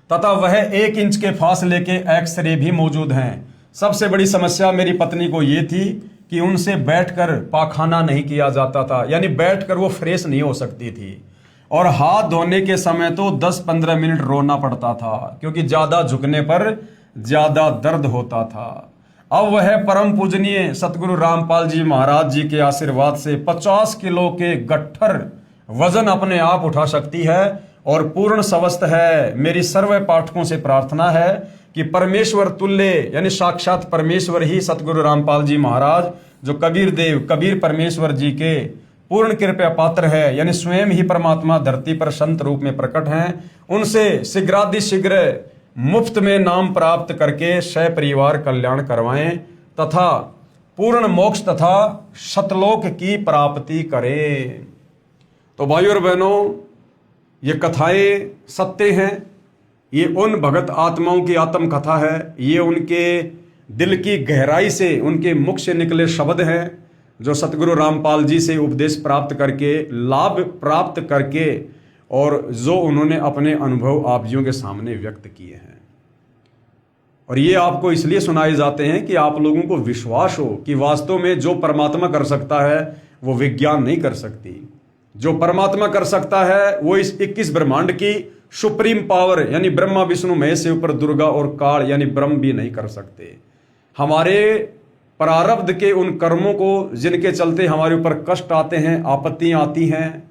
तथा वह 1 इंच के फासले के एक्सरे भी मौजूद हैं। सबसे बड़ी समस्या मेरी पत्नी को ये थी कि उनसे बैठकर पाखाना नहीं किया जाता था, यानी बैठकर वो फ्रेश नहीं हो सकती थी, और हाथ धोने के समय तो 10-15 मिनट रोना पड़ता था, क्योंकि ज्यादा झुकने पर ज्यादा दर्द होता था। अब वह परम पूजनीय सतगुरु रामपाल जी महाराज जी के आशीर्वाद से 50 किलो के गट्ठर वजन अपने आप उठा सकती है और पूर्ण स्वस्थ है। मेरी सर्व पाठकों से प्रार्थना है कि परमेश्वर तुल्य, यानी साक्षात परमेश्वर ही सतगुरु रामपाल जी महाराज, जो कबीर देव, कबीर परमेश्वर जी के पूर्ण कृपया पात्र है, यानी स्वयं ही परमात्मा धरती पर संत रूप में प्रकट हैं, उनसे शीघ्रातिशीघ्र मुफ्त में नाम प्राप्त करके सपरिवार कल्याण करवाएं तथा पूर्ण मोक्ष तथा सतलोक की प्राप्ति करें। तो भाइयों और बहनों, ये कथाएं सत्य हैं। ये उन भगत आत्माओं की आत्म कथा है। ये उनके दिल की गहराई से, उनके मुख से निकले शब्द हैं, जो सतगुरु रामपाल जी से उपदेश प्राप्त करके, लाभ प्राप्त करके, और जो उन्होंने अपने अनुभव आप जियों के सामने व्यक्त किए हैं। और ये आपको इसलिए सुनाए जाते हैं कि आप लोगों को विश्वास हो कि वास्तव में जो परमात्मा कर सकता है वो विज्ञान नहीं कर सकती। जो परमात्मा कर सकता है वो इस 21 ब्रह्मांड की सुप्रीम पावर, यानी ब्रह्मा विष्णु महेश से ऊपर दुर्गा और काल यानी ब्रह्म भी नहीं कर सकते। हमारे प्रारब्ध के उन कर्मों को, जिनके चलते हमारे ऊपर कष्ट आते हैं, आपत्तियां आती हैं,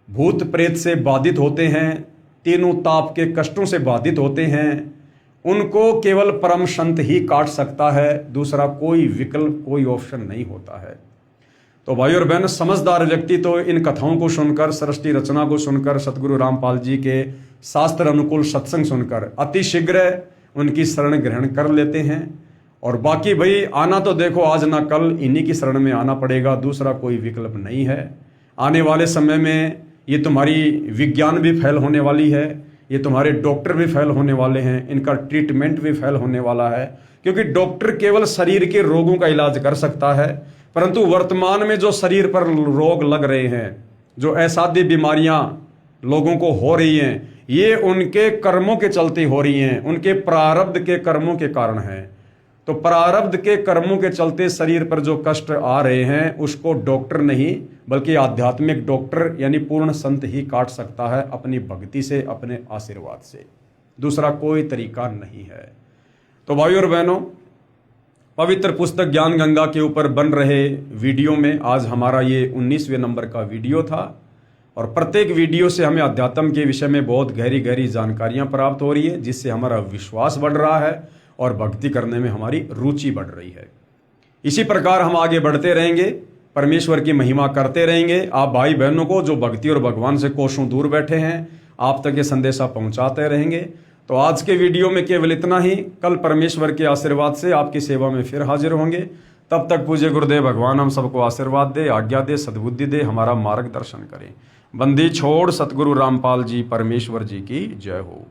भूत प्रेत से बाधित होते हैं, तीनों ताप के कष्टों से बाधित होते हैं, उनको केवल परम संत ही काट सकता है। दूसरा कोई विकल्प, कोई ऑप्शन नहीं होता है। तो भाई और बहन, समझदार व्यक्ति तो इन कथाओं को सुनकर, सृष्टि रचना को सुनकर, सतगुरु रामपाल जी के शास्त्र अनुकूल सत्संग सुनकर अति शीघ्र उनकी शरण ग्रहण कर लेते हैं। और बाकी भाई आना तो देखो आज ना कल इन्हीं की शरण में आना पड़ेगा, दूसरा कोई विकल्प नहीं है। आने वाले समय में ये तुम्हारी विज्ञान भी फेल होने वाली है, ये तुम्हारे डॉक्टर भी फेल होने वाले हैं, इनका ट्रीटमेंट भी फेल होने वाला है, क्योंकि डॉक्टर केवल शरीर के रोगों का इलाज कर सकता है, परंतु वर्तमान में जो शरीर पर रोग लग रहे हैं, जो असाध्य बीमारियां लोगों को हो रही हैं, ये उनके कर्मों के चलते हो रही हैं, उनके प्रारब्ध के कर्मों के कारण हैं। तो प्रारब्ध के कर्मों के चलते शरीर पर जो कष्ट आ रहे हैं उसको डॉक्टर नहीं बल्कि आध्यात्मिक डॉक्टर यानी पूर्ण संत ही काट सकता है, अपनी भक्ति से, अपने आशीर्वाद से। दूसरा कोई तरीका नहीं है। तो भाइयों और बहनों, पवित्र पुस्तक ज्ञान गंगा के ऊपर बन रहे वीडियो में आज हमारा ये 19वें नंबर का वीडियो था, और प्रत्येक वीडियो से हमें अध्यात्म के विषय में बहुत गहरी गहरी जानकारियां प्राप्त हो रही है, जिससे हमारा विश्वास बढ़ रहा है और भक्ति करने में हमारी रुचि बढ़ रही है। इसी प्रकार हम आगे बढ़ते रहेंगे, परमेश्वर की महिमा करते रहेंगे। आप भाई बहनों को जो भक्ति और भगवान से कोसों दूर बैठे हैं, आप तक ये संदेशा पहुंचाते रहेंगे। तो आज के वीडियो में केवल इतना ही। कल परमेश्वर के आशीर्वाद से आपकी सेवा में फिर हाजिर होंगे। तब तक पूज्य गुरुदेव भगवान हम सबको आशीर्वाद दे, आज्ञा दे, सद्बुद्धि दे, हमारा मार्गदर्शन करें। बंदी छोड़ सतगुरु रामपाल जी परमेश्वर जी की जय हो।